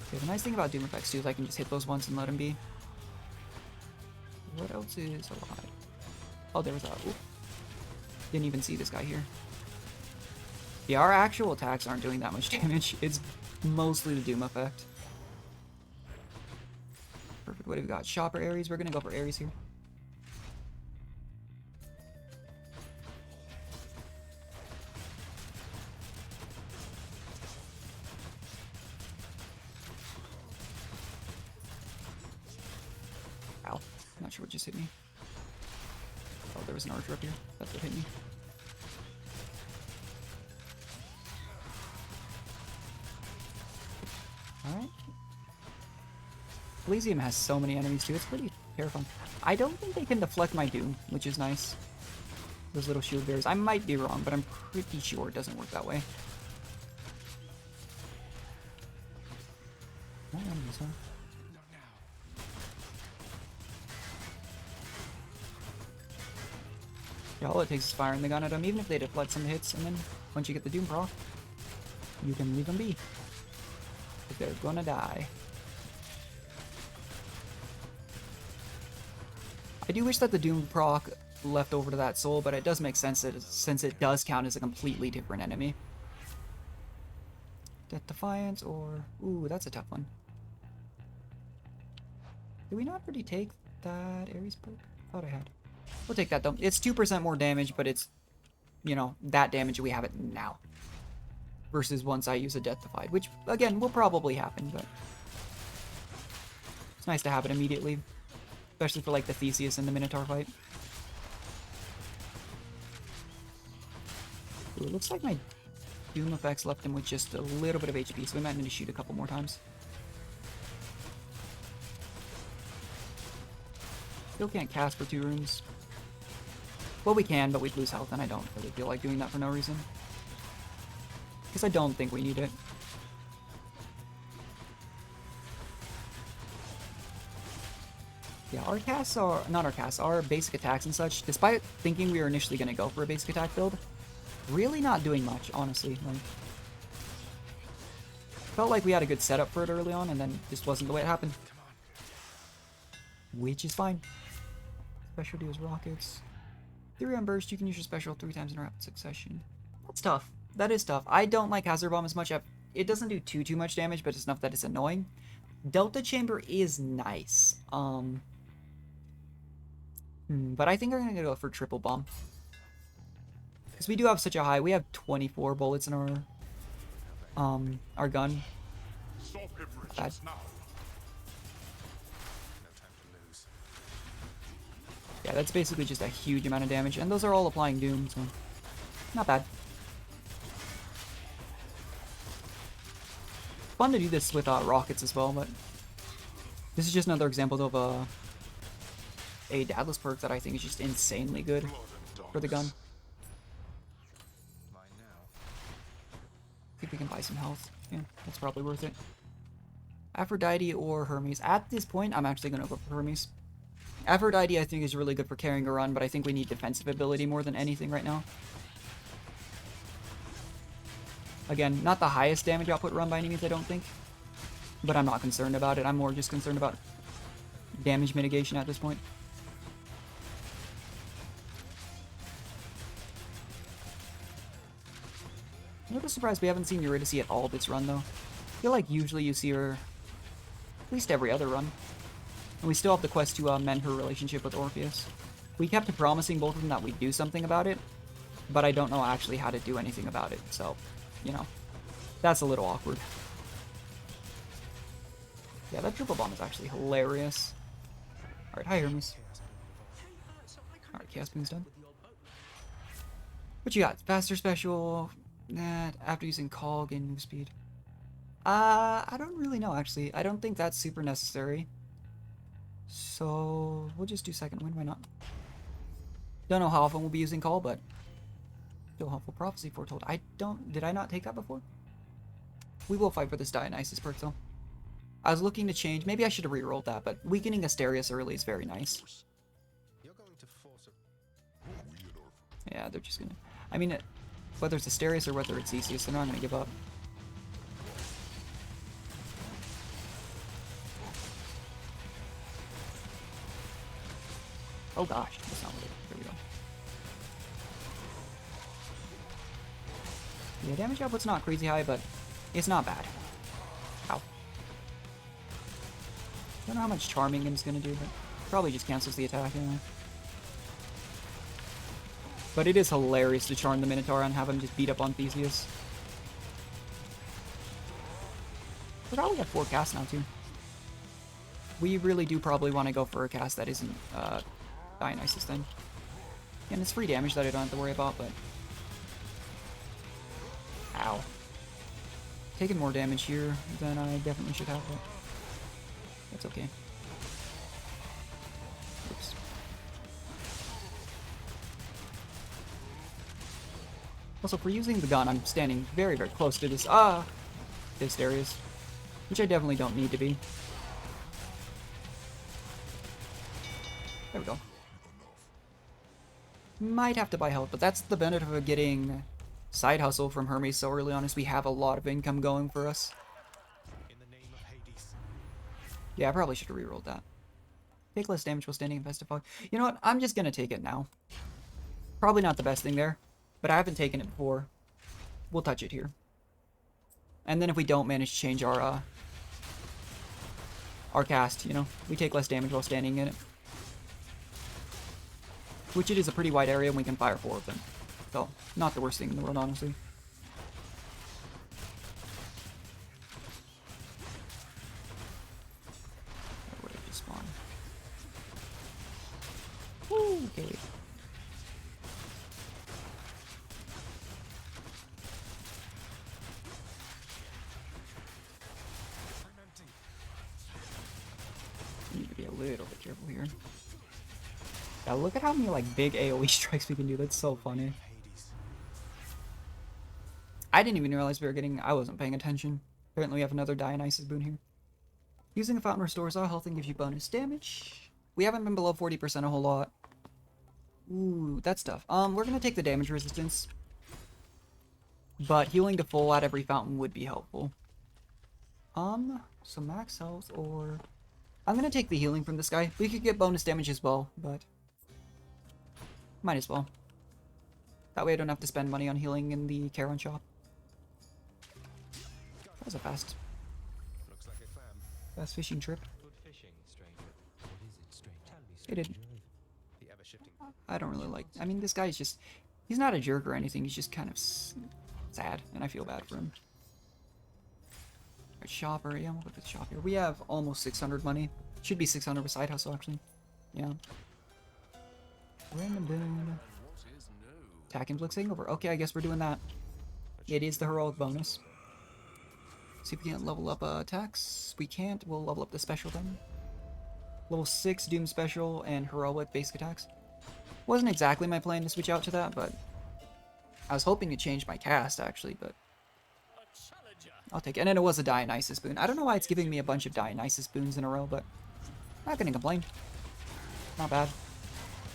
Okay, the nice thing about Doom effects too is I can just hit those once and let them be. What else is alive? Oh, there was a... Ooh. Didn't even see this guy here. Yeah, our actual attacks aren't doing that much damage. It's mostly the Doom effect. Perfect. What have we got? Shopper Ares. We're gonna go for Ares here. Ow. Not sure what just hit me. Oh, there was an archer up here. That's what hit me. Alright. Elysium has so many enemies too, it's pretty terrifying. I don't think they can deflect my Doom, which is nice. Those little shield bears. I might be wrong, but I'm pretty sure it doesn't work that way. No enemies, huh? Yeah, all it takes is firing the gun at them, even if they deflect some hits, and then once you get the Doom proc, you can leave them be. If they're gonna die. I do wish that the Doom proc left over to that soul, but it does make sense that since it does count as a completely different enemy. Death Defiance or... Ooh, that's a tough one. Did we not already take that Ares perk? Thought I had. We'll take that though. It's 2% more damage, but it's, you know, that damage we have it now. Versus once I use a Death Defied, which, again, will probably happen, but... It's nice to have it immediately. Especially for, like, the Theseus and the Minotaur fight. Ooh, it looks like my Doom effects left him with just a little bit of HP, so we might need to shoot a couple more times. Still can't cast for 2 rooms. Well, we can, but we'd lose health, and I don't really feel like doing that for no reason. Because I don't think we need it. Yeah, our casts are... Not our casts, our basic attacks and such, despite thinking we were initially going to go for a basic attack build, really not doing much, honestly. Like, felt like we had a good setup for it early on, and then just wasn't the way it happened. Which is fine. Specialty is rockets. 3 on burst, you can use your special 3 times in rapid succession. That's tough. That is tough. I don't like Hazard Bomb as much. It doesn't do too much damage, but it's enough that it's annoying. Delta Chamber is nice. But I think I'm gonna go for Triple Bomb. Because we do have such a high... We have 24 bullets in our gun. Bad. Yeah, that's basically just a huge amount of damage, and those are all applying Doom, so not bad. Fun to do this with rockets as well, but this is just another example of a Dadless perk that I think is just insanely good for the gun. I think we can buy some health. Yeah, that's probably worth it. Aphrodite or Hermes. At this point, I'm actually going to go for Hermes. Aphrodite, I think, is really good for carrying a run, but I think we need defensive ability more than anything right now. Again, not the highest damage output run by any means, I don't think. But I'm not concerned about it. I'm more just concerned about damage mitigation at this point. I'm a little surprised we haven't seen Eurydice at all this run, though. I feel like usually you see her at least every other run. And we still have the quest to mend her relationship with Orpheus. We kept promising both of them that we'd do something about it, but I don't know actually how to do anything about it, so, you know, that's a little awkward. Yeah, that triple bomb is actually hilarious. Alright, hi Hermes. Alright, Chaos Beam's done. What you got? Faster special, after using call, gain move speed. I don't really know, actually. I don't think that's super necessary. So, we'll just do second wind, why not? Don't know how often we'll be using call, but Still helpful prophecy foretold. Did I not take that before? We will fight for this Dionysus perk though. I was looking to change, maybe I should have rerolled that, but weakening Asterius early is very nice. You're going to force Yeah, they're just gonna, I mean, whether it's Asterius or whether it's Theseus, they're not gonna give up. Oh gosh, that's not what it is. There we go. Yeah, damage output's not crazy high, but it's not bad. Ow. Don't know how much charming him's gonna do, but probably just cancels the attack anyway. But it is hilarious to charm the Minotaur and have him just beat up on Theseus. We probably got 4 casts now too. We really do probably want to go for a cast that isn't Dionysus then. And it's free damage that I don't have to worry about, but... Ow. Taking more damage here than I definitely should have, but... That's okay. Oops. Also, for using the gun, I'm standing very, very close to this, Darius. Which I definitely don't need to be. There we go. Might have to buy health, but that's the benefit of getting side hustle from Hermes so early on, is we have a lot of income going for us. in the name of Hades. Yeah, I probably should have rerolled that. Take less damage while standing in Festive Fog. You know what? I'm just gonna take it now. Probably not the best thing there, but I haven't taken it before. We'll touch it here. And then if we don't manage to change our cast, you know, we take less damage while standing in it. Which it is a pretty wide area and we can fire 4 of them. So, not the worst thing in the world, honestly. Where did it spawn? Woo, okay. Need to be a little bit careful here. Yeah, look at how many like big AoE strikes we can do. That's so funny. I didn't even realize we were getting... I wasn't paying attention. Apparently we have another Dionysus boon here. Using a fountain restores all health and gives you bonus damage. We haven't been below 40% a whole lot. Ooh, that's tough. We're gonna take the damage resistance. But healing to full at every fountain would be helpful. So max health or... I'm gonna take the healing from this guy. We could get bonus damage as well, but... might as well. That way I don't have to spend money on healing in the Charon shop. That was a fast fishing trip. Good fishing, stranger. What is it, stranger? Tell me, It did. stranger. The ever-shifting. I don't really like... I mean, this guy's just... He's not a jerk or anything. He's just kind of sad, and I feel bad for him. Alright, shopper. Yeah, we'll look at the shop here. We have almost 600 money. Should be 600 with side hustle, actually. Yeah. Random boon. Attack and Blix Hangover. Okay, I guess we're doing that. It is the heroic bonus. See if we can't level up attacks. We can't. We'll level up the special then. Level 6 Doom Special and heroic basic attacks. Wasn't exactly my plan to switch out to that, but I was hoping to change my cast actually, but I'll take it. And then it was a Dionysus boon. I don't know why it's giving me a bunch of Dionysus boons in a row, but I'm not gonna complain. Not bad.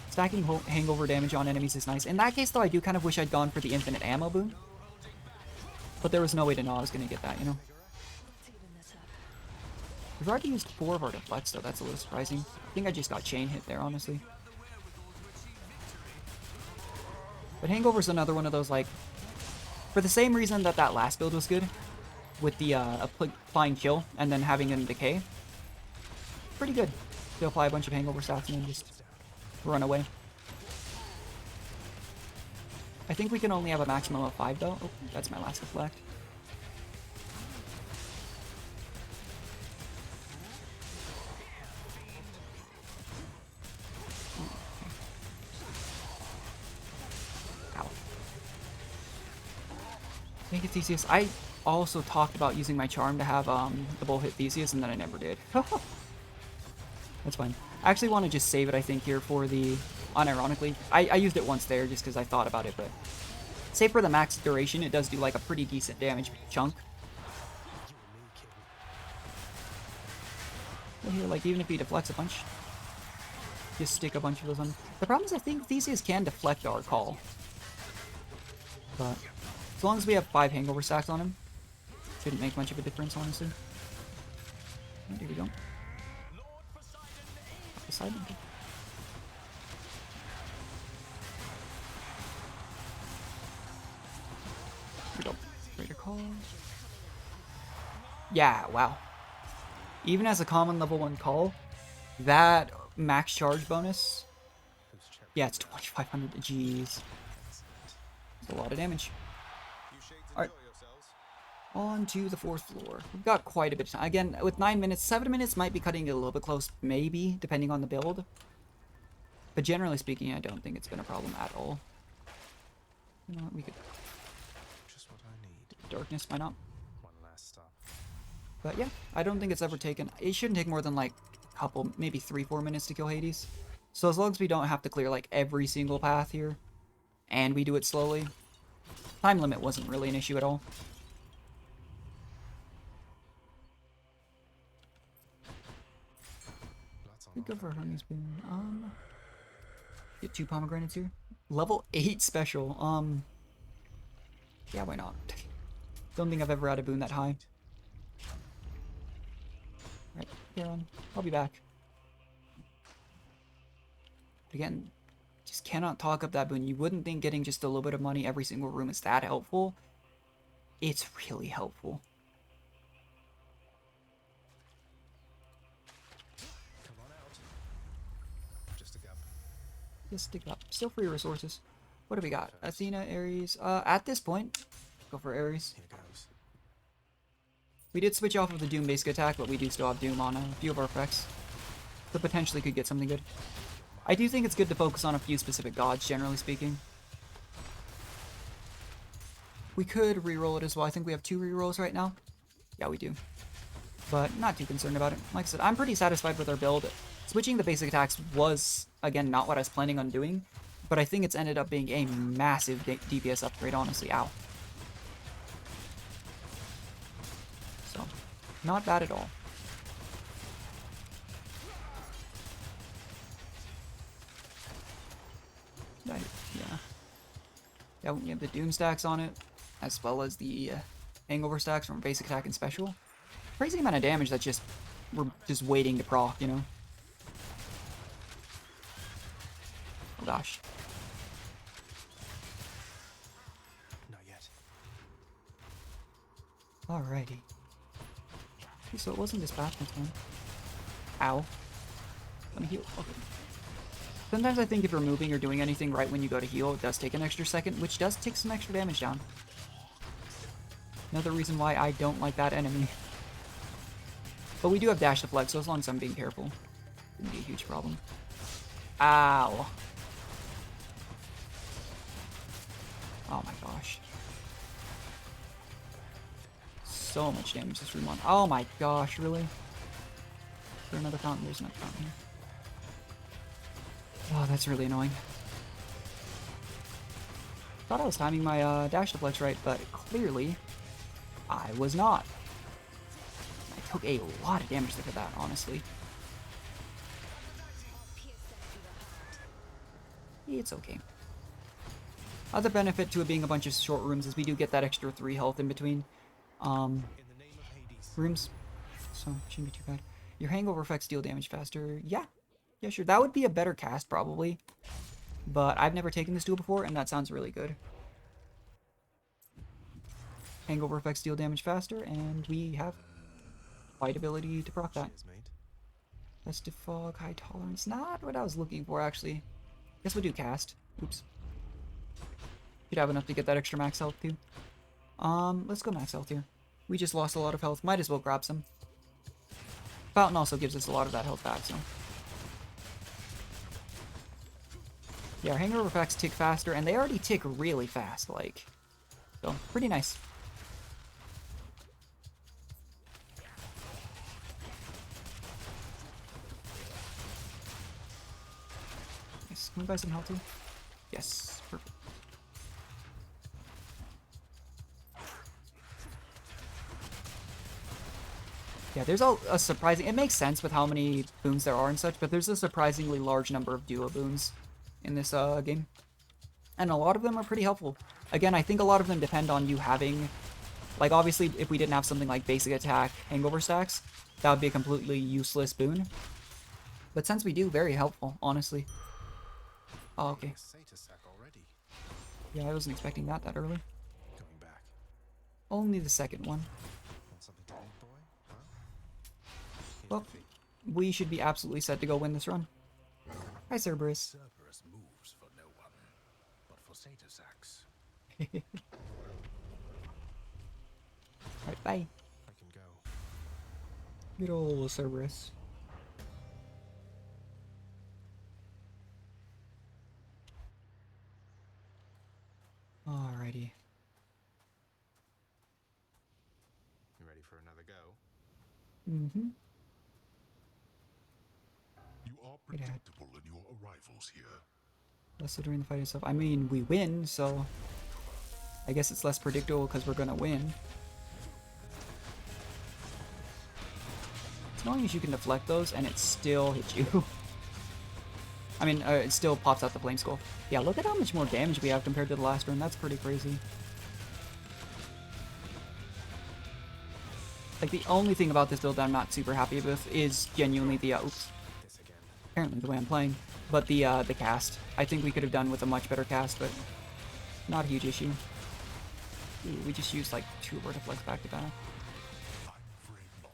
Stacking hangover damage on enemies is nice. In that case, though, I do kind of wish I'd gone for the infinite ammo boon. But there was no way to know I was going to get that, you know? We've already used 4 of our deflects, though. That's a little surprising. I think I just got chain hit there, honestly. But Hangover's another one of those, like... For the same reason that that last build was good, with the applying kill and then having him decay. Pretty good to apply a bunch of Hangover stats and then just run away. I think we can only have a maximum of 5 though. Oh, that's my last deflect. Ow. Make it Theseus. I also talked about using my charm to have the bull hit Theseus, and then I never did. That's fine. I actually want to just save it, I think, here for the... Unironically. I used it once there just because I thought about it, but Say for the max duration, it does do like a pretty decent damage chunk. Well, here, like even if he deflects a bunch, just stick a bunch of those on. The problem is I think Theseus can deflect our call. But as long as we have 5 hangover stacks on him, shouldn't make much of a difference, honestly. Oh, here we go. Poseidon. Here we go. Greater call. Yeah, wow. Even as a common level 1 call, that max charge bonus, yeah, it's 2,500. Jeez. That's a lot of damage. Alright. On to the 4th floor. We've got quite a bit of time. Again, with 9 minutes, 7 minutes might be cutting it a little bit close, maybe, depending on the build. But generally speaking, I don't think it's been a problem at all. You know what, we could... Just what I need. Darkness, why not? One last stop. But yeah, I don't think it's ever taken... It shouldn't take more than like a couple, maybe 3-4 minutes to kill Hades. So as long as we don't have to clear like every single path here, and we do it slowly, time limit wasn't really an issue at all. We go for a Hermes Boon. Get 2 pomegranates here. Level 8 special. Yeah, why not? Don't think I've ever had a boon that high. Right, here on. I'll be back. Again, just cannot talk up that boon. You wouldn't think getting just a little bit of money every single room is that helpful. It's really helpful. Come on out. Just stick up. Just stick up. Still free resources. What do we got? Athena, Ares. At this point, go for Ares. Here goes. We did switch off of the Doom basic attack, but we do still have Doom on a few of our effects. So potentially could get something good. I do think it's good to focus on a few specific gods, generally speaking. We could reroll it as well. I think we have 2 rerolls right now. Yeah, we do. But not too concerned about it. Like I said, I'm pretty satisfied with our build. Switching the basic attacks was, again, not what I was planning on doing. But I think it's ended up being a massive DPS upgrade, honestly. Ow. So, not bad at all. Yeah, we have the Doom stacks on it, as well as the Hangover stacks from basic attack and special. Crazy amount of damage that just we're just waiting to proc, you know? Oh gosh. Not yet. Alrighty. Okay, so it wasn't this bad this time. Ow. Let me heal. Okay. Sometimes I think if you're moving or doing anything right when you go to heal, it does take an extra second, which does take some extra damage down. Another reason why I don't like that enemy. But we do have dash deflect, so as long as I'm being careful, it wouldn't be a huge problem. Ow. Oh my gosh. So much damage this room on. Oh my gosh, really? Is there another fountain? There's another fountain here. Oh, that's really annoying. Thought I was timing my dash deflex right, but clearly I was not. I took a lot of damage there for that, honestly. It's okay. Other benefit to it being a bunch of short rooms is we do get that extra 3 health in between rooms, so shouldn't be too bad. Your hangover effects deal damage faster. Yeah, sure. That would be a better cast probably, but I've never taken this duel before, and that sounds really good. Hangover effects deal damage faster, and we have fight ability to proc that. Festive Fog, High Tolerance. Not what I was looking for, actually. Guess we'll do cast. Oops. Should have enough to get that extra max health, too. Let's go max health here. We just lost a lot of health. Might as well grab some. Fountain also gives us a lot of that health back, so. Yeah, our hangover effects tick faster, and they already tick really fast, like. So, pretty nice. Nice. Can we buy some health too? Yes, perfect. Yeah, there's a surprising... It makes sense with how many boons there are and such, but there's a surprisingly large number of duo boons in this game. And a lot of them are pretty helpful. Again, I think a lot of them depend on you having... Like, obviously, if we didn't have something like basic attack, hangover stacks, that would be a completely useless boon. But since we do, very helpful, honestly. Oh, okay. Yeah, I wasn't expecting that early. Going back. Only the second one. Want something to eat, boy? Huh? Here's Well, the fee. we should be absolutely set to go win this run. Hi, Cerberus. Cerberus moves for no one, but for Satasax. Alright, bye. I can go. Good old Cerberus. Alrighty. You ready for another go? Mm-hmm. You are predictable in your arrivals here. Less so during the fight itself. I mean, we win, so... I guess it's less predictable because we're gonna win. As long as you can deflect those and it still hits you. I mean, it still pops out the flame skull. Yeah, look at how much more damage we have compared to the last run. That's pretty crazy. Like, the only thing about this build that I'm not super happy with is genuinely the, oops. This again. Apparently the way I'm playing. But the cast. I think we could have done with a much better cast, but not a huge issue. Ooh, we just used like 2 of our deflects back to back. I'm afraid not.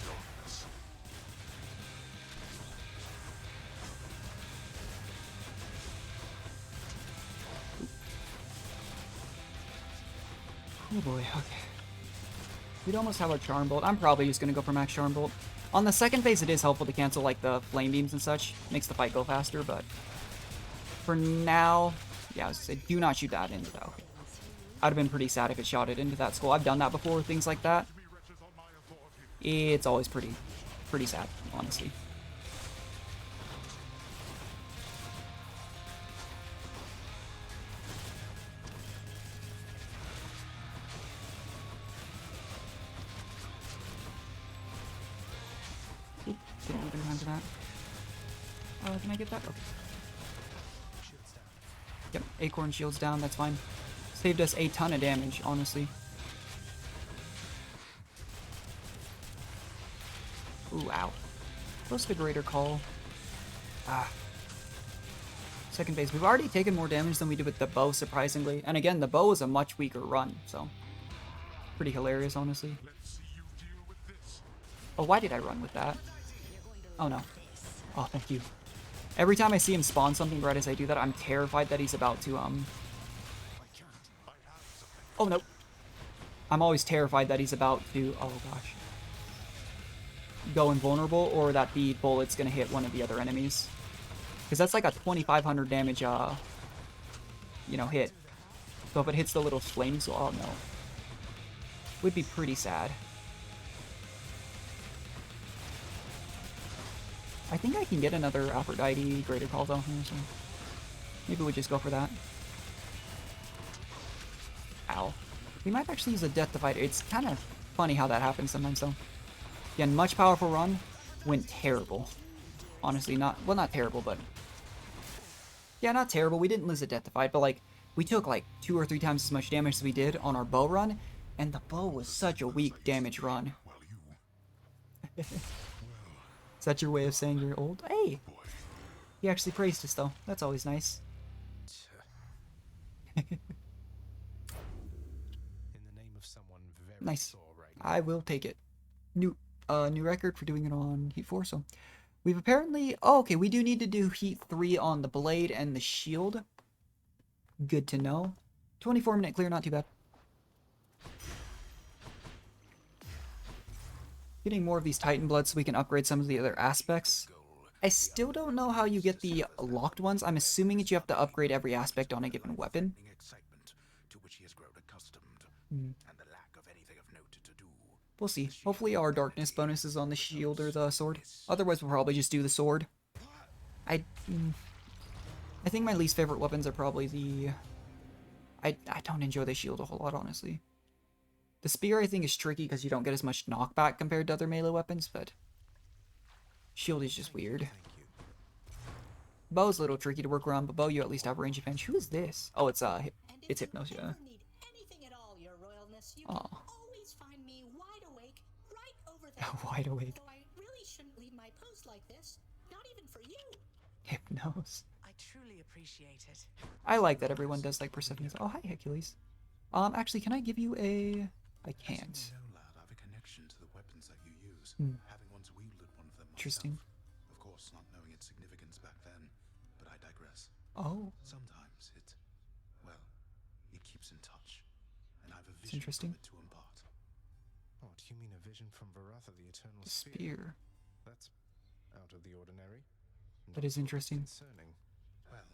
Darkness. Oh boy, okay. We'd almost have our Charm Bolt. I'm probably just gonna go for Max Charm Bolt. On the second phase, it is helpful to cancel like the flame beams and such. Makes the fight go faster, but for now, yeah, I was gonna say, do not shoot that into that. Okay. I'd have been pretty sad if it shot it into that skull. I've done that before, things like that. It's always pretty sad, honestly. Oop, didn't have time for that. Can I get that? Okay. Yep, Acorn shields down, that's fine. Saved us a ton of damage, honestly. Ooh, ow. Close to Greater Call. Ah. Second phase. We've already taken more damage than we did with the bow, surprisingly. And again, the bow is a much weaker run, so... Pretty hilarious, honestly. Oh, why did I run with that? Oh, no. Oh, thank you. Every time I see him spawn something right as I do that, I'm terrified that he's about to, Oh, no. I'm always terrified that he's about to... Oh, gosh. Go invulnerable, or that the bullet's gonna hit one of the other enemies. Because that's like a 2,500 damage, you know, hit. So if it hits the little flames, oh, no. Would be pretty sad. I think I can get another Aphrodite Greater Call though here, so maybe we just go for that. Ow. We might actually use a Death Divider. It's kind of funny how that happens sometimes though. Again, much powerful run, went terrible. Honestly, not terrible, but... Yeah, not terrible. We didn't lose a Death Divide, but like, we took like 2 or 3 times as much damage as we did on our bow run, and the bow was such a weak damage run. Is that your way of saying you're old? Hey! He actually praised us, though. That's always nice. In the name of someone very Nice. sore right now. I will take it. New record for doing it on Heat 4, so... We've apparently... Oh, okay, we do need to do Heat 3 on the Blade and the Shield. Good to know. 24-minute clear, not too bad. Getting more of these Titan Blood so we can upgrade some of the other aspects. I still don't know how you get the locked ones. I'm assuming that you have to upgrade every aspect on a given weapon. We'll see. Hopefully our darkness bonus is on the shield or the sword. Otherwise we'll probably just do the sword. I think my least favorite weapons are probably the... I don't enjoy the shield a whole lot, honestly. The spear, I think, is tricky because you don't get as much knockback compared to other melee weapons, but shield is just weird. Bow's a little tricky to work around, but bow you at least have range advantage. Who is this? Oh, it's it's Hypnos, yeah. Need anything at all, Your Royalness, you Aw. can always find me wide awake right over there. Wide awake. Though I really shouldn't leave my post like this, not even for you. Hypnos. I truly appreciate it. I like that everyone does like Persephone's. Oh, hi, Hercules. Actually, can I give you a... I can't. You know, lad, I have a connection to the weapons that you use, having once wielded one of them Interesting. myself. Of course, not knowing its significance back then, but I digress. Oh, Sometimes it, well, it keeps in touch, and I have a it's vision interesting. from it to impart. Oh, do you mean a vision from Varatha, the Eternal Spear. That's out of the ordinary. That is interesting. Concerning. Well,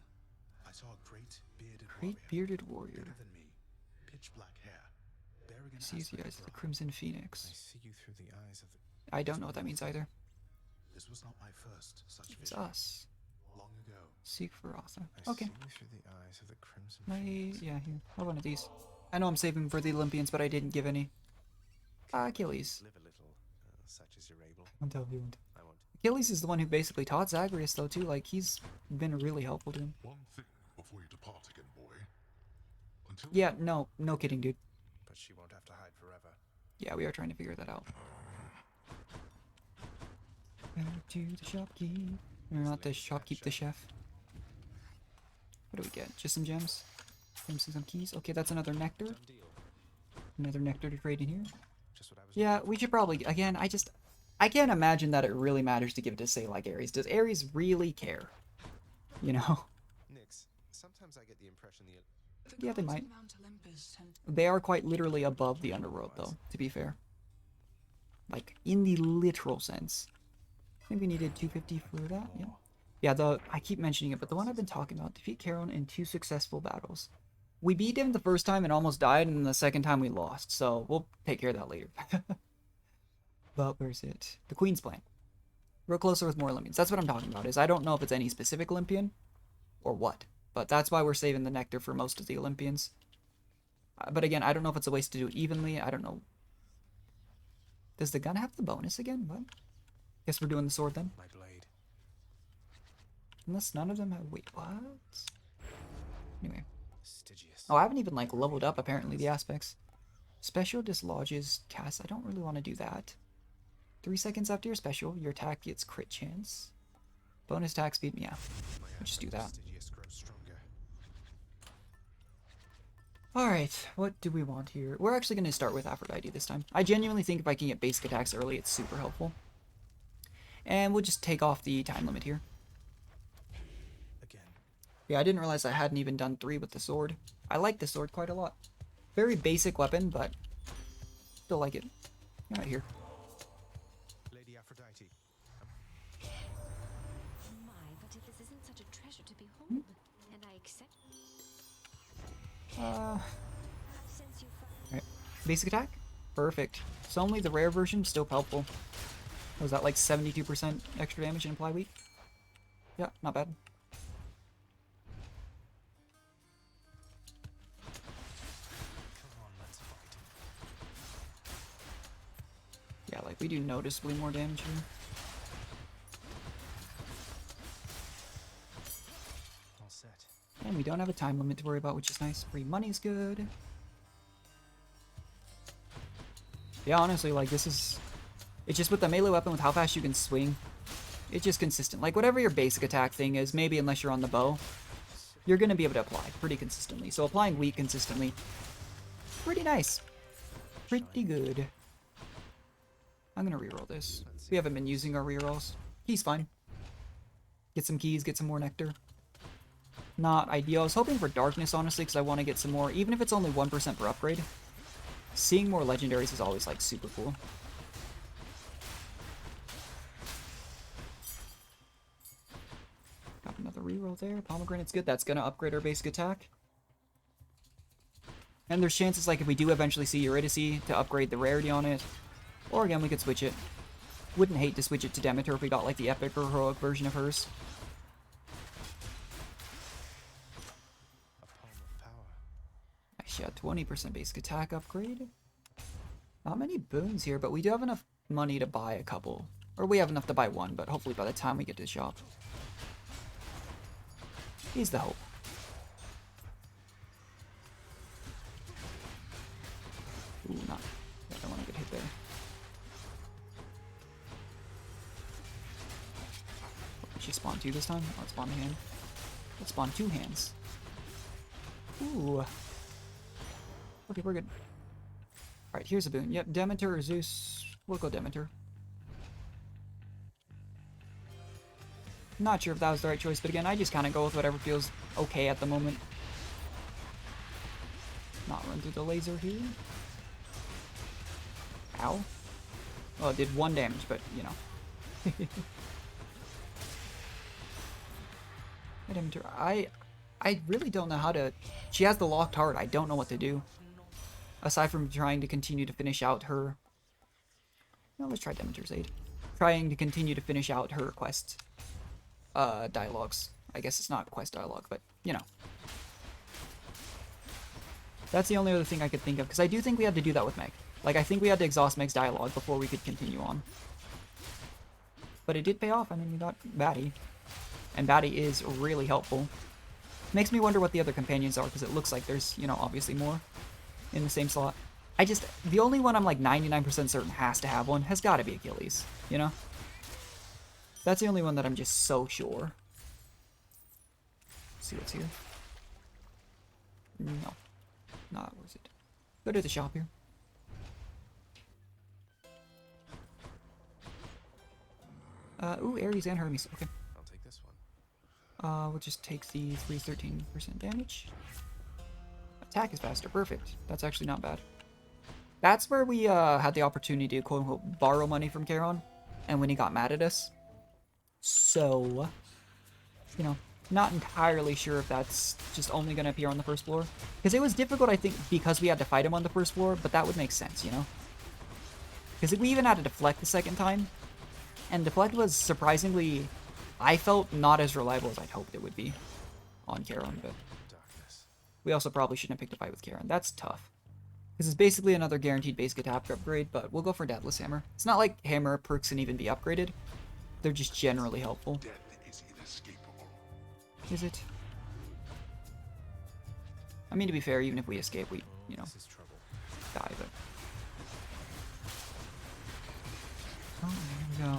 I saw a great bearded Great warrior, bearded warrior. bigger than me, pitch black hair, bearing an Sees the aspect eyes of the bride. Crimson I Phoenix. see you through the eyes of the. I don't know what that means either. This was not my first such It's vision. us. Long ago, Seek for Arthur. I Okay. see you through the eyes of the Crimson My... Phoenix. Yeah, here. Have one of these. I know I'm saving for the Olympians, but I didn't give any. Achilles. Live a little, such as you're able. Won't tell you. Won't. I won't. Achilles is the one who basically taught Zagreus, though, too. Like, he's been really helpful to him. one thing before you depart again, boy. Until Yeah, no kidding, dude. But she won't have to hide forever. Yeah, we are trying to figure that out. Back to the shopkeep. Or not the shopkeep, the chef. What do we get? Just some gems? Gems and some keys? Okay, that's another nectar. Done deal. Another nectar to trade in here. Just what I was. Yeah, we should probably... Again, I can't imagine that it really matters to give it to, say, like Ares. Does Ares really care? You know? Nyx, sometimes I get the impression the. The Yeah, they gods might. in Mount Olympus tend They are quite literally above the underworld, though, to be fair. Like, in the literal sense. I think we needed 250 for that, yeah. Yeah, I keep mentioning it, but the one I've been talking about, defeat Charon in 2 successful battles. We beat him the first time and almost died, and the second time we lost, so we'll take care of that later. But where's it? The Queen's Plan. Real closer with more Olympians. That's what I'm talking about, is I don't know if it's any specific Olympian, or what. But that's why we're saving the nectar for most of the Olympians. But again, I don't know if it's a waste to do it evenly, I don't know. Does the gun have the bonus again? What? Guess we're doing the sword then. My blade. Unless none of them have... Wait, what? Anyway. Stygius. Oh, I haven't even, like, leveled up, apparently, the aspects. Special dislodges cast. I don't really want to do that. 3 seconds after your special, your attack gets crit chance. Bonus attack speed, yeah. My We'll just do aspect of that. Stygius grows stronger. Alright, what do we want here? We're actually going to start with Aphrodite this time. I genuinely think if I can get basic attacks early, it's super helpful. And we'll just take off the time limit here. Again. Yeah, I didn't realize I hadn't even done 3 with the sword. I like the sword quite a lot. Very basic weapon, but still like it. Right here. Lady Aphrodite. My, but if this isn't such a treasure to behold, and I accept. Since you Alright. Basic attack? Perfect. So only the rare version, still helpful. Was that like 72% extra damage in apply weak? Yeah, not bad. Come on, let's fight. Yeah, like we do noticeably more damage here. All set. And we don't have a time limit to worry about, which is nice. Free money's good. Yeah, honestly, like this is... It's just with the melee weapon, with how fast you can swing. It's just consistent. Like whatever your basic attack thing is, maybe unless you're on the bow, you're going to be able to apply pretty consistently. So applying weak consistently, pretty nice. Pretty good. I'm going to reroll this. We haven't been using our rerolls. He's fine. Get some keys, get some more nectar. Not ideal. I was hoping for darkness, honestly, because I want to get some more, even if it's only 1% per upgrade. Seeing more legendaries is always, like, super cool. Got another reroll there. Pomegranate's good. That's going to upgrade our basic attack. And there's chances, like, if we do eventually see Eurydice, to upgrade the rarity on it. Or, again, we could switch it. Wouldn't hate to switch it to Demeter if we got, like, the epic or heroic version of hers. A palm of power. Nice, yeah, 20% basic attack upgrade. Not many boons here, but we do have enough money to buy a couple. Or we have enough to buy one, but hopefully by the time we get to the shop. He's the hope. Ooh, not. I don't want to get hit there. Did she spawn 2 this time? Oh, it spawned a hand. It spawned 2 hands. Ooh. Okay, we're good. Alright, here's a boon. Yep, Demeter or Zeus. We'll go Demeter. Not sure if that was the right choice, but again, I just kind of go with whatever feels okay at the moment. Not run through the laser here. Ow. Well, it did 1 damage, but, you know. Demeter, I really don't know how to... She has the locked heart. I don't know what to do. Aside from trying to continue to finish out her... No, let's try Demeter's aid. Trying to continue to finish out her quest dialogues. I guess it's not quest dialogue, but, you know. That's the only other thing I could think of, because I do think we had to do that with Meg. Like, I think we had to exhaust Meg's dialogue before we could continue on. But it did pay off. I mean, we got Batty. And Batty is really helpful. Makes me wonder what the other companions are, because it looks like there's, you know, obviously more in the same slot. The only one I'm like 99% certain has to have one has got to be Achilles, you know? That's the only one that I'm just so sure. Let's see what's here. No. Not worth it. Go to the shop here. Ooh, Ares and Hermes. Okay. I'll take this one. We'll just take the 13% damage. Attack is faster. Perfect. That's actually not bad. That's where we had the opportunity to quote-unquote borrow money from Charon, and when he got mad at us. So, you know, not entirely sure if that's just only going to appear on the first floor. Because it was difficult, I think, because we had to fight him on the first floor, but that would make sense, you know? Because we even had to deflect the second time, and deflect was surprisingly, I felt, not as reliable as I'd hoped it would be on Charon, but we also probably shouldn't have picked a fight with Charon. That's tough. This is basically another guaranteed basic attack upgrade, but we'll go for Deathless Hammer. It's not like Hammer perks can even be upgraded. They're just generally helpful. Death is inescapable. Is it? I mean, to be fair, even if we escape, we, you know, This is trouble. die, but... Oh, there we go.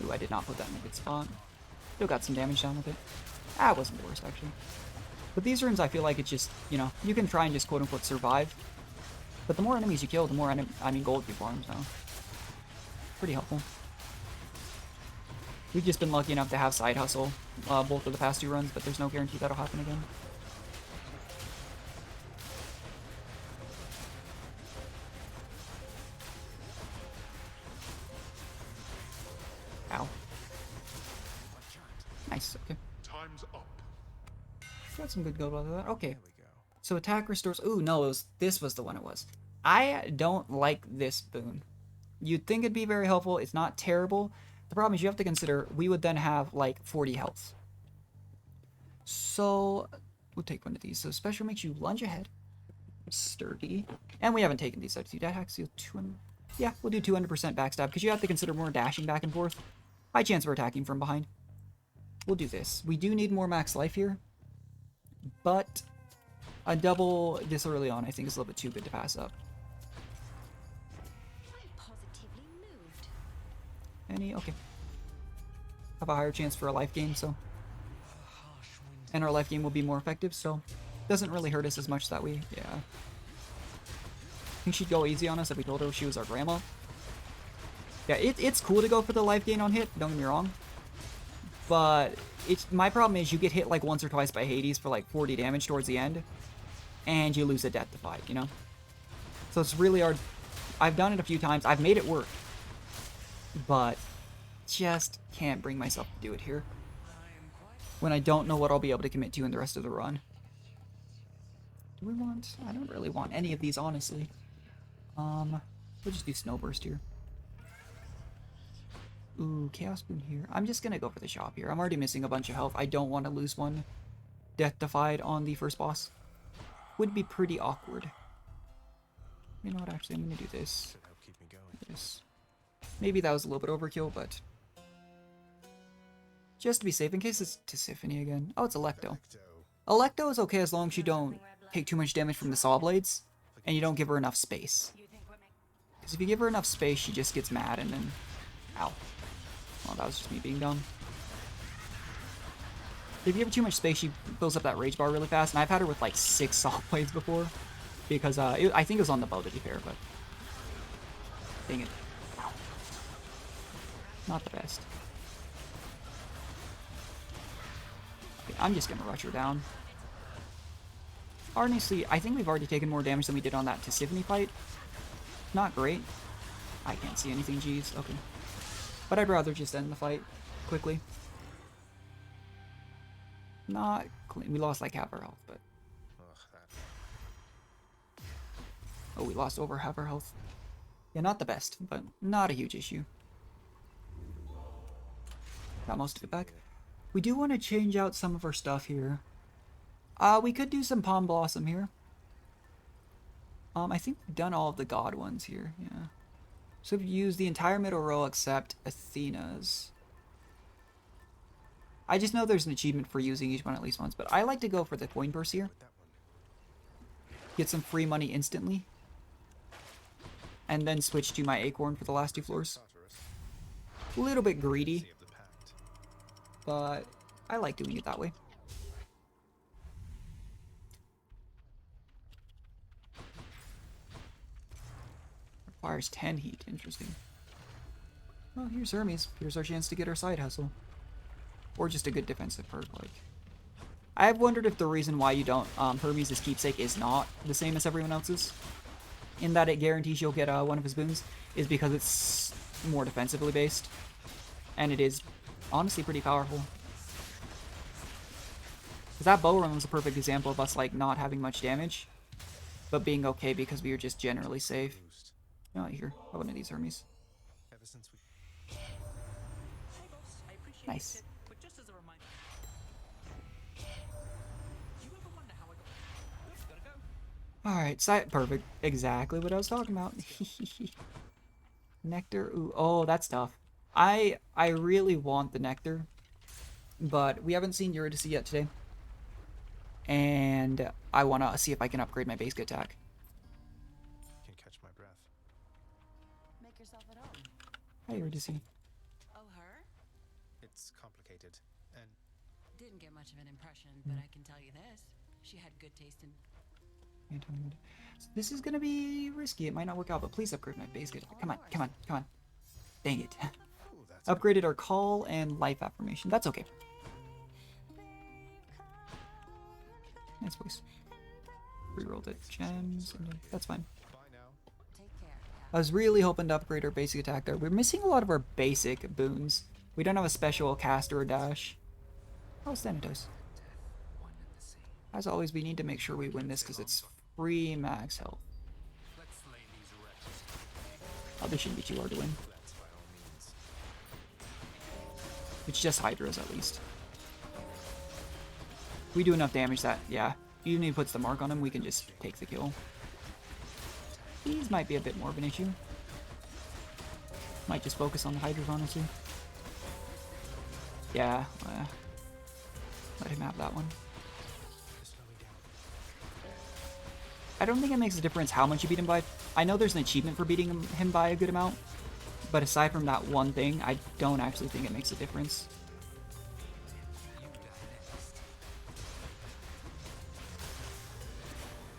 Ooh, I did not put that in a good spot. Still got some damage down with it. Ah, it wasn't the worst, actually. But these runes, I feel like it's just, you know, you can try and just quote-unquote survive. But the more enemies you kill, the more gold you farm, so... Pretty helpful. We've just been lucky enough to have side hustle both of the past 2 runs, but there's no guarantee that'll happen again. Ow. Nice, okay. Time's up. Got some good gold out of that. Okay. There we go. So attack restores... Ooh, no, this was the one it was. I don't like this boon. You'd think it'd be very helpful. It's not terrible. The problem is you have to consider we would then have like 40 health. So we'll take one of these. So special makes you lunge ahead. Sturdy. And we haven't taken these attitude attacks. So 200... Yeah, we'll do 200% backstab because you have to consider more dashing back and forth. High chance for attacking from behind. We'll do this. We do need more max life here. But a double this early on I think is a little bit too good to pass up. I'm positively moved. Any? Okay. Have a higher chance for a life gain, so. And our life gain will be more effective, so. Doesn't really hurt us as much that we, yeah. I think she'd go easy on us if we told her she was our grandma. Yeah, it's cool to go for the life gain on hit, don't get me wrong. But my problem is you get hit like once or twice by Hades for like 40 damage towards the end. And you lose a death to 5, you know? So it's really hard. I've done it a few times. I've made it work. But just can't bring myself to do it here. When I don't know what I'll be able to commit to in the rest of the run. Do we want... I don't really want any of these, honestly. We'll just do Snowburst here. Ooh, Chaos Boon here. I'm just gonna go for the shop here. I'm already missing a bunch of health. I don't want to lose one. Death Defied on the first boss. Would be pretty awkward. You know what, actually, I'm gonna do this. Should help keep me going. This. Maybe that was a little bit overkill, but... just to be safe, in case it's Tisiphone again. Oh, it's Electo. Electo is okay as long as you don't take too much damage from the Saw Blades, and you don't give her enough space. Because if you give her enough space, she just gets mad and then... ow. Well, that was just me being dumb. If you give her too much space, she builds up that rage bar really fast, and I've had her with like 6 Saw Blades before. Because, I think it was on the bow, to be fair, but... dang it. Ow. Not the best. Okay, I'm just gonna rush her down. Honestly, I think we've already taken more damage than we did on that Tisiphone fight. Not great. I can't see anything, jeez. Okay. But I'd rather just end the fight quickly. Not clean. We lost like half our health, but... oh, we lost over half our health. Yeah, not the best, but not a huge issue. Got most of it back. We do want to change out some of our stuff here. We could do some Palm Blossom here. I think we've done all of the god ones here, yeah. So we've used the entire middle row except Athena's. I just know there's an achievement for using each one at least once, but I like to go for the coin purse here. Get some free money instantly. And then switch to my acorn for the last 2 floors. A little bit greedy, but I like doing it that way. Requires 10 heat, interesting. Well, here's Hermes. Here's our chance to get our side hustle. Or just a good defensive perk, like. I have wondered if the reason why you don't, Hermes' keepsake is not the same as everyone else's, in that it guarantees you'll get one of his boons, is because it's more defensively based. And it is honestly pretty powerful. Because that bow run was a perfect example of us, like, not having much damage, but being okay because we were just generally safe. No, here. How one of these Hermes? Nice. But just as a reminder, you ever wonder how I got... Oops, gotta go. Alright, perfect. Exactly what I was talking about. Nectar. Ooh, oh, that's tough. I really want the nectar, but we haven't seen Eurydice yet today. And I want to see if I can upgrade my basic attack. Can catch my breath. Make yourself at home. Hi, Eurydice. Oh, her? It's complicated, and Didn't get much of an impression, but I can tell you this. She had good taste in... So this is going to be risky. It might not work out, but please upgrade my basic attack. Come on, come on, come on. Dang it. Upgraded our call and life affirmation. That's okay. Nice voice. Rerolled it. Gems. And that's fine. I was really hoping to upgrade our basic attack there. We're missing a lot of our basic boons. We don't have a special cast or a dash. Oh, Thanatos. As always, we need to make sure we win this because it's free max health. Oh, this shouldn't be too hard to win. It's just Hydras, at least. We do enough damage that, yeah, even if he puts the mark on him, we can just take the kill. These might be a bit more of an issue. Might just focus on the Hydras, honestly. Yeah, let him have that one. I don't think it makes a difference how much you beat him by. I know there's an achievement for beating him by a good amount, but aside from that one thing, I don't actually think it makes a difference.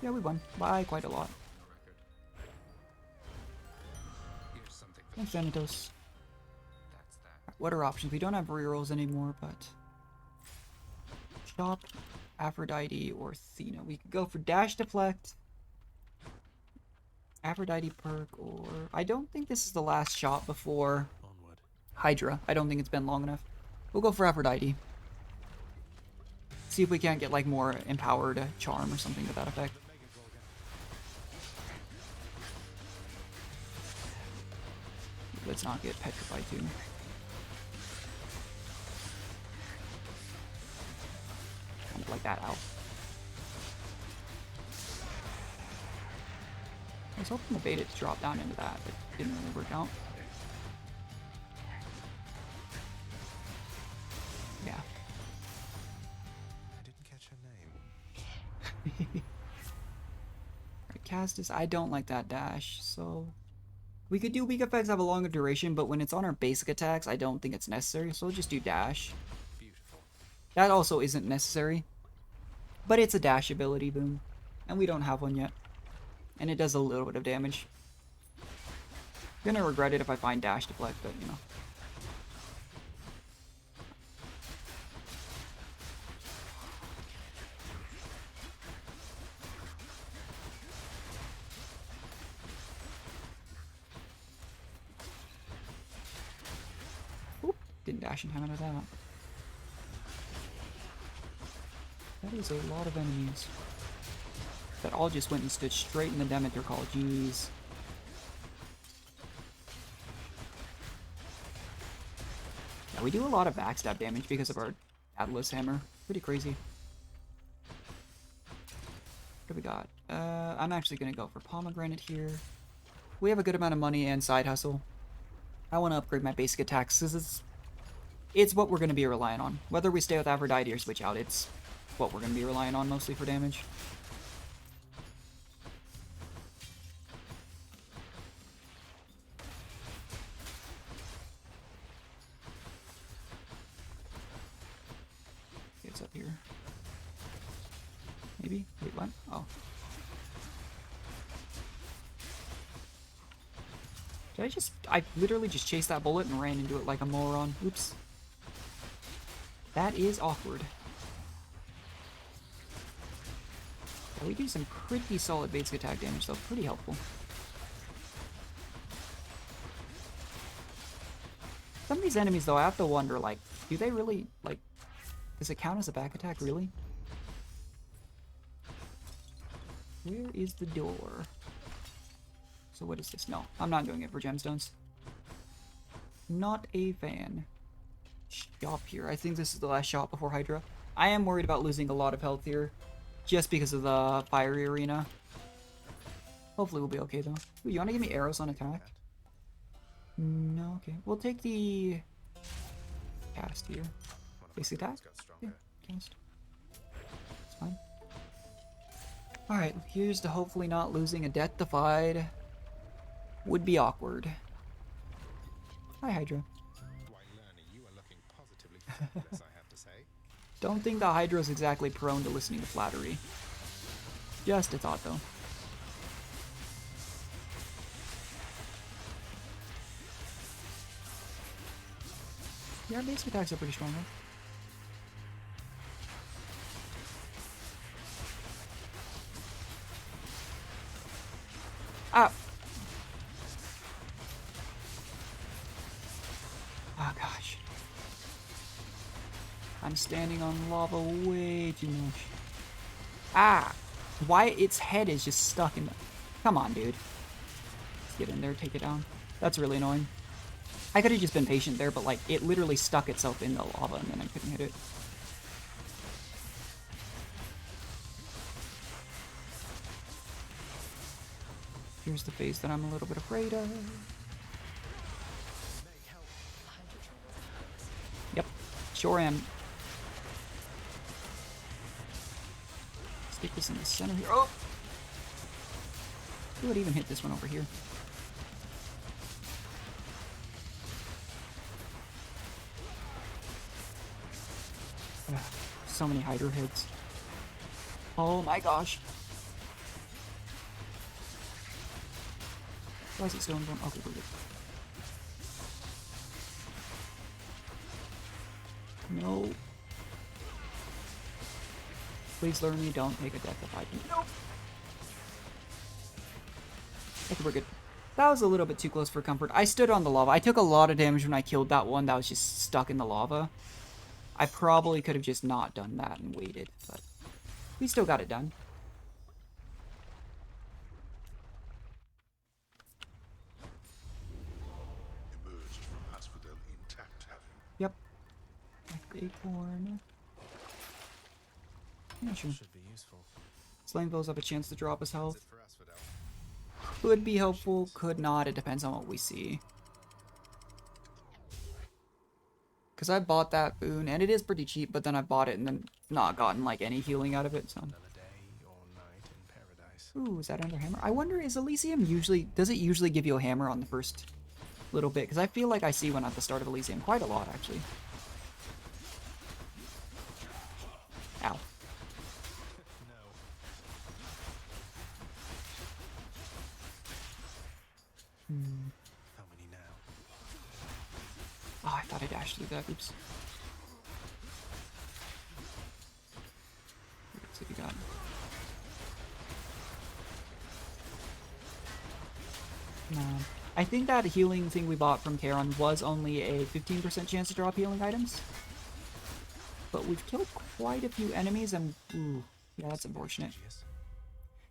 Yeah, we won by quite a lot. Thanks, Thanatos. What are options? We don't have rerolls anymore, but... Shop, Aphrodite, or Athena. We could go for Dash Deflect, Aphrodite perk, or... I don't think this is the last shop before Hydra. I don't think it's been long enough. We'll go for Aphrodite. See if we can't get, like, more empowered charm or something to that effect. Let's not get petrified too. like that. Ow. I was hoping to bait it to drop down into that, but it didn't really work out. Yeah. I didn't catch her name. Right, Castus, I don't like that dash, so... We could do weak effects have a longer duration, but when it's on our basic attacks, I don't think it's necessary, so we'll just do dash. Beautiful. That also isn't necessary. But it's a dash ability, boom. And we don't have one yet. And it does a little bit of damage. I'm gonna regret it if I find dash deflect, but you know. Oop, didn't dash in time out of that. That is a lot of enemies. That all just went and stood straight in the Demeter Call. Jeez. Yeah, we do a lot of backstab damage because of our Atlas Hammer. Pretty crazy. What do we got? I'm actually going to go for Pomegranate here. We have a good amount of money and side hustle. I want to upgrade my basic attacks because it's what we're going to be relying on. Whether we stay with Aphrodite or switch out, it's what we're going to be relying on mostly for damage. It's up here. Maybe? Wait, what? Oh. Did I literally just chased that bullet and ran into it like a moron. Oops. That is awkward. Yeah, we do some pretty solid basic attack damage, though. Pretty helpful. Some of these enemies, though, I have to wonder, like, do they really, like, does it count as a back attack, really? Where is the door? So what is this? No, I'm not doing it for gemstones. Not a fan. Shop here. I think this is the last shop before Hydra. I am worried about losing a lot of health here, just because of the fiery arena. Hopefully we'll be okay, though. Ooh, you want to give me arrows on attack? No, okay. We'll take the cast here. Basic attack? Yeah, cast. It's fine. Alright, here's to hopefully not losing a Death Defied. Would be awkward. Hi, Hydra. Why, Lerner, you are looking positively fabulous, I have to say. Don't think the Hydra's exactly prone to listening to flattery. Just a thought, though. Yeah, our basic attacks are pretty strong, though. Ah! Oh gosh. I'm standing on lava way too much. Ah! Why its head is just stuck in the... Come on, dude. Let's get in there, take it down. That's really annoying. I could have just been patient there, but like, it literally stuck itself in the lava and then I couldn't hit it. Here's the phase that I'm a little bit afraid of. Yep, sure am. Stick this in the center here. Oh! Who would even hit this one over here? Ugh, so many Hydra hits. Oh my gosh. Why is it still in one? Okay, we're good. No. Please learn me, don't take a death defied. Nope. Okay, we're good. That was a little bit too close for comfort. I stood on the lava. I took a lot of damage when I killed that one that was just stuck in the lava. I probably could have just not done that and waited, but we still got it done. Emerged from Asphodel intact, have you? Yep. Like the acorn. Yeah, sure. Should be useful. Slaying foes have a chance to drop his health. That's it for Asphodel. Could be helpful, could not. It depends on what we see. Because I bought that boon, and it is pretty cheap, but then I bought it and then not gotten, like, any healing out of it, so... Another day or night in paradise. Ooh, is that another hammer? I wonder, is Elysium usually... Does it usually give you a hammer on the first little bit? Because I feel like I see one at the start of Elysium. Quite a lot, actually. Ow. No. How many now? Oh, I thought I dashed through that. Oops. Let's see what we got. No. I think that healing thing we bought from Charon was only a 15% chance to drop healing items. But we've killed quite a few enemies and... Ooh, yeah, that's unfortunate.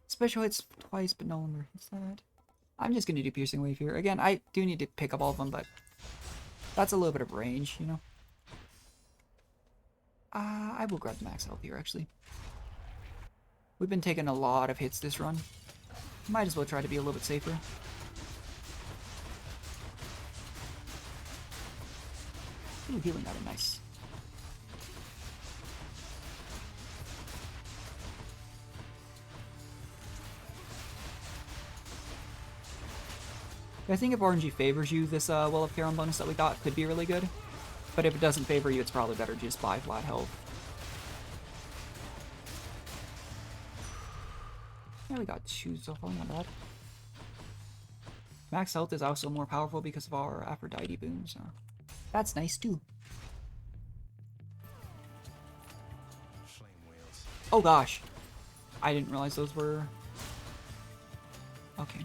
Special hits twice, but no longer hits that. I'm just gonna do Piercing Wave here. Again, I do need to pick up all of them, but... That's a little bit of range, you know? I will grab the max health here, actually. We've been taking a lot of hits this run. Might as well try to be a little bit safer. Ooh, healing item, nice. I think if RNG favors you, this Well of Charon bonus that we got could be really good. But if it doesn't favor you, it's probably better to just buy flat health. Yeah, we got 2 so far, not bad. Max health is also more powerful because of our Aphrodite boon, so that's nice too. Flame wheels. Oh gosh, I didn't realize those were... Okay.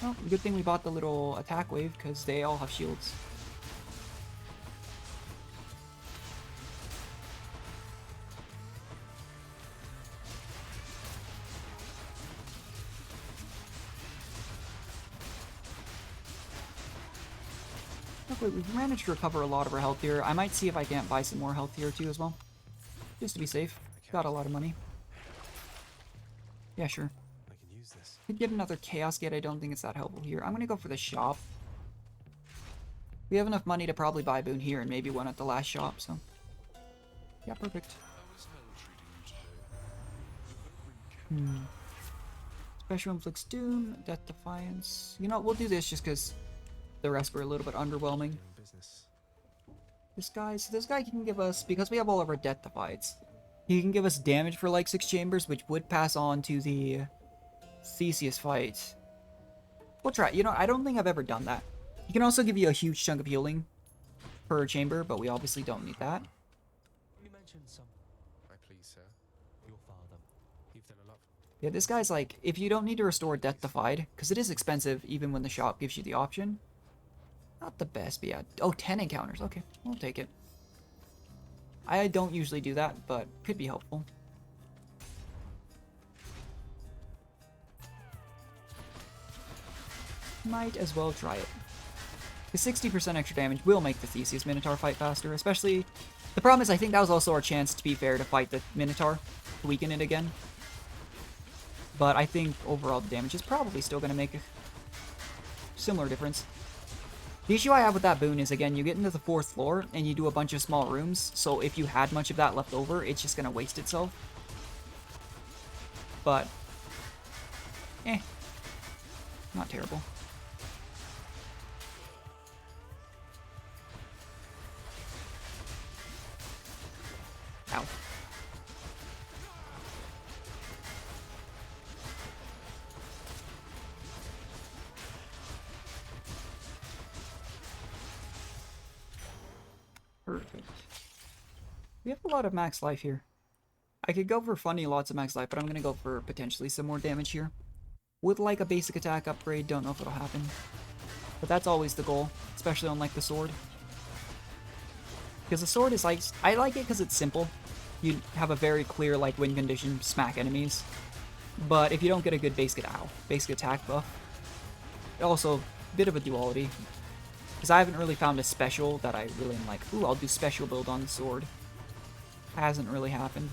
Well, good thing we bought the little attack wave, because they all have shields. Okay, we've managed to recover a lot of our health here. I might see if I can't buy some more health here too as well. Just to be safe. Got a lot of money. Yeah, sure. I can use this. Could get another Chaos Gate, I don't think it's that helpful here. I'm gonna go for the shop. We have enough money to probably buy a boon here and maybe one at the last shop, so... Yeah, perfect. Special Inflicts Doom, Death Defiance... You know, we'll do this just because the rest were a little bit underwhelming. Business. This guy can give us, because we have all of our Death Defiance, he can give us damage for like 6 chambers, which would pass on to the Theseus fight. We'll try. You know, I don't think I've ever done that. He can also give you a huge chunk of healing per chamber, but we obviously don't need that. You mentioned some I please, sir. your father. You've done a lot. Yeah, this guy's like, if you don't need to restore Death Defied, because it is expensive even when the shop gives you the option. Not the best, but yeah. Oh, 10 encounters. Okay, I'll take it. I don't usually do that, but could be helpful. Might as well try it. The 60% extra damage will make the Theseus Minotaur fight faster, especially... The problem is I think that was also our chance, to be fair, to fight the Minotaur, to weaken it again. But I think overall the damage is probably still going to make a similar difference. The issue I have with that boon is, again, you get into the 4th floor, and you do a bunch of small rooms, so if you had much of that left over, it's just going to waste itself. But, not terrible. Ow. Perfect. We have a lot of max life here. I could go for funny lots of max life, but I'm going to go for potentially some more damage here. With like a basic attack upgrade, don't know if it'll happen. But that's always the goal, especially on like the sword. Because the sword is like, I like it because it's simple. You have a very clear like win condition, smack enemies. But if you don't get a good basic attack buff, also a bit of a duality. Because I haven't really found a special that I really am like, ooh, I'll do special build on the sword. Hasn't really happened.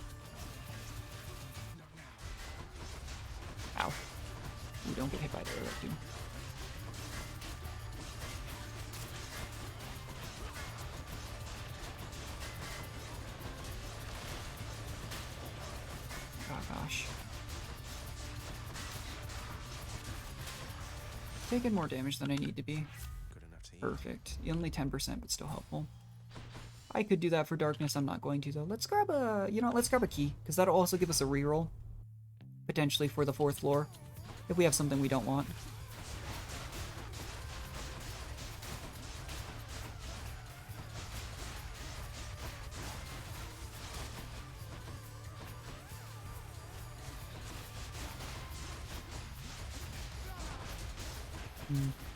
Ooh, don't get hit by the arrow, too. Oh gosh. Taking more damage than I need to be. Good enough to eat. Perfect. Only 10%, but still helpful. I could do that for darkness. I'm not going to, though. Let's grab a... You know what? Let's grab a key, because that'll also give us a reroll. Potentially for the 4th floor, if we have something we don't want.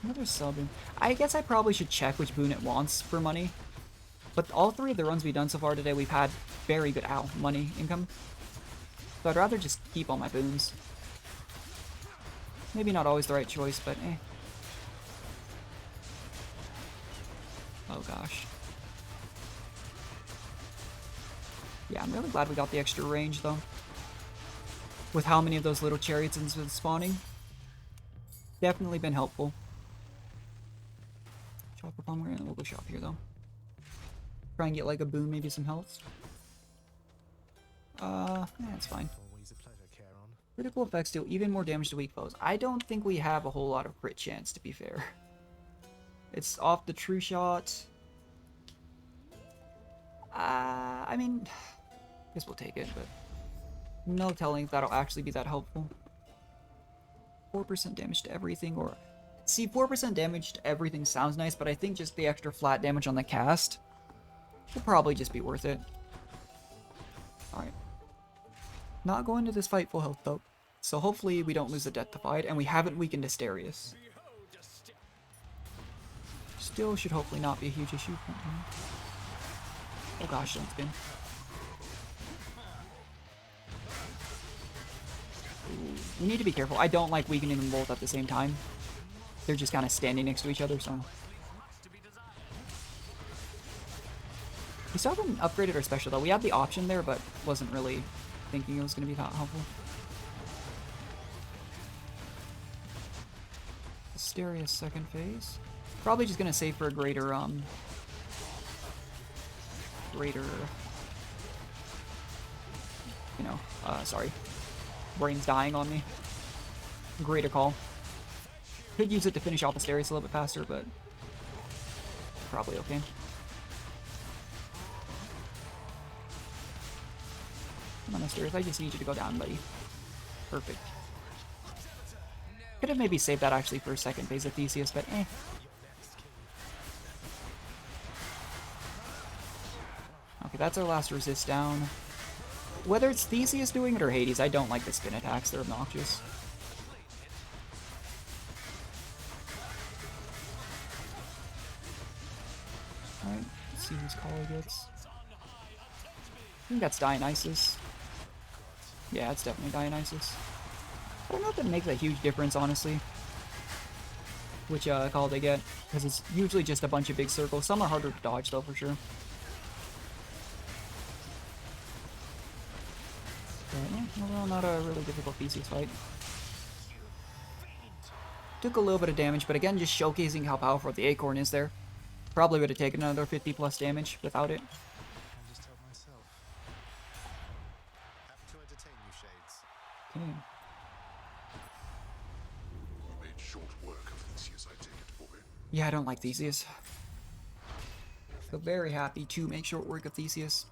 Another sub. I guess I probably should check which boon it wants for money. But all 3 of the runs we've done so far today, we've had very good money income. So I'd rather just keep all my boons. Maybe not always the right choice, but eh. Oh gosh. Yeah, I'm really glad we got the extra range though. With how many of those little chariots has been spawning. Definitely been helpful. Chopper pomegranate, we'll go shop here though. Try and get like a boon, maybe some health. Yeah, it's fine. Always a pleasure, Charon. Critical effects deal even more damage to weak foes. I don't think we have a whole lot of crit chance, to be fair. It's off the true shot. I mean, I guess we'll take it, but no telling if that'll actually be that helpful. 4% damage to everything, or... See, 4% damage to everything sounds nice, but I think just the extra flat damage on the cast will probably just be worth it. Alright. Not going to this fight full health, though. So hopefully we don't lose the Death Defied, and we haven't weakened Asterius. Still should hopefully not be a huge issue. Oh gosh, don't spin. We need to be careful. I don't like weakening them both at the same time. They're just kind of standing next to each other, so... We still haven't upgraded our special, though. We had the option there, but wasn't really thinking it was going to be that helpful. Asterius second phase. Probably just going to save for a greater, sorry. Brain's dying on me. Greater call. Could use it to finish off Asterius a little bit faster, but probably okay. Come on, Asterius, I just need you to go down, buddy. Perfect. Could have maybe saved that actually for a second phase of Theseus, but eh. Okay, that's our last resist down. Whether it's Theseus doing it or Hades, I don't like the spin attacks. They're obnoxious. Alright, let's see whose call he gets. I think that's Dionysus. Yeah, it's definitely Dionysus. I don't know if that makes a huge difference, honestly. Which call they get, because it's usually just a bunch of big circles. Some are harder to dodge, though, for sure. But yeah, overall, not a really difficult Theseus fight. Took a little bit of damage, but again, just showcasing how powerful the Acorn is there. Probably would have taken another 50 plus damage without it. I can just help myself. Happy to entertain you, Shades. Okay. You made short work of Theseus, I take it, boy. Yeah, I don't like Theseus. So very happy to make short work of Theseus.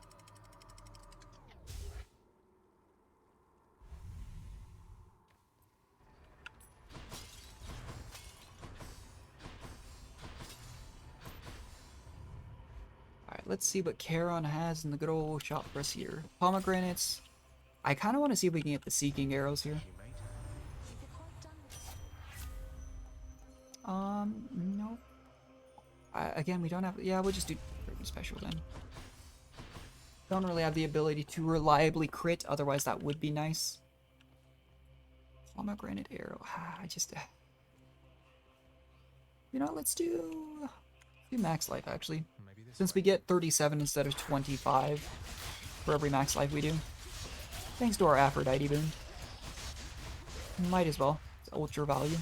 Alright, let's see what Charon has in the good old shop for us here. Pomegranates. I kind of want to see if we can get the Seeking Arrows here. No. Again, we don't have... Yeah, we'll just do special then. Don't really have the ability to reliably crit, otherwise that would be nice. Pomegranate arrow. I just... You know, let's do max life, actually. Since we get 37 instead of 25 for every max life we do. Thanks to our Aphrodite boon. Might as well. ultra value.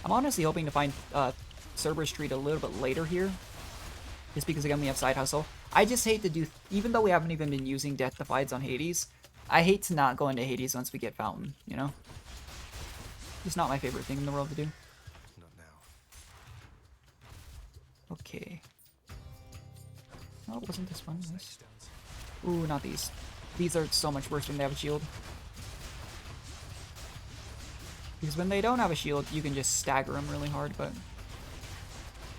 I'm honestly hoping to find Cerberus Street a little bit later here. Just because, again, we have Side Hustle. I just hate to do... Even though we haven't even been using Death Defies on Hades, I hate to not go into Hades once we get Fountain, you know? It's not my favorite thing in the world to do. Not now. Okay. Oh, it wasn't this one. Nice. Ooh, not these. These are so much worse when they have a shield. Because when they don't have a shield, you can just stagger them really hard, but...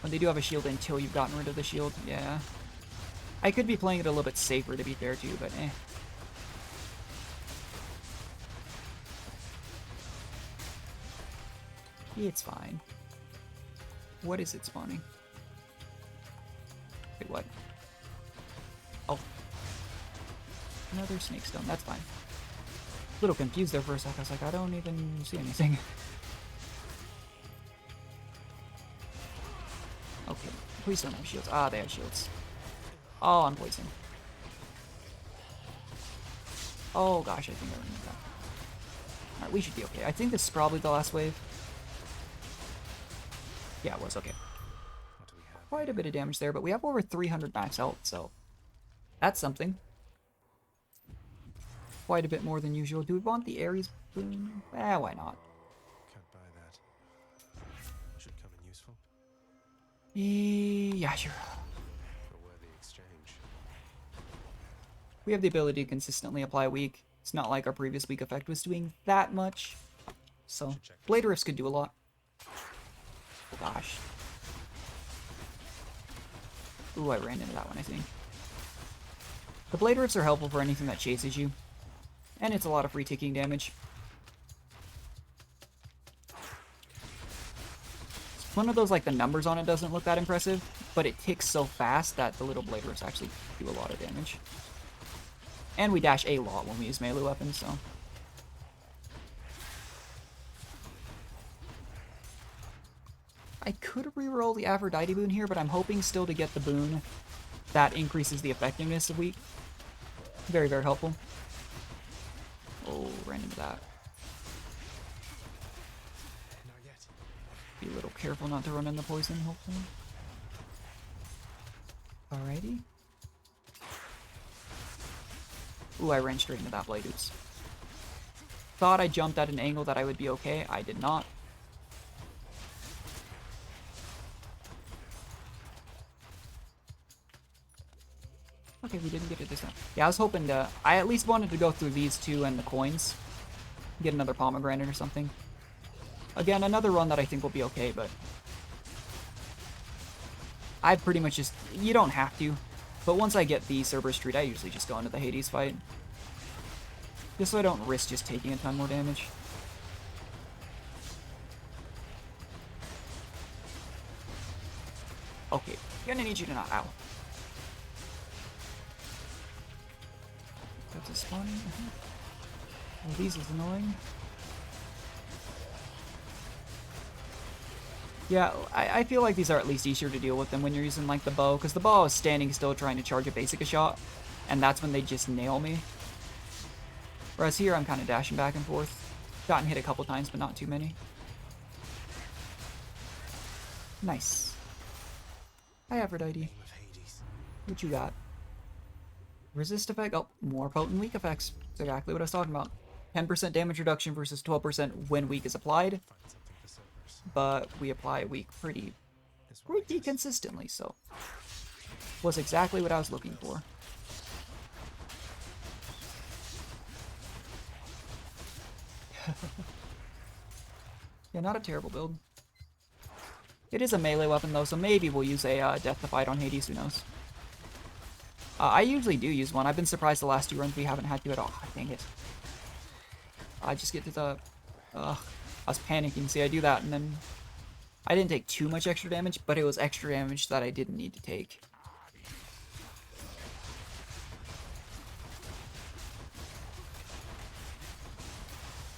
when they do have a shield until you've gotten rid of the shield, yeah. I could be playing it a little bit safer, to be fair, too, but eh. It's fine. What is it spawning? Wait, what? Oh. Another snake stone, that's fine. A little confused there for a sec, I was like, I don't even see anything. Okay, please don't have shields. Ah, they have shields. Oh, I'm poisoned. Oh gosh, I think I remember that. Alright, we should be okay. I think this is probably the last wave. Yeah, it was, okay. What do we have? Quite a bit of damage there, but we have over 300 max health, so that's something. Quite a bit more than usual. Do we want the Ares boon? Eh, why not? Can't buy that. Should come in useful. Yeah, sure. A worthy exchange. We have the ability to consistently apply weak. It's not like our previous weak effect was doing that much. So, Blade Rifts could do a lot. Oh gosh. Ooh, I ran into that one, I think. The Blade Rifts are helpful for anything that chases you. And it's a lot of free ticking damage. It's one of those, like, the numbers on it doesn't look that impressive, but it ticks so fast that the little Blade Rifts actually do a lot of damage. And we dash a lot when we use melee weapons, so... I could reroll the Aphrodite boon here, but I'm hoping still to get the boon that increases the effectiveness of weak. Very, very helpful. Oh, ran into that. Not yet. Be a little careful not to run into poison, hopefully. Alrighty. Ooh, I ran straight into that blade, oops. Thought I jumped at an angle that I would be okay. I did not. Okay, we didn't get it this time. Yeah, I was hoping to... I at least wanted to go through these two and the coins. Get another pomegranate or something. Again, another run that I think will be okay, but... I pretty much just... You don't have to. But once I get the Cerberus Street, I usually just go into the Hades fight. Just so I don't risk just taking a ton more damage. Okay, gonna need you to not... Ow. That's a spawning. Oh, these is annoying. Yeah, I feel like these are at least easier to deal with than when you're using, like, the bow, because the bow is standing still trying to charge a basic a shot, and that's when they just nail me. Whereas here, I'm kind of dashing back and forth. Gotten hit a couple times, but not too many. Nice. Hi, Aphrodite. What you got? Resist effect? Oh, more potent weak effects. That's exactly what I was talking about. 10% damage reduction versus 12% when weak is applied. Find something for Cerberus. But we apply weak pretty consistently, so... Was exactly what I was looking for. Yeah, not a terrible build. It is a melee weapon, though, so maybe we'll use a Death Defied on Hades, who knows. I usually do use one. I've been surprised the last 2 runs we haven't had to at all. Dang it. I just get to the... I was panicking. See, I do that, and then... I didn't take too much extra damage, but it was extra damage that I didn't need to take.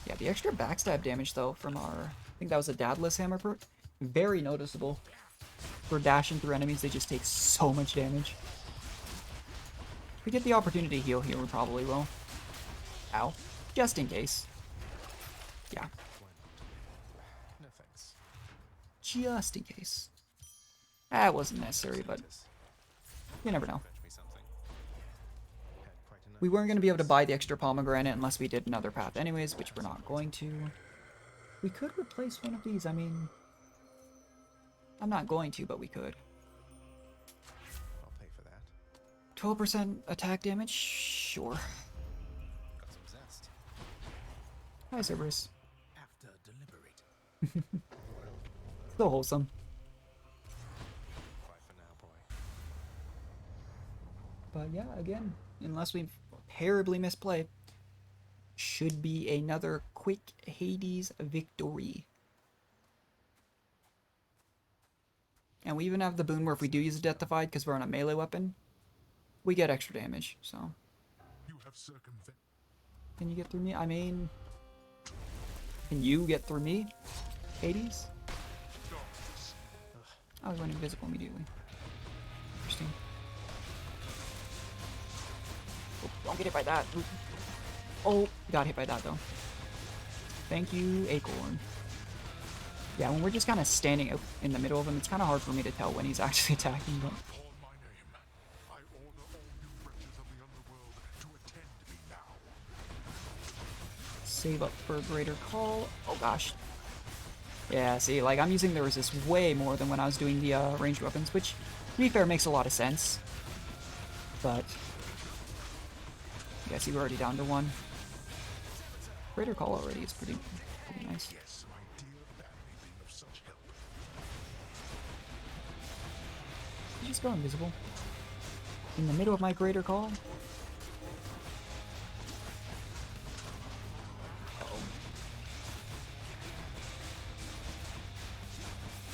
Yeah, the extra backstab damage, though, from our... I think that was a Dadless Hammer perk. Very noticeable. For dashing through enemies, they just take so much damage. If we get the opportunity to heal here, we probably will. Ow. Just in case. Yeah. No thanks. Just in case. That wasn't necessary, but you never know. Fetch me something. Had quite enough. We weren't going to be able to buy the extra pomegranate unless we did another path anyways, which we're not going to. We could replace one of these, I mean... I'm not going to, but we could. I'll pay for that. 12% attack damage? Sure. Got some zest. Hi, Cerberus. After deliberate. Still wholesome. Bye for now, boy. But yeah, again, unless we terribly misplay, should be another quick Hades victory. And we even have the boon where if we do use a Death Defied, because we're on a melee weapon, we get extra damage, so... You have circumvented. Can you get through me? I mean... Can you get through me? Hades? Oh, he went invisible immediately. Interesting. Oh, don't get hit by that. Ooh. Oh, got hit by that though. Thank you, Acorn. Yeah, when we're just kind of standing out in the middle of him, it's kind of hard for me to tell when he's actually attacking, but... Call my name. I order all you wretches of the underworld to attend me now. Save up for a greater call. Oh gosh. Yeah, see, like, I'm using the resist way more than when I was doing the ranged weapons, which, to be fair, makes a lot of sense. But... Yeah, see, we're already down to one. Greater call already is pretty nice. Yes, my dear family being of such help. You just go invisible. In the middle of my greater call.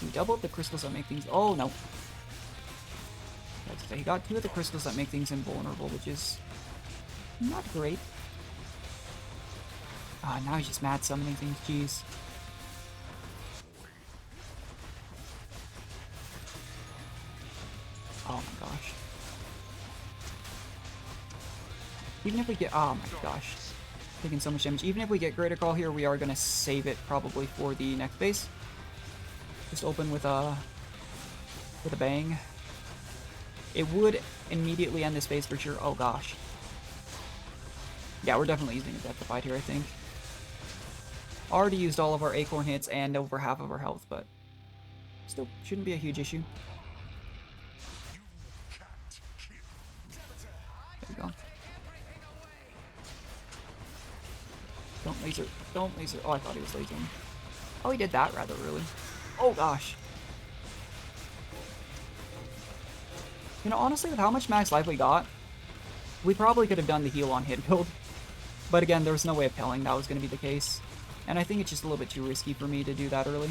We doubled the crystals that make things. Oh no. He got 2 of the crystals that make things invulnerable, which is not great. Ah, now he's just mad summoning things. Jeez. Oh my gosh. Even if we get... Oh my gosh. Taking so much damage. Even if we get Greater Call here, we are going to save it probably for the next phase. Just open with a bang. It would immediately end this phase for sure. Oh gosh. Yeah, we're definitely using a Death Defied here, I think. Already used all of our Acorn hits and over half of our health, but still shouldn't be a huge issue. There we go. Don't laser. Don't laser. Oh, I thought he was lasering. Oh, he did that rather early. Oh gosh. You know, honestly, with how much max life we got, we probably could have done the heal on hit build. But again, there was no way of telling that was going to be the case. And I think it's just a little bit too risky for me to do that early.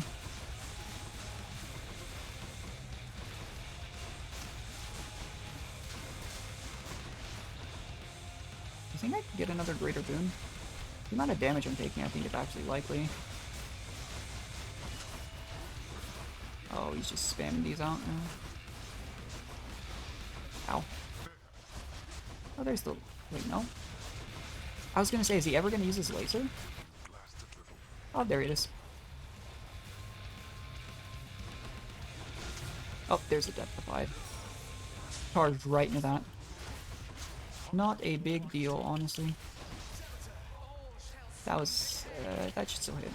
I think I could get another greater boon. The amount of damage I'm taking, I think it's actually likely. Oh, he's just spamming these out now. Ow. Oh, there's the... Wait, no? I was gonna say, is he ever gonna use his laser? Oh, there it is. Oh, there's a Death Defied. Charged right into that. Not a big deal, honestly. That was... that should still hit.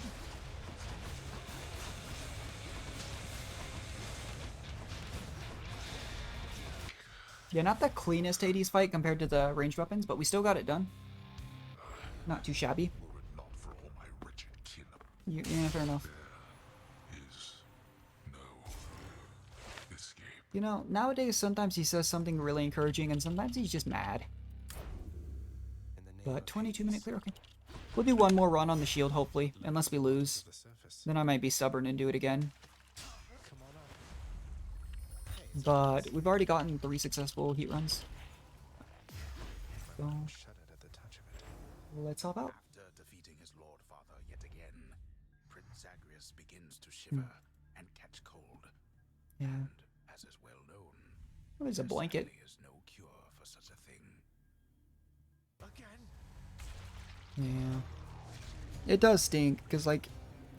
Yeah, not the cleanest Hades fight compared to the ranged weapons, but we still got it done. Not too shabby. Were it not for all my wretched kin, Yeah, fair enough. is no escape. You know, nowadays sometimes he says something really encouraging and sometimes he's just mad. In the name But of 22-minute Hades, clear, okay. We'll do one more run on the shield, hopefully, unless we lose. the surface. Then I might be stubborn and do it again. Come on up. But we've already gotten 3 successful heat runs. So, Shuddered at the touch of it. let's hop out. After defeating his lord father yet again, Prince Zagreus begins to shiver and catch cold. Yeah. And, as is well known, What is a there blanket? sadly is no cure for such a thing. Yeah. It does stink, because, like,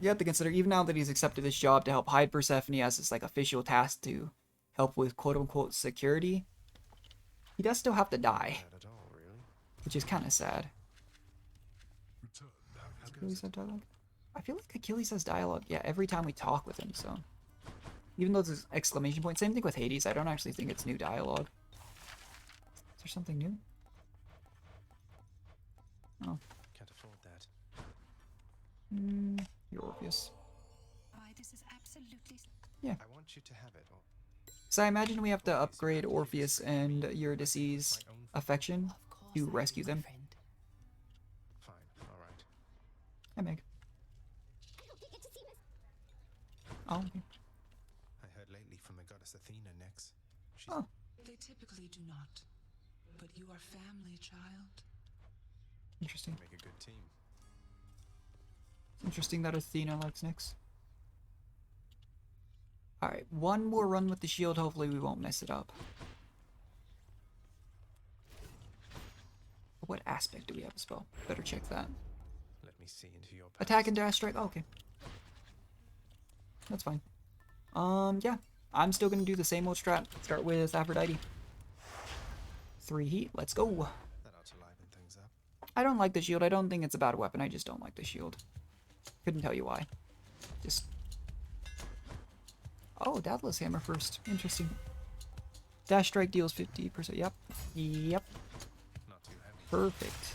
you have to consider, even now that he's accepted this job to help hide Persephone as his, like, official task to help with quote-unquote security, he does still have to die, Not at all, really. which is kind of sad. Return now. Does Achilles have dialogue? I feel like Achilles has dialogue, yeah, every time we talk with him, so. Even though it's exclamation point, same thing with Hades, I don't actually think it's new dialogue. Is there something new? Oh. Can't afford that. You're Orpheus. Why, this is absolutely... Yeah. I want you to have it. Or So I imagine we have to upgrade Orpheus and Eurydice's affection to rescue them. fine, all right. Hi, Meg. Oh, okay. I heard lately from the goddess Athena next. She's Oh, They typically do not. But you are family, child. interesting. make a good team. Interesting that Athena likes Nyx. Alright, one more run with the shield. Hopefully we won't mess it up. What aspect do we have as well? Better check that. Let me see into your past. Attack and dash strike. Oh, okay. That's fine. Yeah. I'm still gonna do the same old strat. Start with Aphrodite. 3 heat. Let's go. That ought to liven things up. I don't like the shield. I don't think it's a bad weapon. I just don't like the shield. Couldn't tell you why. Just... Oh, Daedalus Hammer first. Interesting. Dash strike deals 50%. Yep. Yep. Not too heavy. Perfect.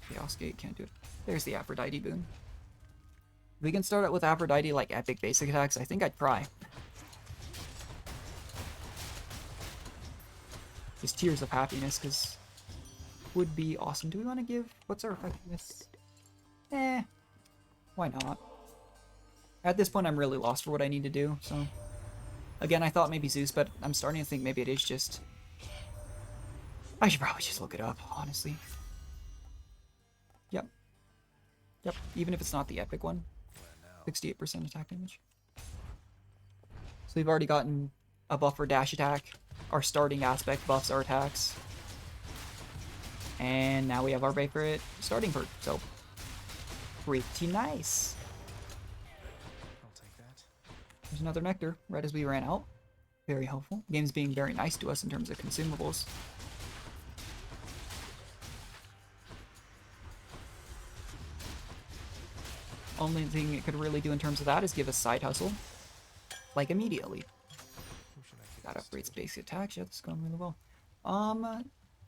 Chaos Gate can't do it. There's the Aphrodite boon. If we can start out with Aphrodite like epic basic attacks, I think I'd cry. Just tears of happiness, because would be awesome. Do we want to give... What's our effectiveness? Why not? At this point, I'm really lost for what I need to do, so... Again, I thought maybe Zeus, but I'm starting to think maybe it is just... I should probably just look it up, honestly. Yep. Yep, even if it's not the epic one. 68% attack damage. So we've already gotten a buff for dash attack. Our starting aspect buffs our attacks. And now we have our favorite starting perk, so pretty nice. I'll take that. There's another nectar, right as we ran out. Very helpful. Game's being very nice to us in terms of consumables. Only thing it could really do in terms of that is give us side hustle. Like immediately. Who should I give That this upgrades to? basic attacks. Yeah, that's going really well.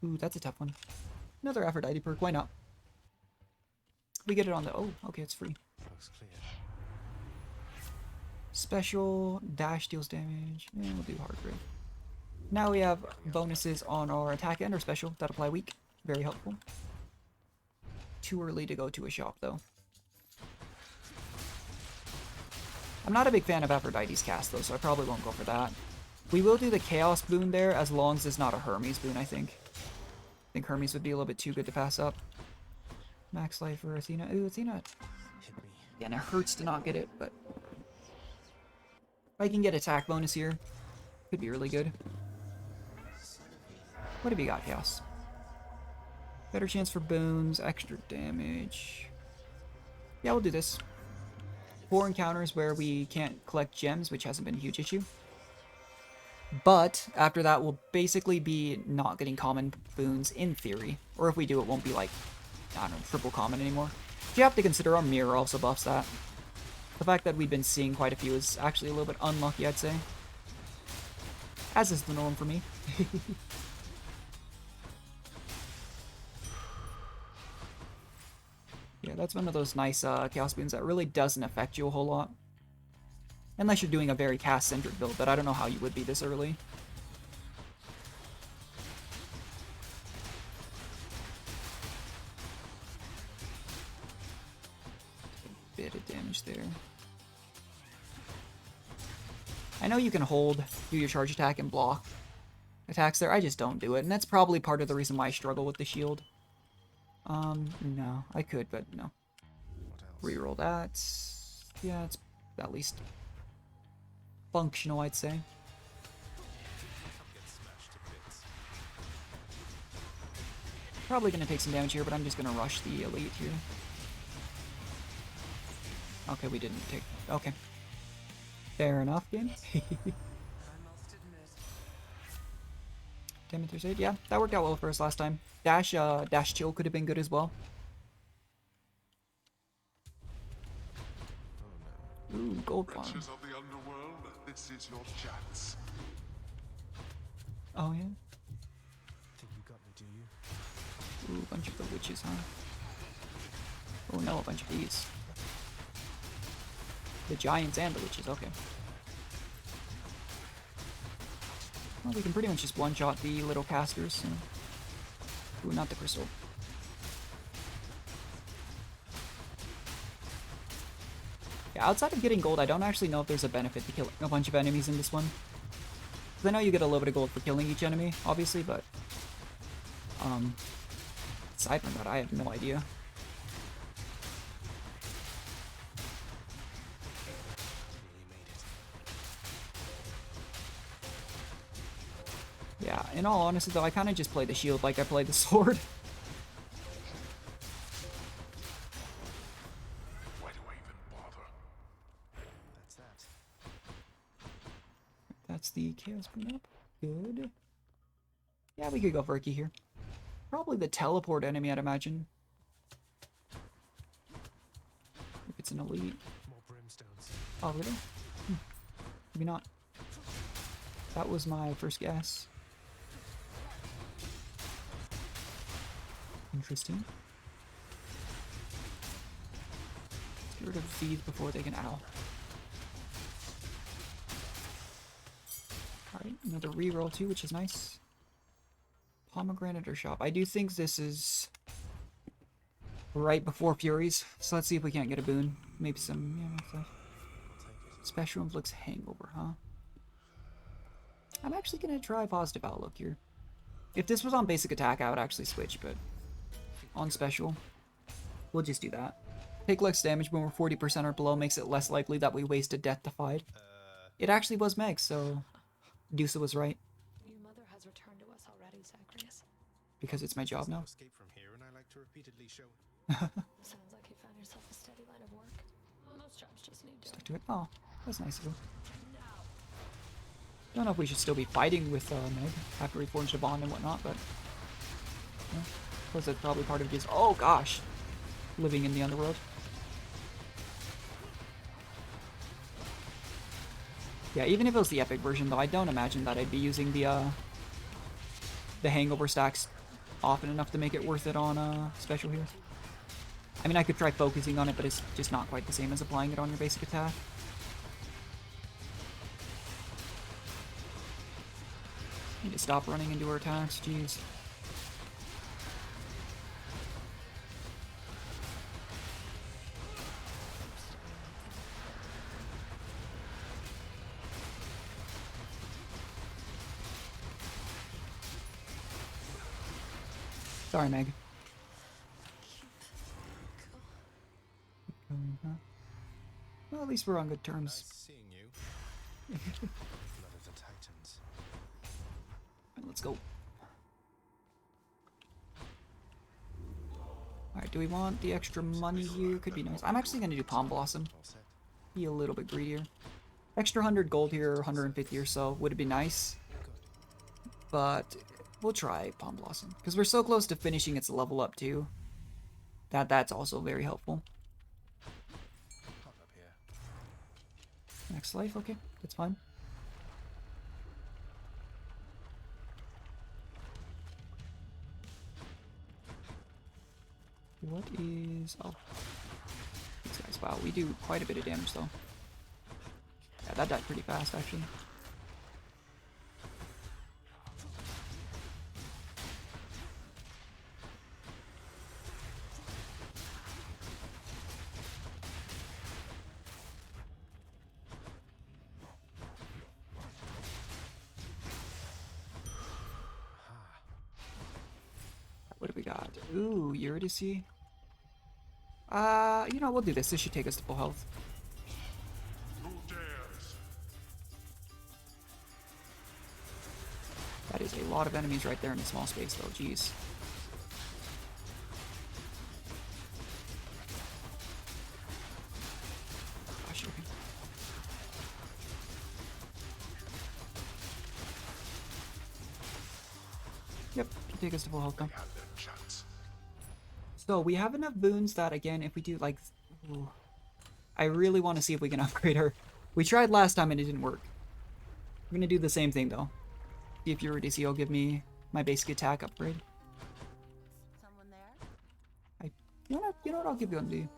Ooh, that's a tough one. Another Aphrodite perk, why not? We get it on the... Oh, okay, it's free. Looks clear. Special, dash deals damage. Yeah, we'll do hard grade. Now we have bonuses on our attack and our special that apply weak. Very helpful. Too early to go to a shop, though. I'm not a big fan of Aphrodite's cast, though, so I probably won't go for that. We will do the Chaos boon there, as long as it's not a Hermes boon, I think. I think Hermes would be a little bit too good to pass up. Max life for Athena. Ooh, Athena. Hit me. Yeah, and it hurts to not get it, but... If I can get attack bonus here, could be really good. What have you got, Chaos? Better chance for boons, extra damage. Yeah, we'll do this. 4 encounters where we can't collect gems, which hasn't been a huge issue. But after that, we'll basically be not getting common boons in theory. Or if we do, it won't be like, I don't know, triple common anymore. You have to consider our mirror also buffs that. The fact that we've been seeing quite a few is actually a little bit unlucky, I'd say. As is the norm for me. Yeah, that's one of those nice Chaos Boons that really doesn't affect you a whole lot. Unless you're doing a very cast-centric build, but I don't know how you would be this early. A bit of damage there. I know you can hold, do your charge attack, and block attacks there. I just don't do it, and that's probably part of the reason why I struggle with the shield. No, I could, but no. What else? Reroll that. Yeah, it's at least functional, I'd say. Get smashed to bits. probably going to take some damage here, but I'm just going to rush the elite here. Okay, we didn't take... Okay. Fair enough, game. Damn it, there's 8. Yeah, that worked out well for us last time. Dash chill could have been good as well. Ooh, gold farm. Wretches of the underworld, this is your chance. Oh, yeah? Think you got me, do you? Ooh, a bunch of the witches, huh? Oh no, a bunch of these. The giants and the witches, okay. Well, we can pretty much just one-shot the little casters. So. Ooh, not the crystal. Yeah, outside of getting gold, I don't actually know if there's a benefit to killing a bunch of enemies in this one. Because I know you get a little bit of gold for killing each enemy, obviously, but... aside from that, I have no idea. Yeah, in all honesty though, I kind of just play the shield like I play the sword. Why do I even bother? That's that. That's the chaos bring up. Good. Yeah, we could go for a key here. Probably the teleport enemy, I'd imagine. If it's an elite. More brimstones. Oh, really? Maybe not. That was my first guess. Interesting. Let's get rid of these before they can ow. Alright, another reroll too, which is nice. Pomegranate or shop. I do think this is right before Furies, so let's see if we can't get a boon. Maybe some, yeah, stuff. Special inflicts hangover, huh? I'm actually gonna try positive outlook here. If this was on basic attack, I would actually switch, but on special, we'll just do that. Take less damage when we're 40% or below makes it less likely that we wasted death defied. It actually was Meg, so Dusa was right. Your mother has returned to us already, Zacharias. Because it's my job now. Escape from here, and I like to repeatedly show. Sounds like you found yourself a steady line of work. Most jobs just need Stuck to it. Oh, that's nice of you. Don't know if we should still be fighting with Meg after we forged a bond and whatnot, but yeah, I suppose that's probably part of his. Oh gosh, living in the underworld. Yeah, even if it was the epic version, though, I don't imagine that I'd be using the hangover stacks often enough to make it worth it on special here. I mean, I could try focusing on it, but it's just not quite the same as applying it on your basic attack. Need to stop running into her attacks, jeez. Sorry, Meg. Well, at least we're on good terms. Nice seeing you. Blood of the Titans. Let's go. Alright, do we want the extra money here? Could be nice. I'm actually going to do Palm Blossom. All set. Be a little bit greedier. Extra 100 gold here, 150 or so would be nice. But we'll try Palm Blossom. Because we're so close to finishing its level up too. That's also very helpful. Hop up here. Next life, okay. That's fine. What is... Oh. These guys, wow, we do quite a bit of damage, though. Yeah, that died pretty fast, actually. What do we got? Ooh, Eurydice. You know, we'll do this. This should take us to full health. Who dares? That is a lot of enemies right there in a small space, though. Jeez. take us to full health though. They had their chance. So we have enough boons that, again, if we do like... Ooh, I really want to see if we can upgrade her. We tried last time and it didn't work. I'm going to do the same thing though. See if your DC will give me my basic attack upgrade. Someone there? You know what? I'll give you one, do you?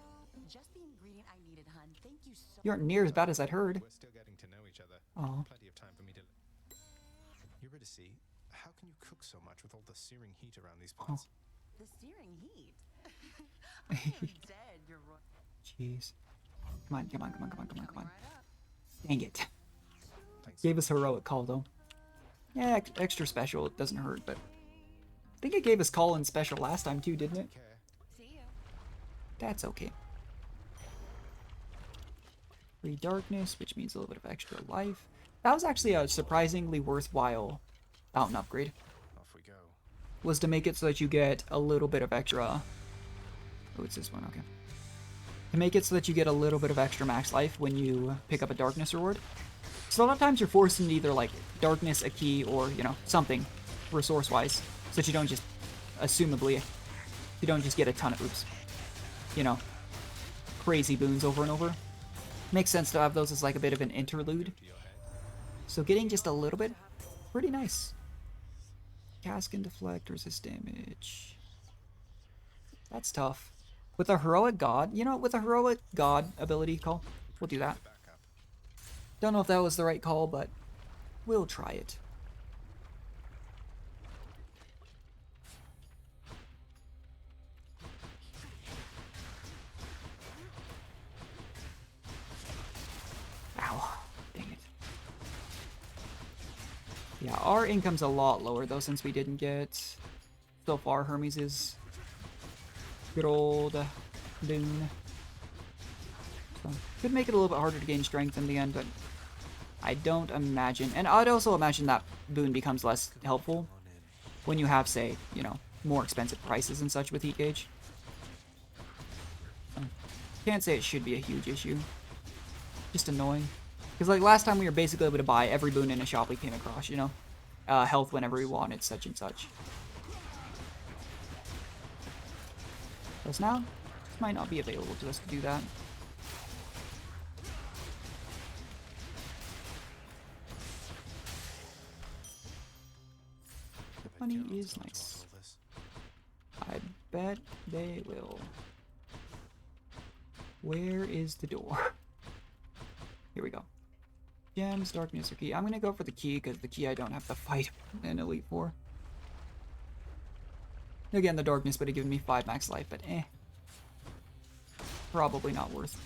Just the ingredient I needed, hun. Thank you so You aren't near as bad as I'd heard. We're still getting to know each other. Oh. Plenty of time for me to. Eurydice, how can you cook so much with all the searing heat around these parts? The searing heat. I am dead, you're right. Jeez. Come on, come on, come on, come on, come on, come on. Right up. Dang it. Thanks. Gave us heroic call though. Yeah, extra special. It doesn't hurt, but I think it gave us call and special last time too, didn't it? Care. See you. That's okay. Free darkness, which means a little bit of extra life. That was actually a surprisingly worthwhile fountain upgrade. Off we go. Was to make it so that you get a little bit of extra... Oh, it's this one, okay. To make it so that you get a little bit of extra max life when you pick up a darkness reward. So a lot of times you're forced into either like darkness, a key, or, you know, something resource-wise. So that you don't just, assumably, you don't just get a ton of, oops, you know, crazy boons over and over. Makes sense to have those as like a bit of an interlude. So getting just a little bit, pretty nice. Cast and deflect, resist damage. That's tough. With a heroic god, you know, with a heroic god ability call, we'll do that. Don't know if that was the right call, but we'll try it. Ow. Dang it. Yeah, our income's a lot lower, though, since we didn't get... So far, Hermes' good old boon. So, could make it a little bit harder to gain strength in the end, but I don't imagine... And I'd also imagine that boon becomes less helpful when you have, say, you know, more expensive prices and such with Heat Gauge. So, can't say it should be a huge issue. Just annoying. Because, like, last time we were basically able to buy every boon in a shop we came across, you know? Health whenever we wanted, such and such. Because now, this might not be available to us to do that. The money is nice. I bet they will. Where is the door? Here we go. Gems, darkness, or key. I'm gonna go for the key, because the key I don't have to fight an elite for. Again, the darkness would have given me 5 max life, but eh. Probably not worth.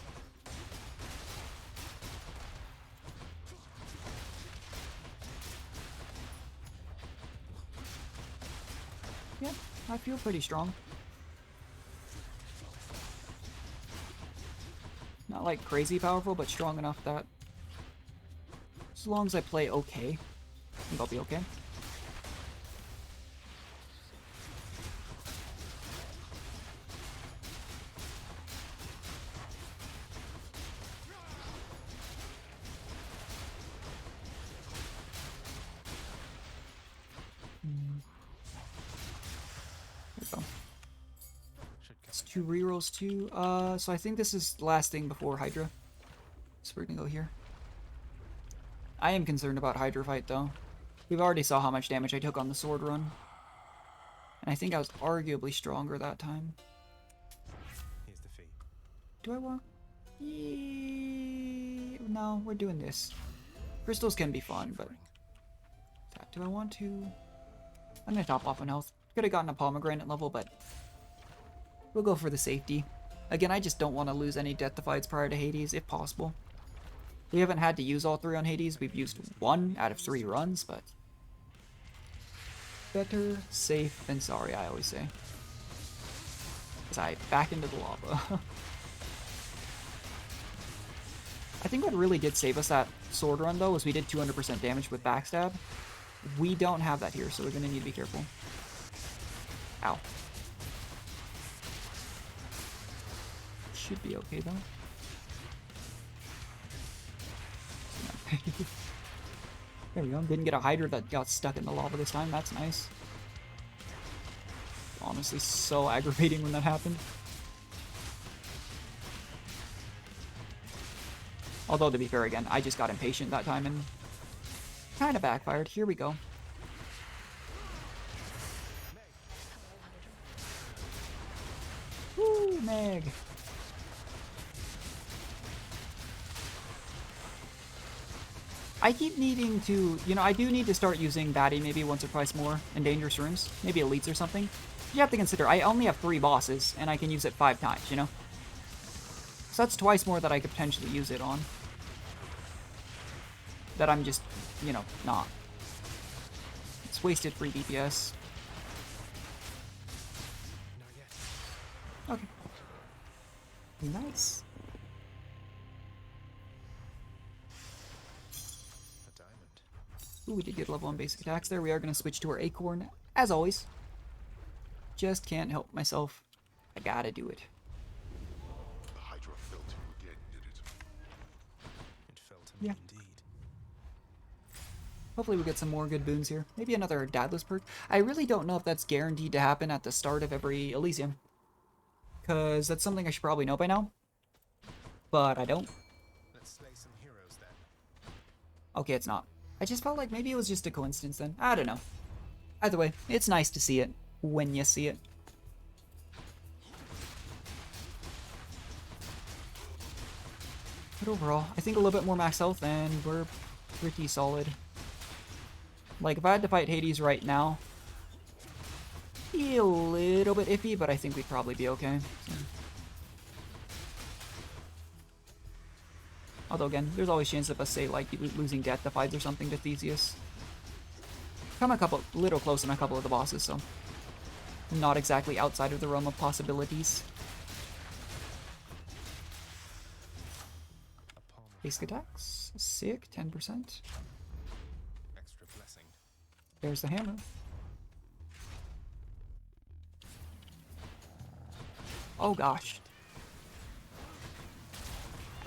Yeah, I feel pretty strong. Not like crazy powerful, but strong enough that as long as I play okay, I think I'll be okay. It's 2 rerolls too. So I think this is the last thing before Hydra. So we're gonna go here. I am concerned about Hydra fight though. We've already saw how much damage I took on the sword run. And I think I was arguably stronger that time. Here's the fee. Do I want... No, we're doing this. Crystals can be fun, but... Do I want to... I'm gonna top off on health. Could have gotten a pomegranate level, but... We'll go for the safety. Again, I just don't want to lose any death defies prior to Hades, if possible. We haven't had to use all 3 on Hades. We've used 1 out of 3 runs, but... Better safe than sorry, I always say. As I back into the lava. I think what really did save us that sword run, though, was we did 200% damage with backstab. We don't have that here, so we're going to need to be careful. Ow. Should be okay, though. There we go. Didn't get a Hydra that got stuck in the lava this time. That's nice. Honestly, so aggravating when that happened. Although, to be fair again, I just got impatient that time and kind of backfired. Here we go. Woo, Meg. I keep needing to, you know, I do need to start using Batty maybe once or twice more in dangerous rooms. Maybe elites or something. You have to consider, I only have 3 bosses, and I can use it 5 times, you know? So that's twice more that I could potentially use it on. That I'm just, you know, not. It's wasted free DPS. Okay. Nice. A diamond. Ooh, we did get level 1 basic attacks there. We are going to switch to our Acorn, as always. Just can't help myself. I gotta do it. The Hydra fell to you again, did it? It fell to me Yeah. indeed. Hopefully we get some more good boons here. Maybe another Dadless perk. I really don't know if that's guaranteed to happen at the start of every Elysium. Because that's something I should probably know by now. But I don't. Let's slay some heroes then. Okay, it's not. I just felt like maybe it was just a coincidence then. I don't know. Either way, it's nice to see it when you see it. But overall, I think a little bit more max health and we're pretty solid. Like, if I had to fight Hades right now, be a little bit iffy, but I think we'd probably be okay. So. Although again, there's always chance of us, say, like, losing death to fights or something to Theseus. Come a little close on a couple of the bosses, so not exactly outside of the realm of possibilities. Basic attacks, sick, 10%. Extra blessing. There's the hammer. Oh gosh.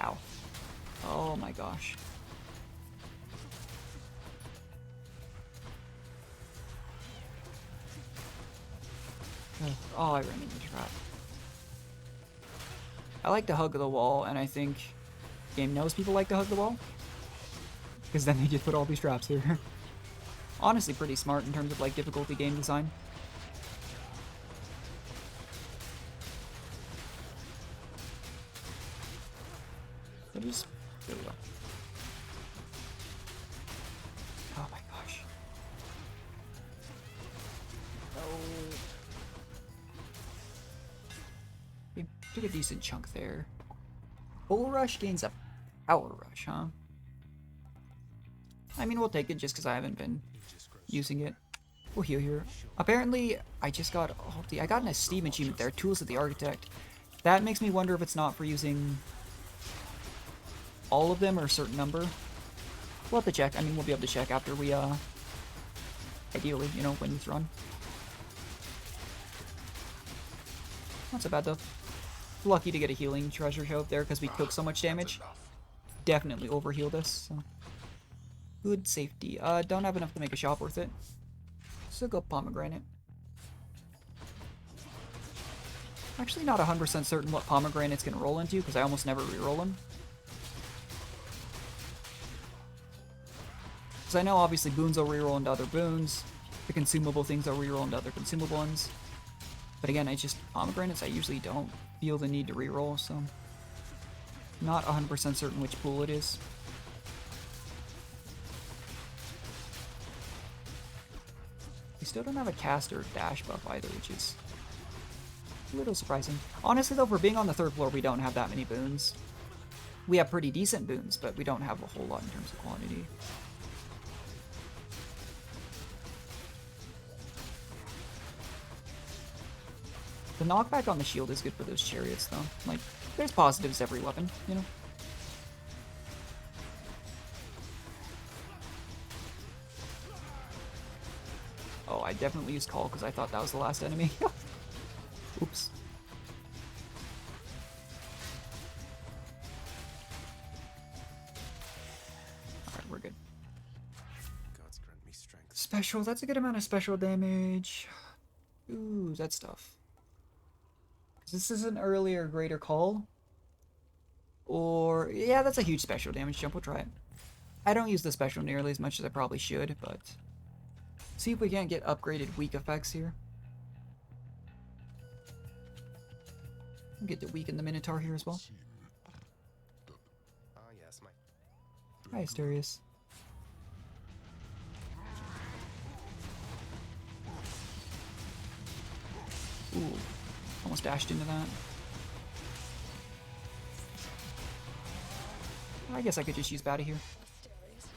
Ow. Oh my gosh. Oh, I ran into the trap. I like to hug the wall, and I think the game knows people like to hug the wall. Because then they just put all these traps here. Honestly, pretty smart in terms of like difficulty game design. There we go. Oh my gosh. We took a decent chunk there. Bull Rush gains a Power Rush, huh? I mean, we'll take it just because I haven't been using it. We'll heal here. Apparently, I just got I got an Esteem achievement there, Tools of the Architect. That makes me wonder if it's not for using all of them or a certain number. We'll have to check. I mean, we'll be able to check after we, ideally, you know, win this run. Not so bad, though. Lucky to get a healing treasure show up there because we took so much damage. Definitely overhealed us, so. Good safety. Don't have enough to make a shop worth it. So go Pomegranate. Actually not 100% certain what Pomegranate's gonna roll into because I almost never reroll them. Because I know obviously boons will reroll into other boons. The consumable things will reroll into other consumable ones. But again, it's just Pomegranates I usually don't feel the need to reroll, so. Not 100% certain which pool it is. We still don't have a cast or dash buff either, which is a little surprising. Honestly though, for being on the 3rd floor, we don't have that many boons. We have pretty decent boons, but we don't have a whole lot in terms of quantity. The knockback on the shield is good for those chariots though. Like, there's positives every weapon, you know? Oh, I definitely used Call because I thought that was the last enemy. Oops. Alright, we're good. Gods grant me strength. Special, that's a good amount of special damage. Ooh, that's tough. This is an earlier greater call. Or, yeah, that's a huge special damage jump. We'll try it. I don't use the special nearly as much as I probably should, but... See if we can't get upgraded weak effects here. Get to weaken the Minotaur here as well. Ah, yes, my Hi, Asterius. Ooh, almost dashed into that. I guess I could just use Batty here.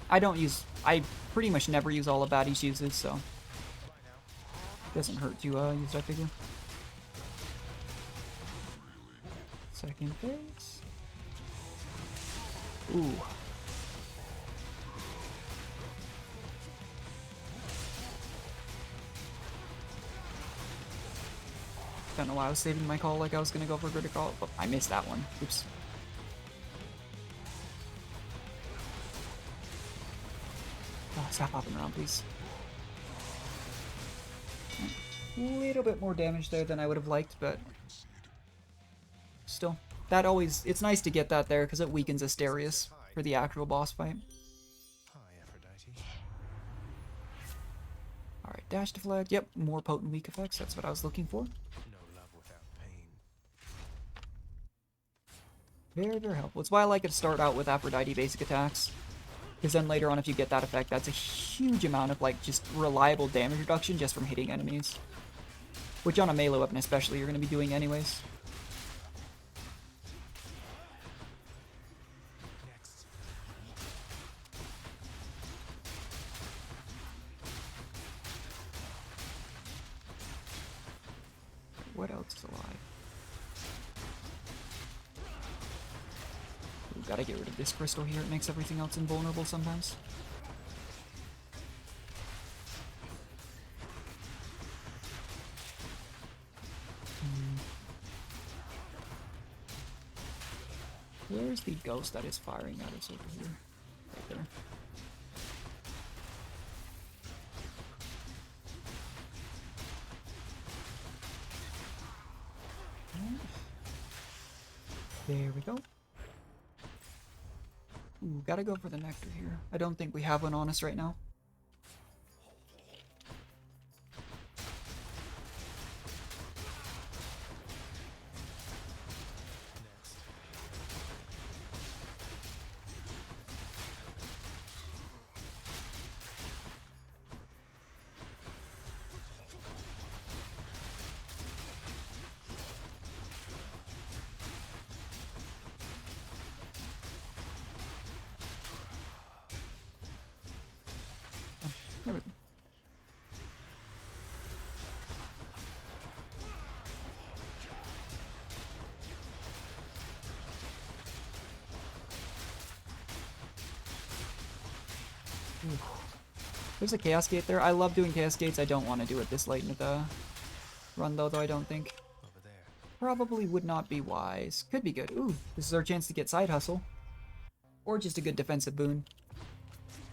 I pretty much never use all of Batty's uses, so doesn't hurt to use that figure. Second phase. Ooh. Don't know why I was saving my call like I was gonna go for critical, but I missed that one. Oops. Oh, stop hopping around, please. A little bit more damage there than I would have liked, but still. It's nice to get that there because it weakens Asterius for the actual boss fight. Hi, Aphrodite. Alright, dash deflect. Yep, more potent weak effects. That's what I was looking for. No love without pain. Very, very helpful. It's why I like it to start out with Aphrodite basic attacks. Because then later on, if you get that effect, that's a huge amount of, like, just reliable damage reduction just from hitting enemies. Which on a melee weapon especially, you're going to be doing anyways. Next. What else is alive? We've got to get rid of this crystal here. It makes everything else invulnerable sometimes. Where's the ghost that is firing at us over here? Right there. There we go. Ooh, gotta go for the nectar here. I don't think we have one on us right now. There we go. Ooh. There's a Chaos Gate there. I love doing Chaos Gates. I don't want to do it this late in the run, though I don't think. Over there. Probably would not be wise. Could be good. Ooh, this is our chance to get Side Hustle. Or just a good defensive boon.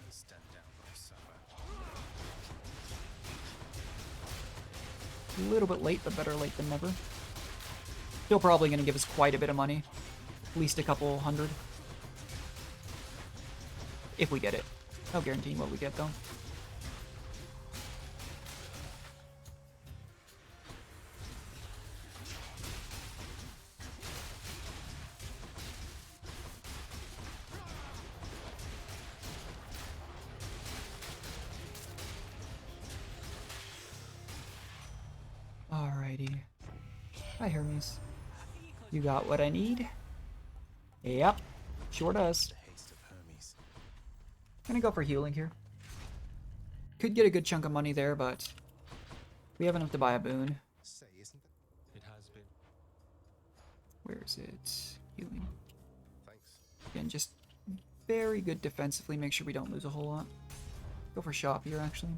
Step down or suffer. A little bit late, but better late than never. Still probably going to give us quite a bit of money. At least a couple hundred. If we get it. No guaranteeing what we get, though. Alrighty. Hi, Hermes. You got what I need? Yep. Sure does. The haste of Hermes. Gonna go for healing here. Could get a good chunk of money there, but we have enough to buy a boon. Say, isn't it? It has been. Where is it? Healing. Thanks. Again, just very good defensively. Make sure we don't lose a whole lot. Go for shop here, actually.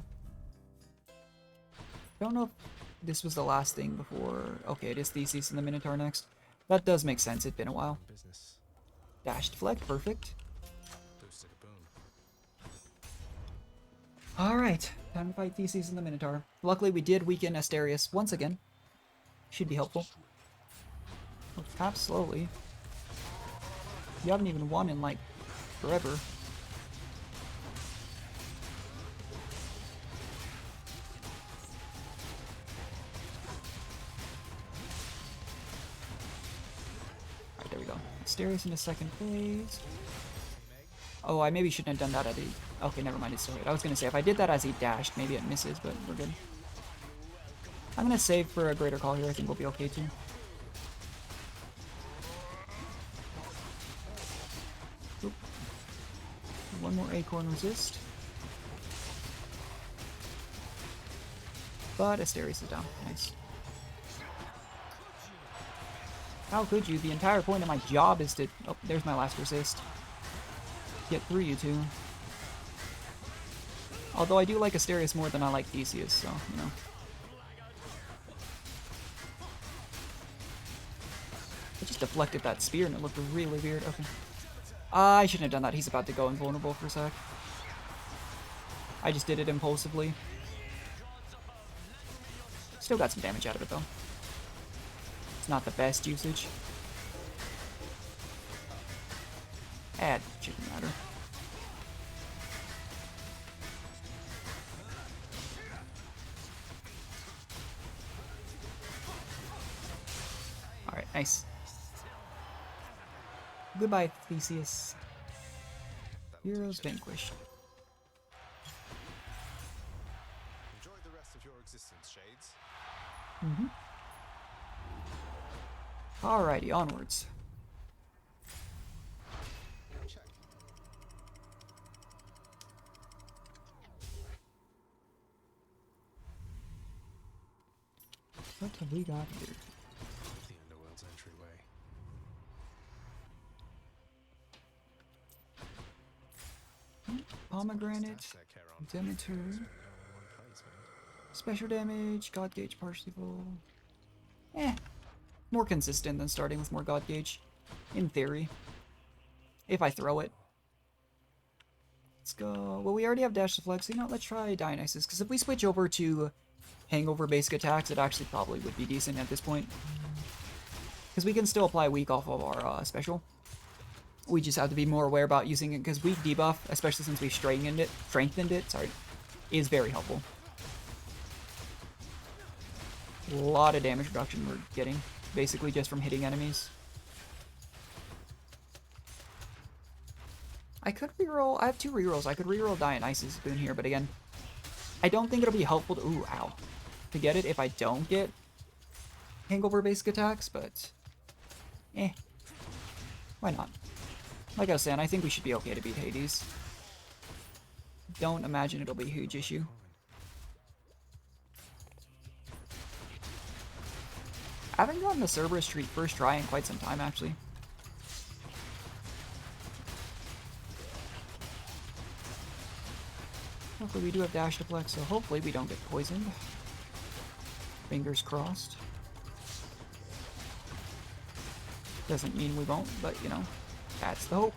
Don't know if this was the last thing before... Okay, it is Theseus and the Minotaur next. That does make sense. It's been a while. Business. Dash deflect. Perfect. Boosted a boon. Alright. Time to fight Theseus and the Minotaur. Luckily, we did weaken Asterius once again. Should be helpful. Tap slowly. You haven't even won in, like, forever. Alright, there we go. Asterius into second phase. Oh, I maybe shouldn't have done that at a... Okay, never mind, it's still hit. I was gonna say, if I did that as he dashed, maybe it misses, but we're good. I'm gonna save for a greater call here. I think we'll be okay, too. Oop. One more acorn resist. But Asterius is down. Nice. How could you? The entire point of my job is to... Oh, there's my last resist. Get through you two. Although I do like Asterius more than I like Theseus, so, you know. I just deflected that spear and it looked really weird. Okay. I shouldn't have done that. He's about to go invulnerable for a sec. I just did it impulsively. Still got some damage out of it, though. It's not the best usage. Shouldn't matter. Alright, nice. Goodbye, Theseus. Heroes vanquished. Enjoy the rest of your existence, Shades. Alrighty, onwards. Check. What have we got here? The Underworld's entryway. Pomegranate, Stats that care on Demeter, in one place, man. special damage, God Gauge partially full. More consistent than starting with more God Gauge, in theory. If I throw it. Let's go. Well, we already have Dash Deflect, so you know, let's try Dionysus, because if we switch over to Hangover basic attacks, it actually probably would be decent at this point. Because we can still apply weak off of our special. We just have to be more aware about using it, because weak debuff, especially since we strengthened it, sorry, is very helpful. A lot of damage reduction we're getting, basically just from hitting enemies. I could reroll, I have 2 rerolls, I could reroll Dionysus Boon here, but again, I don't think it'll be helpful to, ooh, ow, to get it if I don't get Hangover basic attacks, but, why not? Like I was saying, I think we should be okay to beat Hades. Don't imagine it'll be a huge issue. I haven't gotten the Cerberus Street first try in quite some time, actually. Hopefully we do have Dash Deflect, so hopefully we don't get poisoned. Fingers crossed. Doesn't mean we won't, but, you know, that's the hope.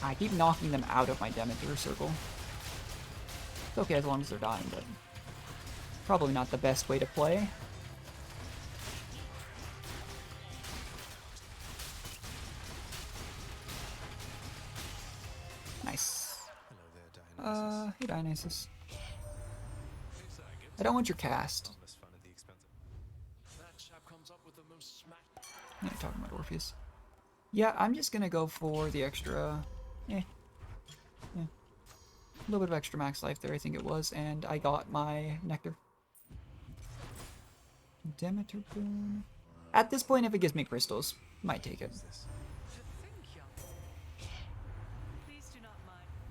I keep knocking them out of my Demeter circle. It's okay as long as they're dying, but probably not the best way to play. Nice. Hello there, Dionysus. Hey Dionysus. I don't want your cast. Harmless fun at the expense of... That chap comes up with the most smack. Yeah, talking about Orpheus. Yeah, I'm just gonna go for the extra... Yeah. A little bit of extra max life there, I think it was, and I got my Nectar. Demeter Boon. At this point, if it gives me crystals, might take it.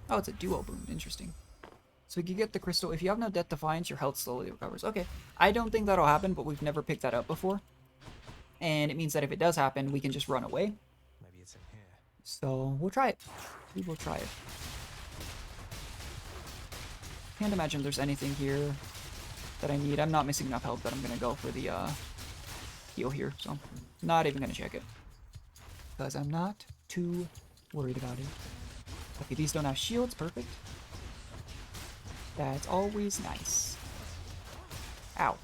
Oh, it's a duo boon. Interesting. So you get the crystal. If you have no Death Defiance, your health slowly recovers. Okay. I don't think that'll happen, but we've never picked that up before. And it means that if it does happen, we can just run away. Maybe it's in here. So we'll try it. We will try it. Can't imagine there's anything here that I need. I'm not missing enough health that I'm gonna go for the heal here. So not even gonna check it. Because I'm not too worried about it. Okay, these don't have shields. Perfect. That's always nice. Ow.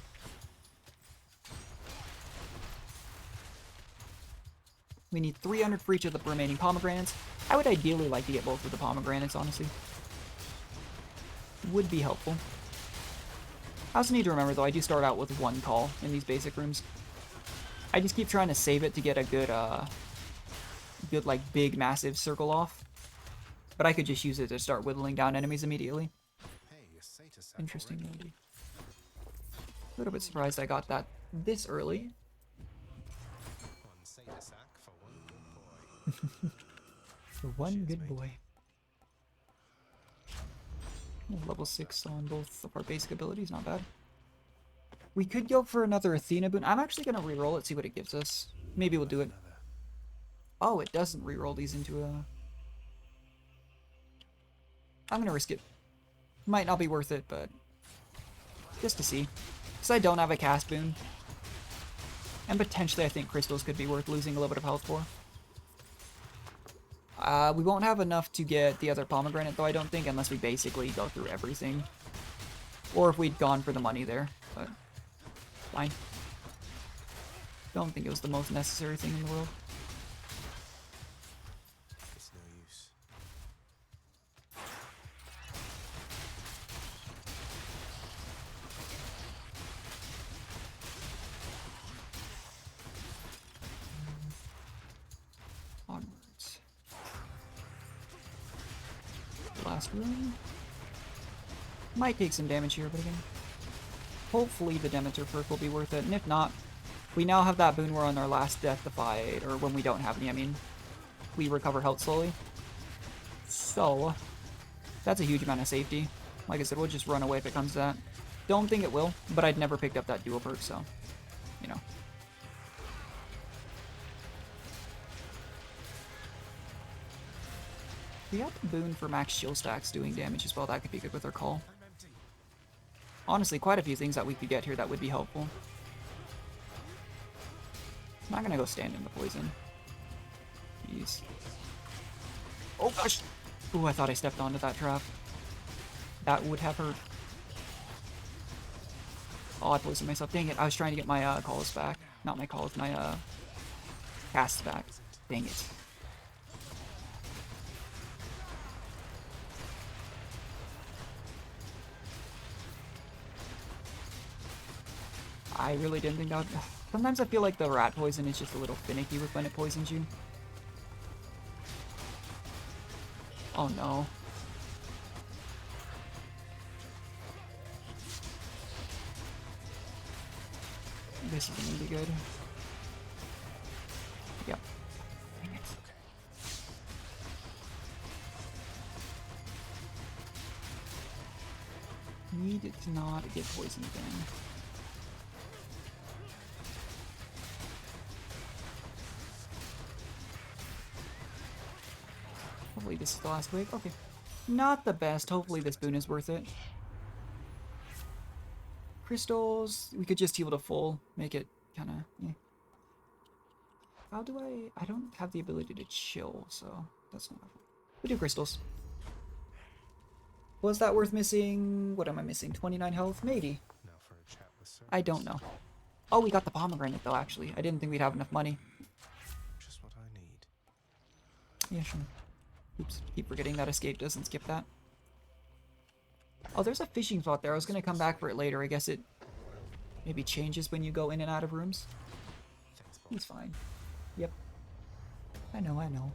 We need 300 for each of the remaining pomegranates. I would ideally like to get both of the pomegranates, honestly. Would be helpful. I also need to remember, though, I do start out with one call in these basic rooms. I just keep trying to save it to get a good, like, big, massive circle off. But I could just use it to start whittling down enemies immediately. Interesting idea. A little bit surprised I got that this early. For one good boy. Level 6 on both of our basic abilities, not bad. We could go for another Athena boon. I'm actually going to reroll it, see what it gives us. Maybe we'll do it. Oh, it doesn't reroll these into a... I'm going to risk it. Might not be worth it, but... just to see. Because I don't have a cast boon. And potentially I think crystals could be worth losing a little bit of health for. We won't have enough to get the other pomegranate, though, I don't think, unless we basically go through everything. Or if we'd gone for the money there, but fine. Don't think it was the most necessary thing in the world. It's no use. Onwards. Last room. Might take some damage here, but again, hopefully the Demeter perk will be worth it, and if not, we now have that boon where on our last death to fight, or when we don't have any, I mean, we recover health slowly. So, that's a huge amount of safety. Like I said, we'll just run away if it comes to that. Don't think it will, but I'd never picked up that dual perk, so, you know. We got the boon for max shield stacks doing damage as well. That could be good with our call. Honestly, quite a few things that we could get here that would be helpful. I'm not gonna go stand in the poison. Jeez. Oh gosh! Ooh, I thought I stepped onto that trap. That would have hurt. Oh, I poisoned myself. Dang it, I was trying to get my calls back. Not my calls, my casts back. Dang it. I really didn't think that would... Sometimes I feel like the rat poison is just a little finicky with when it poisons you. Oh no. This is gonna be good. Yep. Dang it. Need to not get poisoned again. Hopefully this is the last wave. Okay. Not the best. Hopefully this boon is worth it. Crystals. We could just heal to full. Make it kind of... Eh. How do I... I don't have the ability to chill, so that's not... We do crystals. Was that worth missing? What am I missing? 29 health? Maybe. Now for a chat with Sir. I don't know. Oh, we got the pomegranate though, actually. I didn't think we'd have enough money. Just what I need. Yeah, sure. Oops, keep forgetting that escape doesn't skip that. Oh, there's a fishing spot there. I was gonna come back for it later. I guess it maybe changes when you go in and out of rooms. He's fine. Yep. I know, I know.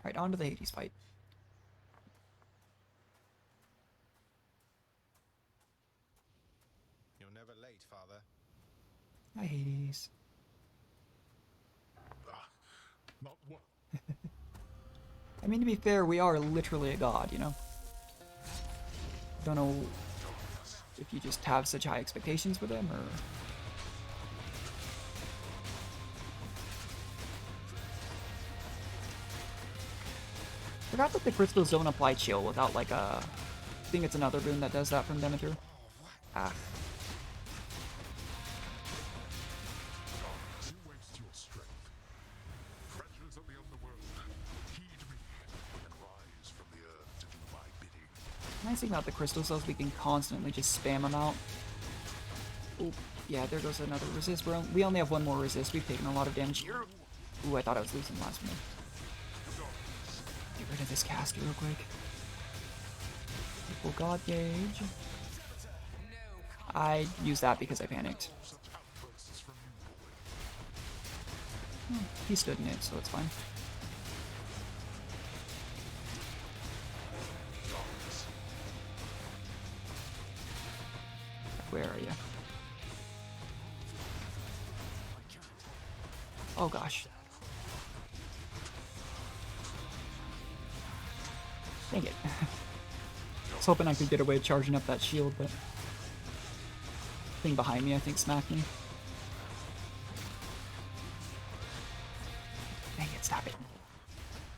Alright, on to the Hades fight. You're never late, Father. Hi, Hades. Not what? I mean, to be fair, we are literally a god, you know? Don't know if you just have such high expectations for them, or... Forgot that the crystals don't apply chill without, like, a... I think it's another boon that does that from Demeter. Ah. You waste your strength. Nice thing about the crystal cells, we can constantly just spam them out. Ooh, yeah, there goes another resist. We only have one more resist. We've taken a lot of damage here. Ooh, I thought I was losing last minute. Get rid of this caster real quick. Full god gauge. I used that because I panicked. He stood in it, so it's fine. Where are you? Oh gosh. Dang it. I was hoping I could get away charging up that shield, but thing behind me I think smacked me. Dang it, stop it.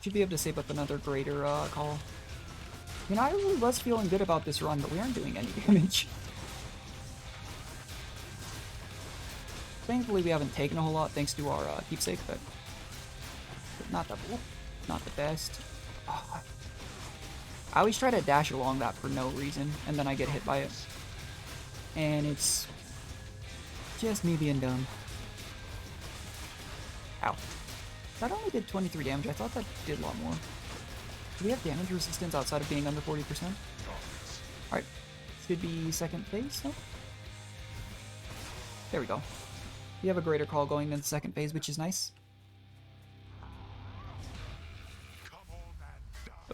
Should be able to save up another greater call. I mean, I really was feeling good about this run, but we aren't doing any damage. Thankfully, we haven't taken a whole lot thanks to our keepsake, but not the best. Oh, I always try to dash along that for no reason, and then I get hit by it. And it's just me being dumb. Ow. That only did 23 damage. I thought that did a lot more. Do we have damage resistance outside of being under 40%? Alright. Should be second phase, no? There we go. We have a greater call going in the second phase, which is nice.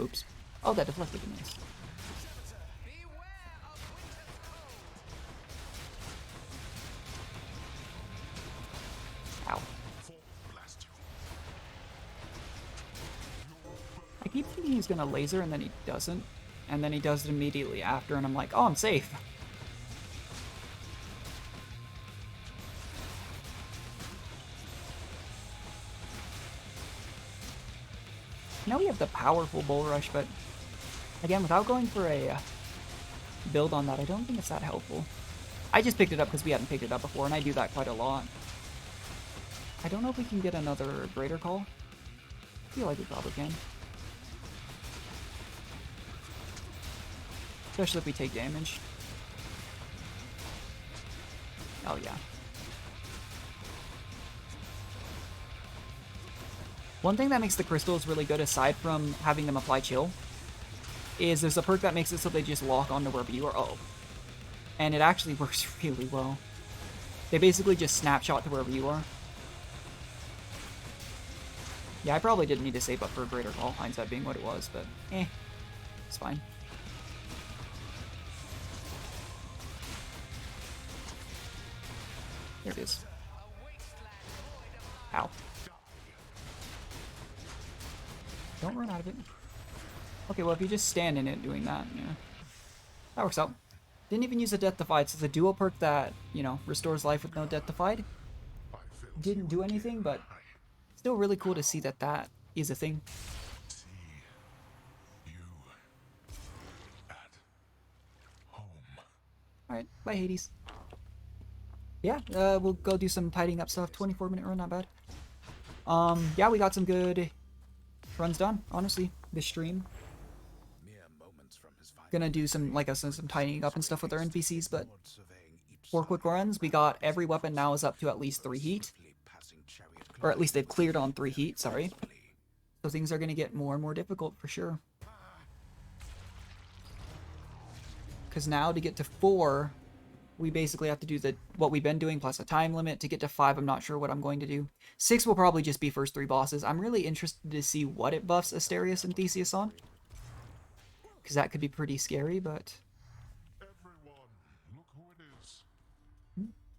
Oops. Oh, that deflected me. Nice. Ow. I keep thinking he's gonna laser and then he doesn't. And then he does it immediately after and I'm like, oh, I'm safe. Now we have the powerful Bull Rush, but again, without going for a build on that, I don't think it's that helpful. I just picked it up because we hadn't picked it up before, and I do that quite a lot. I don't know if we can get another greater call. I feel like we probably can. Especially if we take damage. Oh yeah. One thing that makes the crystals really good, aside from having them apply chill, is there's a perk that makes it so they just lock onto wherever you are. Oh. And it actually works really well. They basically just snapshot to wherever you are. Yeah, I probably didn't need to save up for a greater call, hindsight being what it was, but it's fine. There it is. Ow. Don't run out of it. Okay, well, if you just stand in it doing that, yeah. That works out. Didn't even use a Death Defied, so it's a dual perk that, you know, restores life with no Death Defied. Didn't do anything, but still really cool to see that that is a thing. See you at home. Alright, bye Hades. Yeah, we'll go do some tidying up stuff. 24-minute run, not bad. Yeah, we got some good runs done, honestly, this stream. Gonna do some, like I said, some tidying up and stuff with our NPCs, but 4 quick runs. We got every weapon now is up to at least 3 heat. Or at least they've cleared on 3 heat, sorry. So things are gonna get more and more difficult for sure. Because now to get to 4, we basically have to do what we've been doing plus a time limit. To get to 5, I'm not sure what I'm going to do. 6 will probably just be first 3 bosses. I'm really interested to see what it buffs Asterius and Theseus on. Because that could be pretty scary, but... Everyone, look who it is.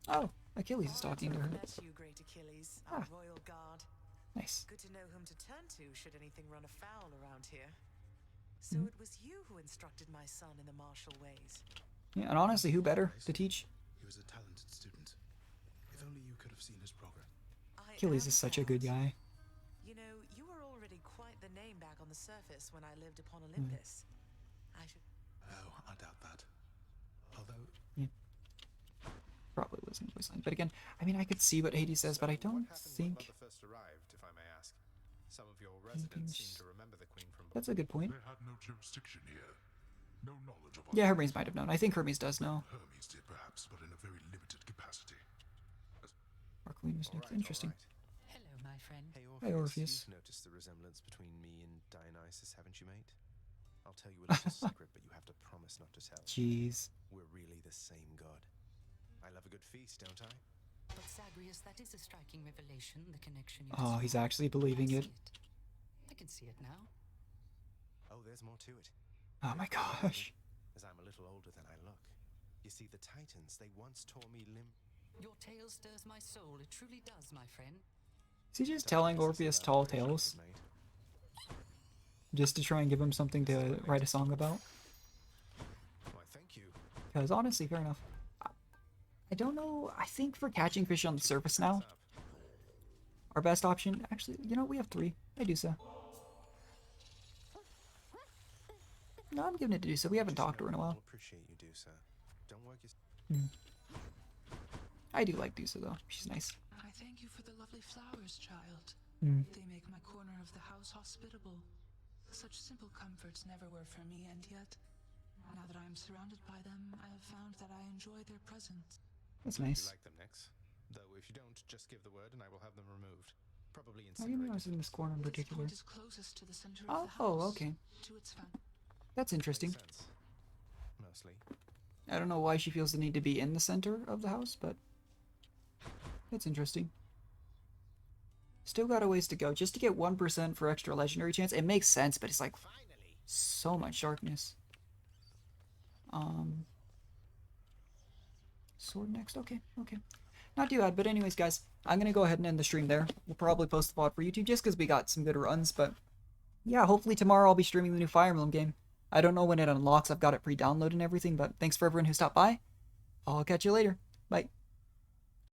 Oh, Achilles is talking to her. Met you, great Achilles, our royal guard. Nice. Good to know whom to turn to should anything run afoul around here. So it was you who instructed my son in the martial ways. Yeah, and honestly, who better to teach? He was a talented student. If only you could have seen his progress. Achilles is such a good guy. You know, you were already quite the name back on the surface when I lived upon Olympus. I should... Oh, I doubt that. Although... Yeah. Probably wasn't voice line. But again, I mean, I could see what Hades says, but I don't think... What happened when Mother first arrived, if I may ask? Some of your residents seem to remember the Queen from... That's a good point. They had no jurisdiction here. no knowledge of our Yeah, Hermes might have known. I think Hermes does know. Hermes did perhaps, but in a very limited capacity. Our queen was next. Interesting. Hello, my friend. Hey, Hey, Orpheus. You've noticed the resemblance between me and Dionysus, haven't you, mate? I'll tell you a little secret, but you have to promise not to tell. Jeez. We're really the same god. I love a good feast, don't I? But Zagreus, that is a striking revelation, the connection you Oh, he's actually believing it. I can see it now. Oh, there's more to it. Oh my gosh. As I'm a little older than I look. You see, the Titans, they once tore me limb. Your tale stirs my soul. It truly does, my friend. Is he just telling Orpheus tall tales? Just to try and give him something to write a song about? Why, thank you. Because honestly, fair enough. I don't know. I think for catching fish on the surface now, our best option, actually, you know, we have 3. I do so. No, I'm giving it to Dusa. We haven't talked to her in a while. Appreciate you, Dusa. Don't work your... I do like Dusa though. She's nice. I thank you for the lovely flowers, child. Mm. They make my corner of the house hospitable. Such simple comforts never were for me, and yet, now that I am surrounded by them, I have found that I enjoy their presence. That's You nice. like them, Nix? Though if you don't, just give the word and I will have them removed. Probably I didn't know I was incinerated. in this corner in This particular. point is closest to the center of the house. Oh, okay. To its That's interesting. Makes sense. Mostly. I don't know why she feels the need to be in the center of the house, but that's interesting. Still got a ways to go. Just to get 1% for extra legendary chance. It makes sense, but it's like so much darkness. Sword next. Okay, okay. Not too bad, but anyways, guys, I'm gonna go ahead and end the stream there. We'll probably post the VOD for YouTube just because we got some good runs, but yeah, hopefully tomorrow I'll be streaming the new Fire Emblem game. I don't know when it unlocks. I've got it pre-downloaded and everything, but thanks for everyone who stopped by. I'll catch you later. Bye.